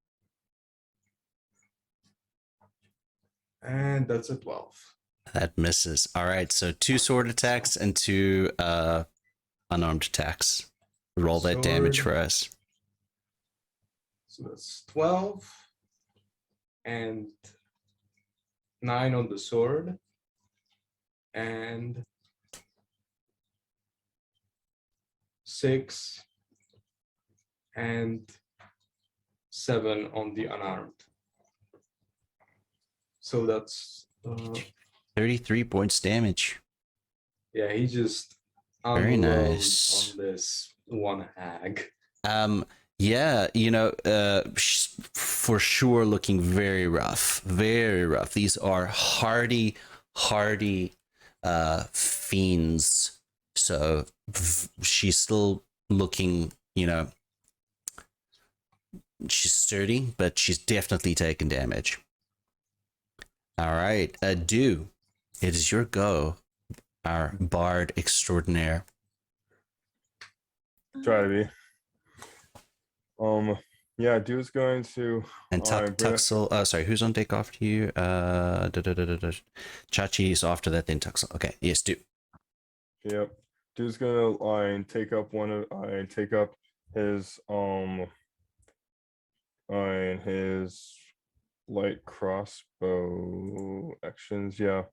And that's a 12. That misses. All right. So 2 sword attacks and 2 unarmed attacks. Roll that damage Sword. for us. So that's 12 and 9 on the sword and 6 and 7 on the unarmed. So that's 33 points damage. yeah, he just Very unloads nice. on this one hag. Yeah, for sure looking very rough. Very rough. These are hardy fiends. So she's still looking, she's sturdy, but she's definitely taken damage. All right, Do, it is your go, our bard extraordinaire. Try to be. Yeah, dude's going to. And Tuxel, sorry, who's on deck after you? Chachi is after that, then Tuxel. Okay, yes, Do. Yep. Dude's gonna take up his his light crossbow actions. Yeah.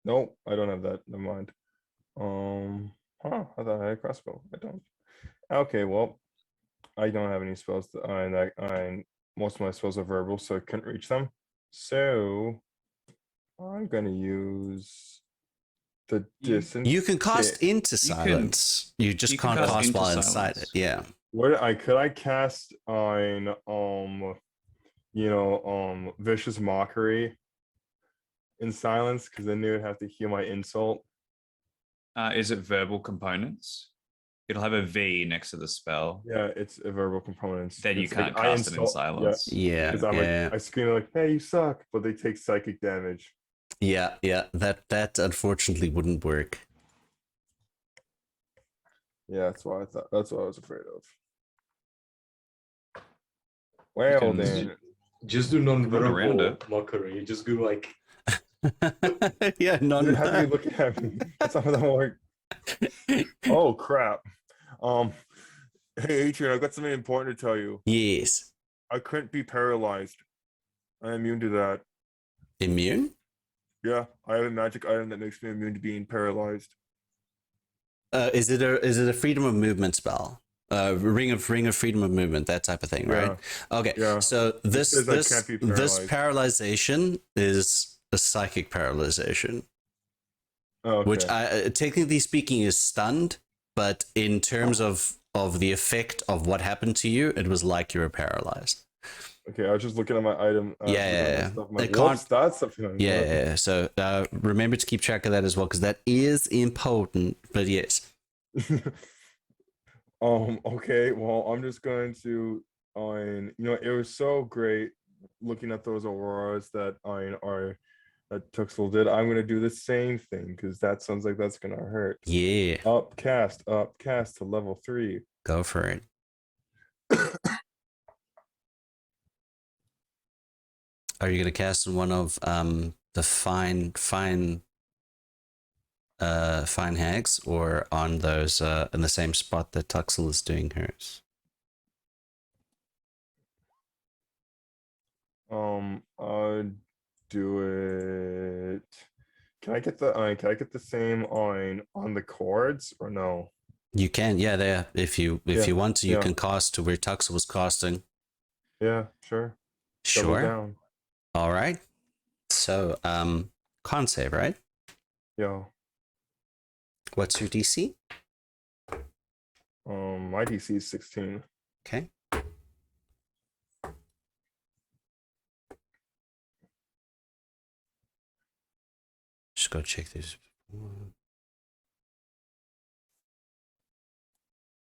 Nope, I don't have that. Never mind. I thought I had a crossbow. I don't. Okay, well, I don't have any spells and most of my spells are verbal, so I couldn't reach them. So I'm gonna use the distance. You can cast into you can- silence. You just you can can't cast cast into while inside silence. it. Yeah. Could I cast on vicious mockery in silence, because then they would have to hear my insult. Is it verbal components? It'll have a V next to the spell. Yeah, it's a verbal component. Then you It's like, can't I cast it in insult- silence. Yeah. Because I'm Yeah. I scream like, "Hey, you suck!" But they take psychic damage. Yeah. That unfortunately wouldn't work. Yeah, that's what I thought. That's what I was afraid of. Well can- then, Just do around non-verbal it. mockery. Just go like, Yeah, you have to be looking at me. That's how that works. Oh crap! Hey Adrian, I've got something important to tell you. Yes. I couldn't be paralyzed. I'm immune to that. Immune? Yeah, I have a magic item that makes me immune to being paralyzed. Is it a freedom of movement spell? Ring of freedom of movement, that type of thing, right? Okay. Yeah. So this says I can't be this paralyzed. paralyzation is a psychic paralyzation, Okay. which technically speaking is stunned, but in terms of the effect of what happened to you, it was like you were paralyzed. Okay, I was just looking at my item. Yeah. Stuff. I'm like, It whoops, can't- that's something. I'm Yeah. So remember to keep track of that as well, because that is important. But yes. Okay, well, I'm just going to it was so great looking at those auroras that that Tuxel did. I'm gonna do the same thing because that sounds like that's gonna hurt. Yeah. Upcast to level 3. Go for it. Are you gonna cast in one of the fine hags, or on those in the same spot that Tuxel is doing hers? I'll do it. Can I get the same on the chords or no? You can, yeah, there. If you want to, you yeah. can cast to where Tux was casting. Yeah, sure. Double Sure. down. All right. So, con save, right? Yeah. What's your DC? My DC is 16. Okay. Just go check this.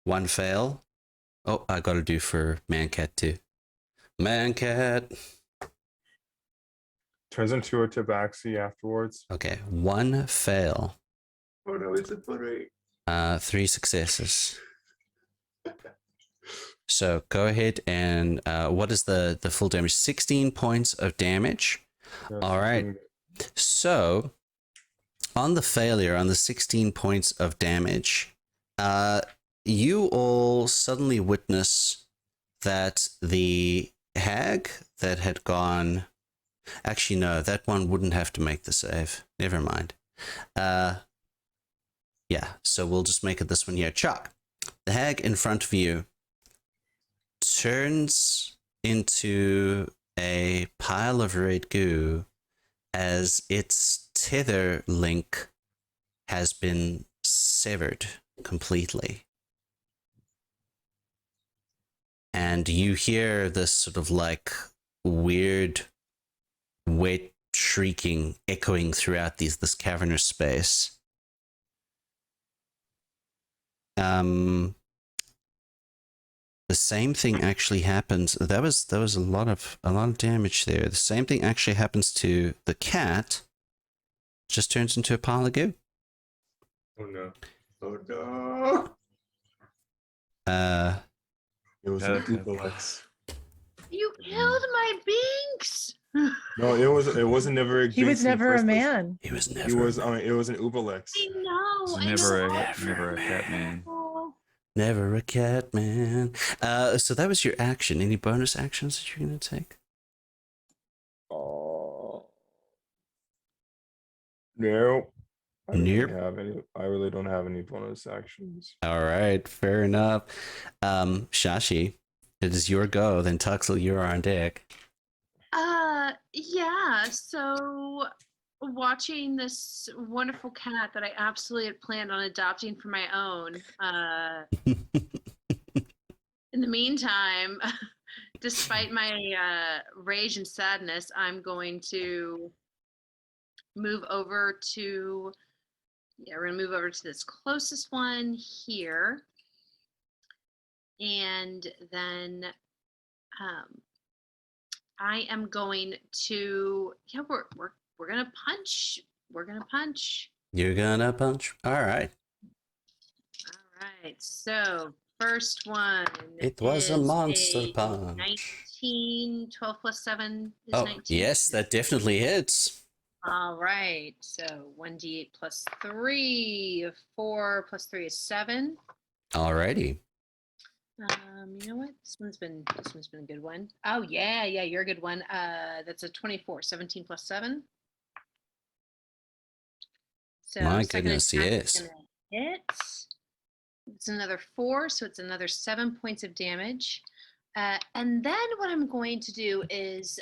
One fail. Oh, I gotta do for Mancat too. Mancat. Turns into a tabaxi afterwards. Okay, one fail. Oh no, it's a footy. 3 successes. So go ahead and what is the full damage? 16 points of damage. Yeah, All right. 16. So on the failure, on the 16 points of damage, you all suddenly witness that the hag that had gone. Actually, no, that one wouldn't have to make the save. Never mind. Yeah, so we'll just make it this one here. Chuck, the hag in front of you turns into a pile of red goo as its tether link has been severed completely. And you hear this sort of like weird, wet shrieking echoing throughout this cavernous space. The same thing actually happens. That was a lot of damage there. The same thing actually happens to the cat. Just turns into a pile of goo. Oh no. Oh no. It was an Ubalex. You killed my Binks. No, it wasn't never a He was Jinx in the never a first place. man. He was never. It was an Ubalex. I know. It's I never know. a cat man. Oh, Never a cat man. So that was your action. Any bonus actions that you're gonna take? Oh. No. I don't Nope. really have any. I really don't have any bonus actions. All right, fair enough. Shashi, it is your go. Then Tuxel, you're on deck. yeah. So watching this wonderful cat that I absolutely had planned on adopting for my own. In the meantime, despite my rage and sadness, I'm going to move over to. Yeah, we're gonna move over to this closest one here, and then I am going to. Yeah, we're gonna punch. We're gonna punch. You're gonna punch. All right. All right. So first one. It was a is monster punch. 19. 12 plus 7 is Oh, 19. yes, that definitely hits. All right. So 1d8 plus 3. 4 plus 3 is 7. Alrighty. You know what? This one's been a good one. Oh yeah, you're a good one. That's a 24. 17 plus 7. So My second goodness, attack is yes. gonna hit. It's another 4, so it's another 7 points of damage. And then what I'm going to do is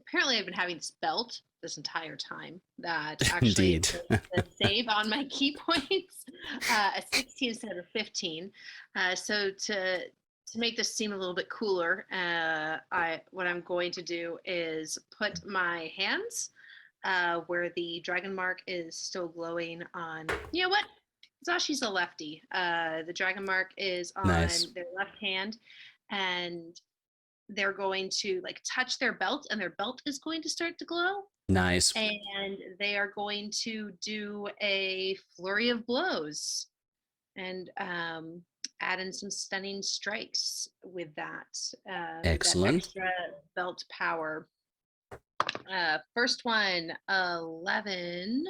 apparently I've been having this belt this entire time that actually Indeed. the save on my key points a 16 instead of 15. So to make this seem a little bit cooler, what I'm going to do is put my hands where the dragon mark is still glowing on. You know what? Zashi's a lefty. The dragon mark is on Nice. their left hand, and they're going to like touch their belt, and their belt is going to start to glow. Nice. And they are going to do a flurry of blows and add in some stunning strikes with that. Excellent. That extra belt power. First one, 11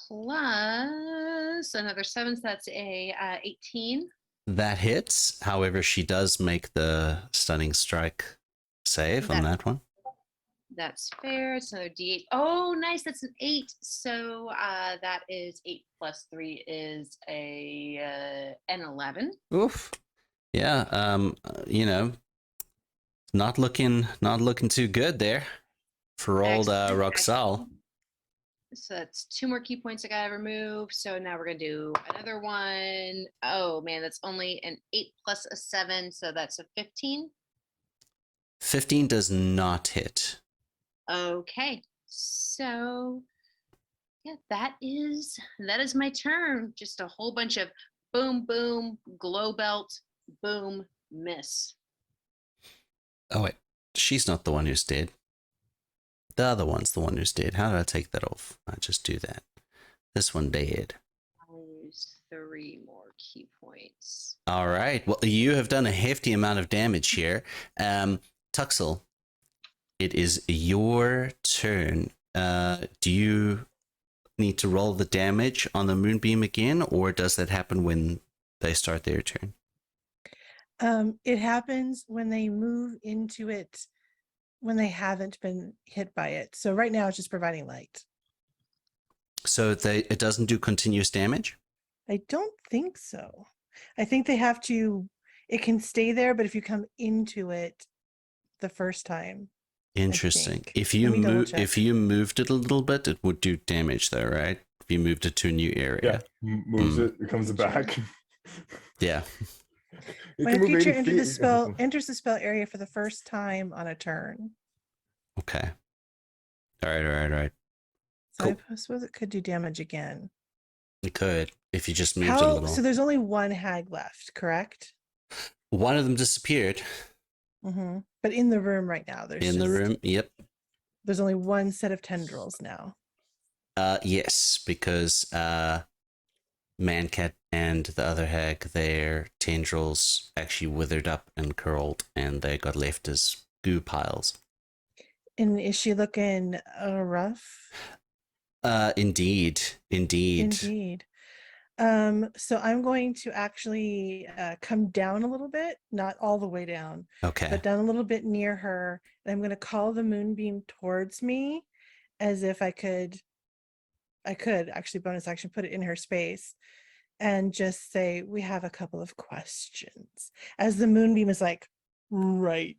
plus another 7, so that's a 18. That hits. However, she does make the stunning strike save on that one. That's fair. It's another D8. Oh, nice. That's an 8. So that is 8 plus 3 is an 11. Oof. Yeah. You know, not looking too good there for old Excellent, Roxal. excellent. So that's 2 more key points I gotta remove. So now we're gonna do another one. Oh man, that's only an 8 plus a 7, so that's a 15. 15 does not hit. Okay, so yeah, that is my turn. Just a whole bunch of boom, boom, glow belt, boom, miss. Oh wait, she's not the one who's dead. The other one's the one who's dead. How did I take that off? I just do that. This one dead. I'll use 3 more key points. All right. Well, you have done a hefty amount of damage here. Tuxel, it is your turn. Do you need to roll the damage on the moonbeam again, or does that happen when they start their turn? It happens when they move into it, when they haven't been hit by it. So right now it's just providing light. So it doesn't do continuous damage? I don't think so. I think they have to, it can stay there, but if you come into it the first time. Interesting. think. If you Let me double check. if you moved it a little bit, it would do damage though, right? If you moved it to a new area. Yeah, moves it comes back. Yeah. You When can a move creature 80 enters the feet. spell, enters the spell area for the first time on a turn. Okay. All right. So Cool. I suppose it could do damage again. It could if you just moved it a little. So there's only one hag left, correct? One of them disappeared Mm-hmm. But in the room right now, in the room. Yep. There's only one set of tendrils now. Yes, because Mancat and the other hag, their tendrils actually withered up and curled, and they got left as goo piles. And is she looking rough? Indeed. Indeed. So I'm going to actually come down a little bit, not all the way down, Okay. but down a little bit near her. And I'm going to call the moonbeam towards me as if I could actually bonus action put it in her space and just say, we have a couple of questions, as the moonbeam is like right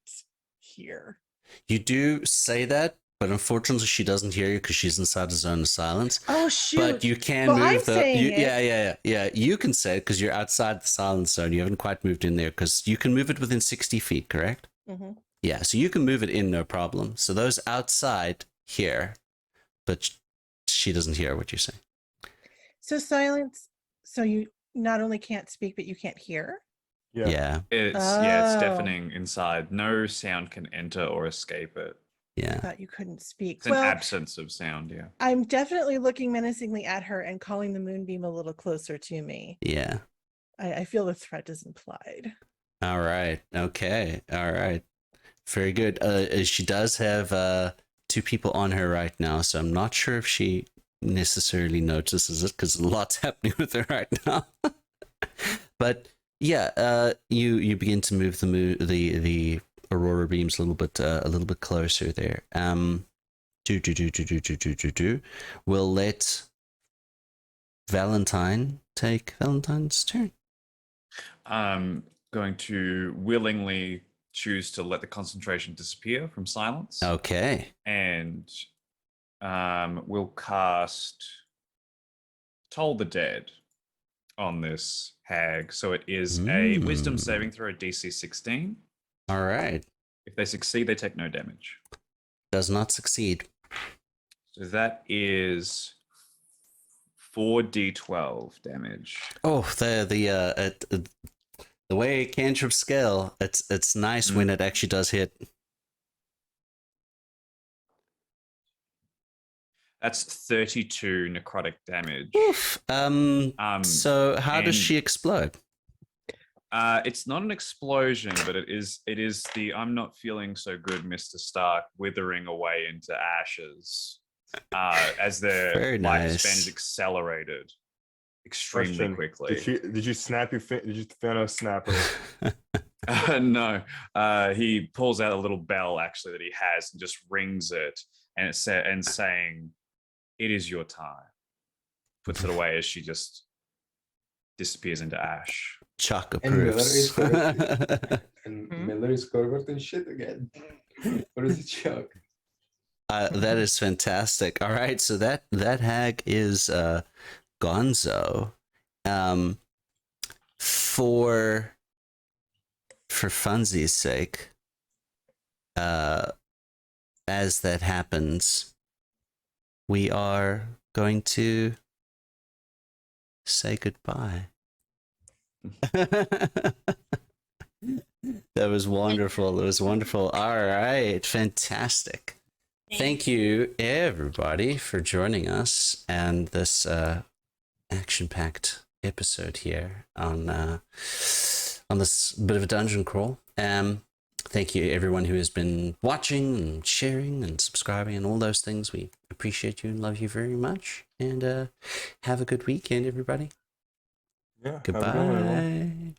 here. You do say that, but unfortunately she doesn't hear you because she's inside the zone of silence. Oh shoot. But you can Well, move I'm the saying it. Yeah. You can say it because you're outside the silence zone. You haven't quite moved in there because you can move it within 60 feet, correct? Mm-hmm. Yeah, so you can move it in, no problem. So those outside hear, but she doesn't hear what you're saying. So silence. So you not only can't speak, but you can't hear. Yeah. It's Oh. deafening inside. No sound can enter or escape it. I Yeah. thought you couldn't speak. It's an absence of sound, yeah. I'm definitely looking menacingly at her and calling the moonbeam a little closer to me. Yeah. I feel the threat is implied. All right. Okay. All right. Very good. She does have 2 people on her right now, so I'm not sure if she necessarily notices it because a lot's happening with her right now. But yeah, you begin to move the aurora beams a little bit closer there. We'll let Valentine take Valentine's turn. I'm going to willingly choose to let the concentration disappear from silence. Okay. And we'll cast Toll the Dead on this hag. So it is a wisdom saving throw, DC 16. All right. If they succeed, they take no damage. Does not succeed. So that is 4d12 damage. Oh, the way cantrips scale, it's nice when it actually does hit. That's 32 necrotic damage. Oof. So how does she explode? It's not an explosion, but it is the I'm not feeling so good, Mr. Stark, withering away into ashes as their Very life nice. span is accelerated. extremely Question, quickly. Did you snap your did you Thanos snapper? No, he pulls out a little bell actually that he has and just rings it, and saying, "It is your time." Puts it away as she just disappears into ash. Chuck And Miller is approves. And Hmm? Miller is covered in shit again. What is it, Chuck? That is fantastic. All right, so that hag is Gonzo. For funsies' sake, as that happens, we are going to say goodbye. That was wonderful. It was wonderful. All right, fantastic. Thank you, everybody, for joining us and this action-packed episode here on this bit of a dungeon crawl. Thank you, everyone who has been watching and sharing and subscribing and all those things. We appreciate you and love you very much. And have a good weekend, everybody. Yeah. Have a good one, everyone. Goodbye.